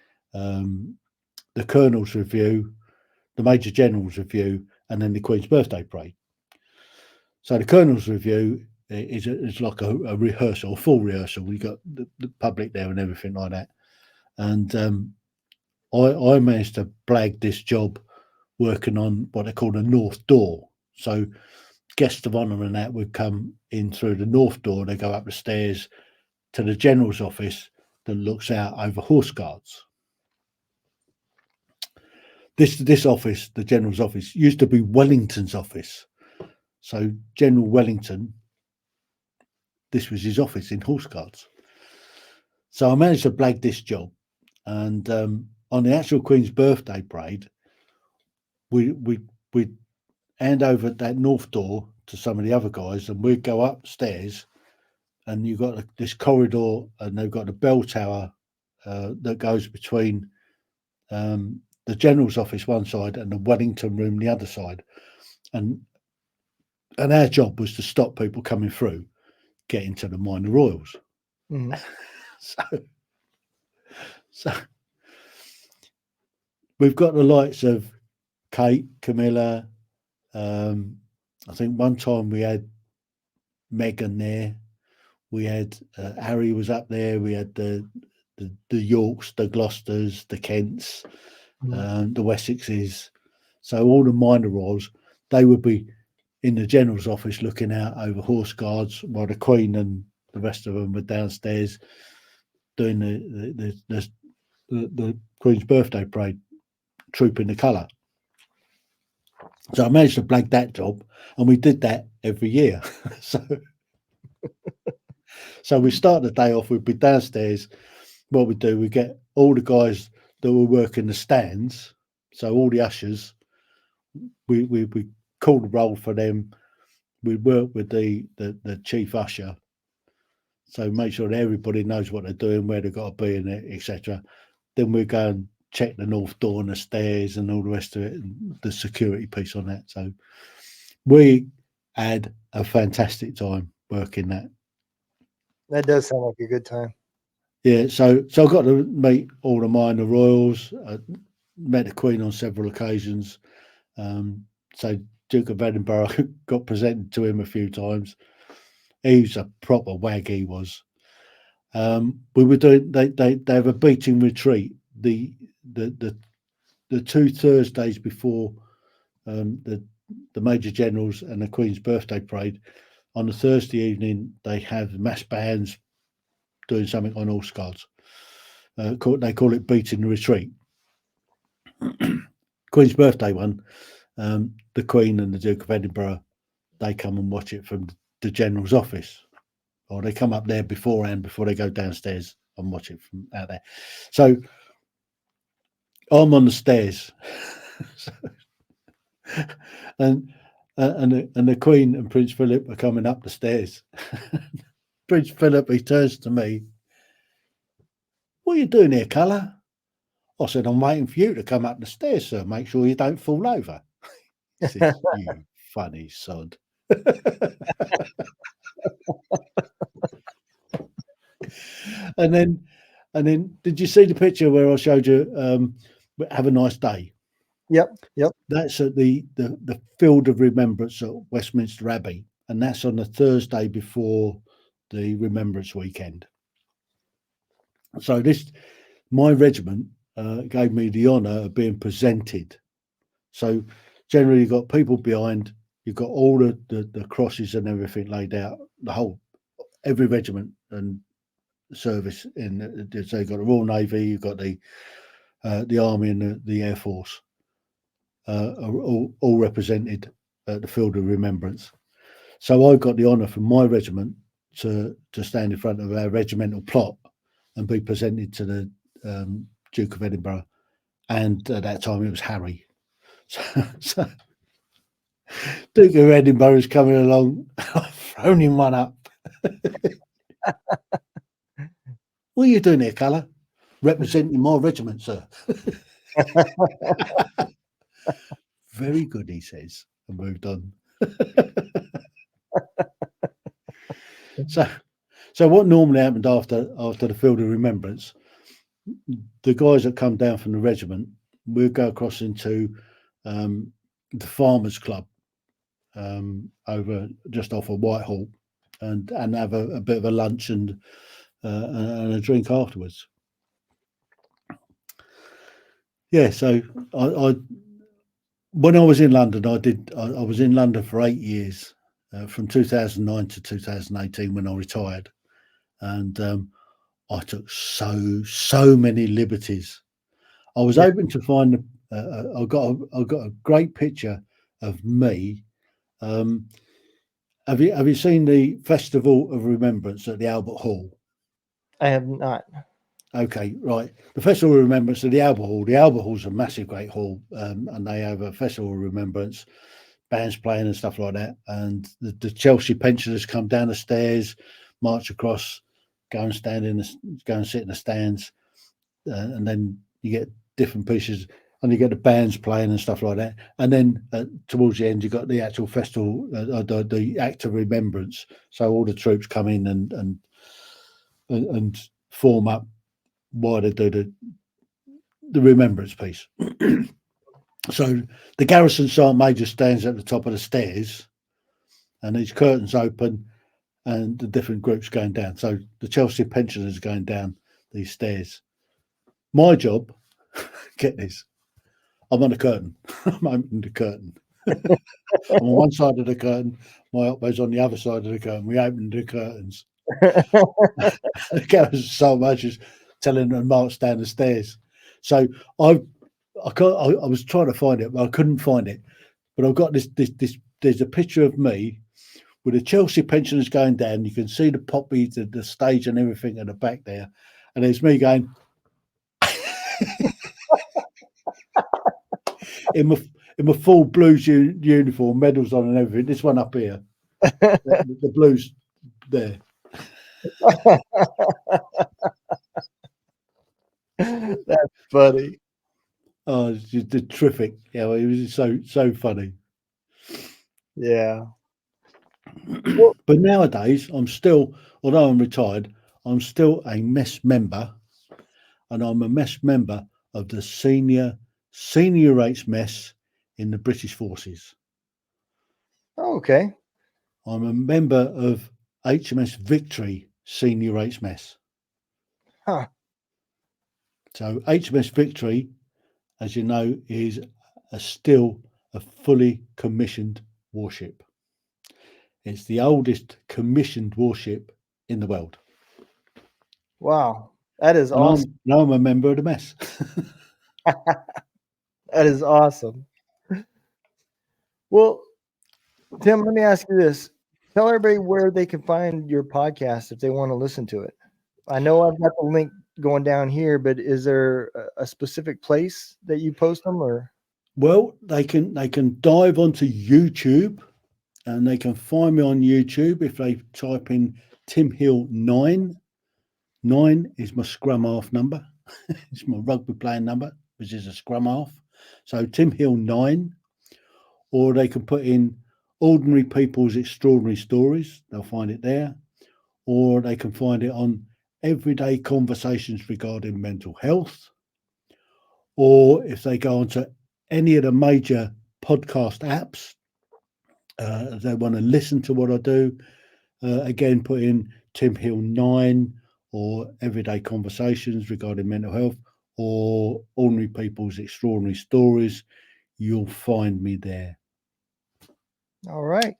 Colonel's Review, the Major General's Review, and then the Queen's birthday parade. So the Colonel's Review is like a rehearsal, a full rehearsal. We got the public there and everything like that. And I managed to blag this job working on what they call the North Door. So guests of honour and that would come in through the North Door. They go up the stairs to the General's office that looks out over Horse Guards. This office, the General's office, used to be Wellington's office. So General Wellington, this was his office in Horse Guards. So I managed to blag this job, and on the actual Queen's birthday parade, we hand over that North Door to some of the other guys, and we'd go upstairs, and you've got this corridor, and they've got a bell tower that goes between the General's office one side and the Wellington room the other side, and our job was to stop people coming through, getting to the minor royals. Mhm. So we've got the likes of Kate, Camilla. I think one time we had Meghan there. We had Harry was up there. We had the Yorks, the Gloucesters, the Kents, Mhm. the Wessexes. So all the minor royals, they would be in the General's office looking out over Horse Guards, while the Queen and the rest of them were downstairs doing the Queen's birthday parade, trooping the colour. So I managed to blag that job, and we did that every year. So we start the day off. We'd be downstairs. What we do, we get all the guys that were working the stands, so all the ushers. We call the roll for them. We work with the chief usher, so make sure that everybody knows what they're doing, where they've got to be, and etc. Then we go and check the north door and the stairs and all the rest of it, and the security piece on that. So we had a fantastic time working that. That does sound like a good time. Yeah, so I got to meet all the minor royals. I met the Queen on several occasions. So Duke of Edinburgh got presented to him a few times. He was a proper wag. He was. We were doing. They have a beating retreat. The 2 Thursdays before the Major Generals and the Queen's birthday parade. On the Thursday evening, they have mass bands doing something on Horse Guards. They call it beating the retreat. Queen's birthday one. The Queen and the Duke of Edinburgh, they come and watch it from the General's office, or they come up there beforehand before they go downstairs and watch it from out there. So I'm on the stairs, and the Queen and Prince Philip are coming up the stairs. Prince Philip, he turns to me. What are you doing here, Colour? I said, I'm waiting for you to come up the stairs, sir. Make sure you don't fall over. He says, you funny sod. and then did you see the picture where I showed you have a nice day? Yep. That's at the Field of Remembrance at Westminster Abbey, and that's on the Thursday before the Remembrance weekend. So my regiment gave me the honour of being presented. So generally you've got people behind, you've got all the crosses and everything laid out, every regiment and service in. So you've got the Royal Navy, you've got the Army and the Air Force, are all represented at the Field of Remembrance. So I got the honour from my regiment to stand in front of our regimental plot and be presented to the Duke of Edinburgh, and at that time it was Harry. So Duke of Edinburgh is coming along. I've thrown him one up. What are you doing here, Colour? Representing my regiment, sir. Very good, he says, and moved on. So what normally happened after the Field of Remembrance, the guys that come down from the regiment, we'll go across into the Farmers Club over just off of Whitehall, and have a bit of a lunch and a drink afterwards. Yeah, so I when I was in London, I was in London for 8 years, from 2009 to 2018 when I retired, and I took so many liberties. I was able to find I got a great picture of me. Have you seen the Festival of Remembrance at the Albert Hall? I have not. Okay, right. The Festival of Remembrance at the Albert Hall. The Albert Hall's a massive, great hall, and they have a Festival of Remembrance, bands playing and stuff like that. And the Chelsea pensioners come down the stairs, march across, go and sit in the stands, and then you get different pieces, and you get the bands playing and stuff like that. And then towards the end, you got the actual festival, the act of remembrance. So all the troops come in and form up while they do the remembrance piece. So the garrison sergeant major stands at the top of the stairs, and these curtains open, and the different groups going down. So the Chelsea pensioners going down these stairs. My job, get this, I'm on the curtain. I'm opening the curtain. I'm on one side of the curtain. My oppo's on the other side of the curtain. We open the curtains. The garrison sergeant major's telling them to march down the stairs. So I was trying to find it, but I couldn't find it. but I've got this. There's a picture of me with the Chelsea pensioners going down. You can see the poppy, the stage, and everything at the back there, and there's me going in my full Blues uniform, medals on and everything. This one up here, the Blues there. That's funny. Oh, it's just terrific. Yeah, it was so funny. Yeah. But nowadays, I'm still, although I'm retired, I'm still a mess member, and I'm a mess member of the senior rates mess in the British Forces. Okay. I'm a member of HMS Victory senior rates mess. Huh. So HMS Victory, as you know, is still a fully commissioned warship. It's the oldest commissioned warship in the world. Wow. That is And awesome. I'm a member of the mess. That is awesome. Well, Tim, let me ask you this. Tell everybody where they can find your podcast if they want to listen to it. I know I've got the link going down here, but is there a specific place that you post them, or? Well, they can dive onto YouTube, and they can find me on YouTube if they type in Tim Heale 9. 9 is my scrum half number. It's my rugby playing number, which is a scrum half. So Tim Heale 9, or they can put in Ordinary People's Extraordinary Stories. They'll find it there, or they can find it on Everyday Conversations Regarding Mental Health, or if they go onto any of the major podcast apps, if they want to listen to what I do, again, put in Tim Heale 9 or Everyday Conversations Regarding Mental Health or Ordinary People's Extraordinary Stories, you'll find me there. All right.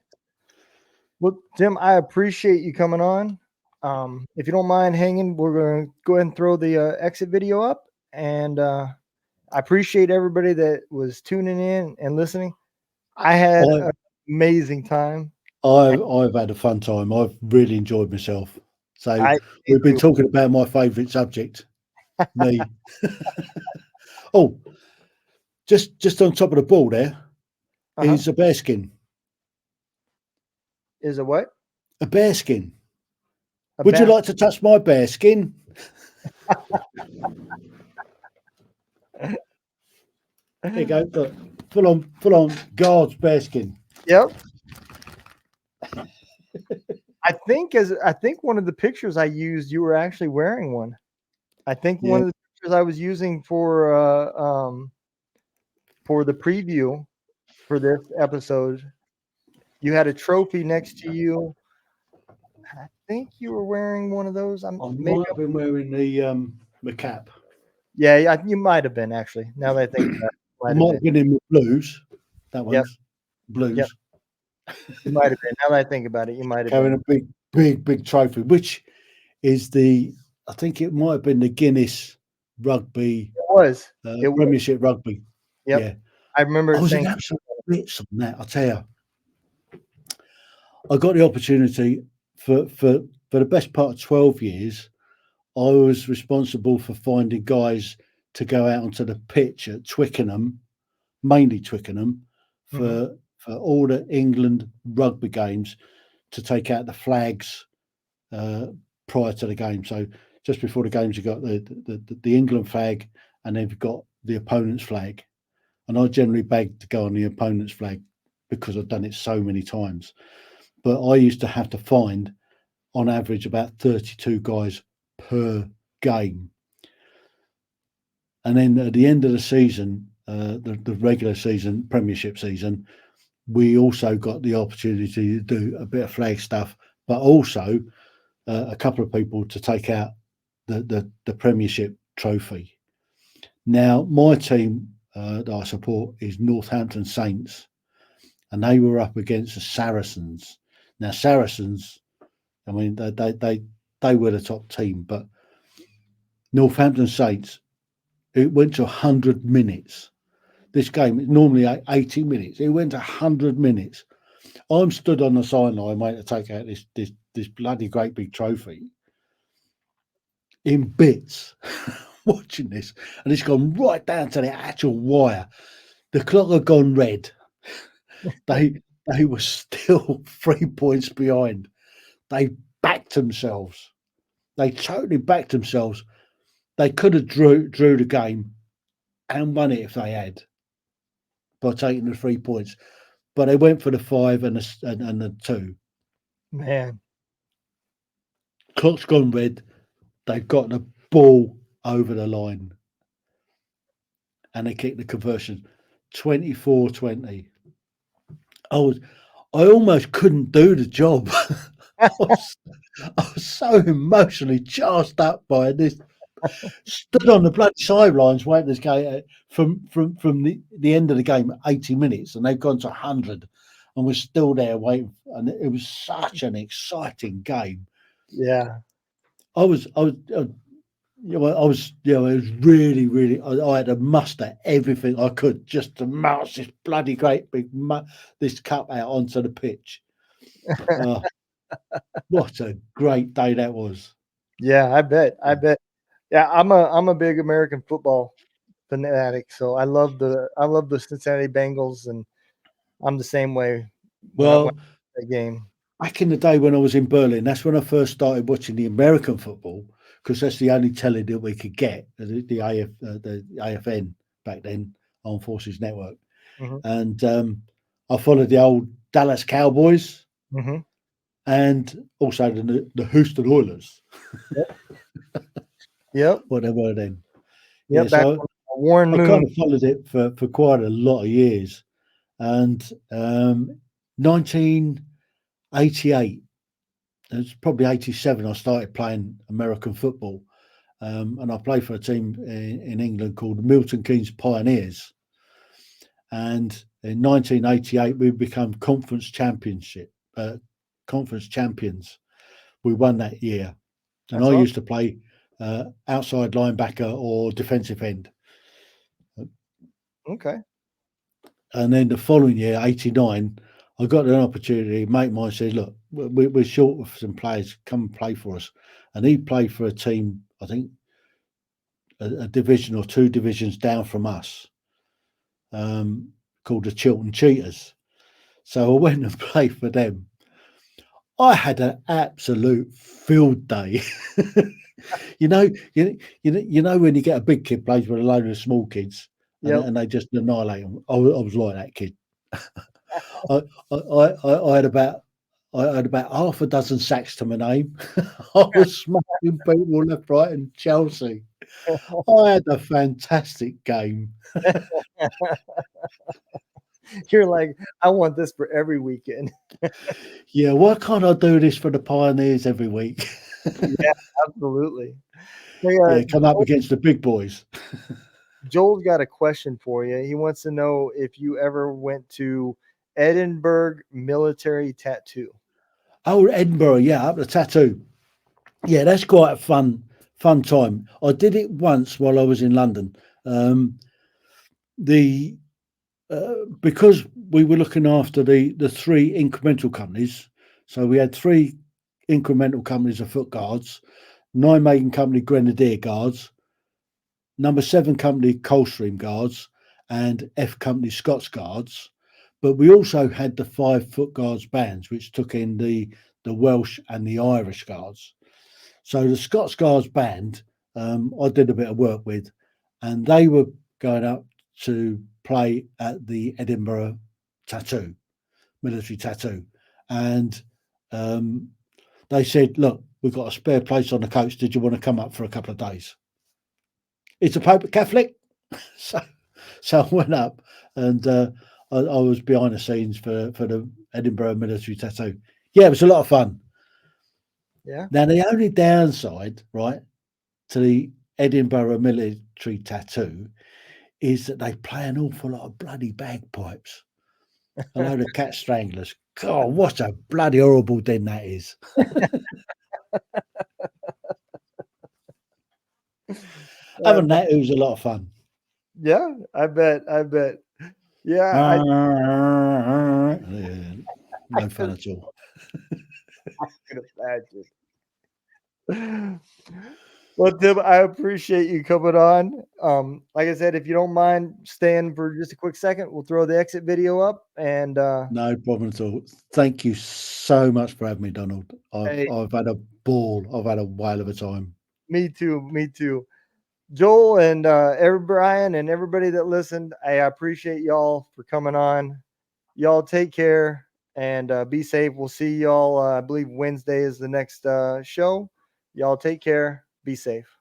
Well, Tim, I appreciate you coming on. If you don't mind hanging, we're going to go ahead and throw the exit video up. And I appreciate everybody that was tuning in and listening. I had an amazing time. I've had a fun time. I've really enjoyed myself. So we've been talking about my favourite subject, me. Oh, just on top of the ball there is a bear skin. Is a what? A bear skin. Would you like to touch my bear skin? There you go. Look, full on guards bear skin. Yep. I think one of the pictures I used, you were actually wearing one. I think one of the pictures I was using for the preview for this episode, you had a trophy next to you. I think you were wearing one of those. I might have been wearing the cap. Yeah, you might have been actually. Now that I think about it, I might have been in the blues. That one's blues. Yep. You might have been. Now that I think about it, you might have carrying a big trophy, which is I think it might have been the Guinness Rugby. It was. Premiership Rugby. Yep. Yeah. I remember I was in absolute bits on that, I tell you. I got the opportunity for the best part of 12 years. I was responsible for finding guys to go out onto the pitch at Twickenham, mainly Twickenham, for all the England rugby games to take out the flags prior to the game. So just before the games, you got the England flag, and then you've got the opponent's flag. And I generally begged to go on the opponent's flag because I've done it so many times. But I used to have to find, on average, about 32 guys per game. And then at the end of the season, the regular season, Premiership season, we also got the opportunity to do a bit of flag stuff, but also a couple of people to take out the Premiership trophy. Now, my team that I support is Northampton Saints, and they were up against the Saracens. Now, Saracens, I mean, they were the top team, but Northampton Saints, it went to 100 minutes. This game is normally 80 minutes. It went 100 minutes. I'm stood on the sideline waiting to take out this bloody great big trophy in bits, watching this, and it's gone right down to the actual wire. The clock had gone red. They they were still 3 points behind. They backed themselves. They totally backed themselves. They could have drew the game and won it if they had by taking the 3 points, but they went for the five and the two. Man. Clock's gone red. They've got the ball over the line, and they kicked the conversion 24-20. I almost couldn't do the job. I was, I was so emotionally charged up by this. Stood on the bloody sidelines waiting to go from the end of the game, 80 minutes, and they've gone to 100, and we're still there waiting. And it was such an exciting game. Yeah. I was, it was really, really. I had to muster everything I could just to march this bloody great big this cup out onto the pitch. What a great day that was! Yeah, I bet. I bet. Yeah, I'm a big American football fanatic, so I love the Cincinnati Bengals, and I'm the same way when I went Well, to the game. back in the day when I was in Berlin, that's when I first started watching the American football because that's the only telly that we could get, the AFN back then, Armed Forces Network. Mhm. And I followed the old Dallas Cowboys Mhm. and also the Houston Oilers, Yep. Yep. what they were then. Yeah, Yep. Back so when Warren I kind Moon. of followed it for quite a lot of years. And 1988, it was probably 87, I started playing American football. And I played for a team in England called Milton Keynes Pioneers. And in 1988, we became conference champions. We won that year. And That's I awesome. used to play outside linebacker or defensive end. Okay. And then the following year, 89, I got an opportunity. A mate of mine said, look, we're short of some players. Come and play for us. And he played for a team, I think, a division or two divisions down from us, called the Chiltern Cheetahs. So I went and played for them. I had an absolute field day. You know when you get a big kid plays with a load of small kids Yep. and they just annihilate them. I was like that kid. I, I had about half a dozen sacks to my name. I was smashing people left, right, and Chelsea. I had a fantastic game. You're like, I want this for every weekend. Yeah, why can't I do this for the Pioneers every week? Yeah, absolutely. Hey, Yeah, come up against the big boys. Joel's got a question for you. He wants to know if you ever went to Edinburgh Military Tattoo. Oh, Edinburgh, yeah, up the tattoo. Yeah, that's quite a fun time. I did it once while I was in London. The Because we were looking after the three incremental companies, so we had three incremental companies of foot guards, Nine Making Company Grenadier Guards, number seven company Coldstream Guards, and F Company Scots Guards. But we also had the 5 foot guards bands, which took in the Welsh and the Irish guards. So the Scots Guards band, I did a bit of work with, and they were going up to play at the Edinburgh military tattoo, and they said, "Look, we've got a spare place on the coach. Did you want to come up for a couple of days?" It's a Pope Catholic, so I went up, and I was behind the scenes for the Edinburgh military tattoo. Yeah, it was a lot of fun. Yeah. Now the only downside, right, to the Edinburgh military tattoo is that they play an awful lot of bloody bagpipes, a load of cat stranglers. God, what a bloody horrible den that is. Other Uh, than that, it was a lot of fun. Yeah, I bet. Yeah, Yeah, no fun at all. I can imagine. Well, Tim, I appreciate you coming on. Like I said, if you don't mind staying for just a quick second, we'll throw the exit video up. And No problem at all. Thank you so much for having me, Donald. hey, I've had a ball. I've had a whale of a time. me too, me too. Joel and Brian and everybody that listened, I appreciate y'all for coming on. Y'all take care and be safe. We'll see y'all. I believe Wednesday is the next show. Y'all take care. Be safe.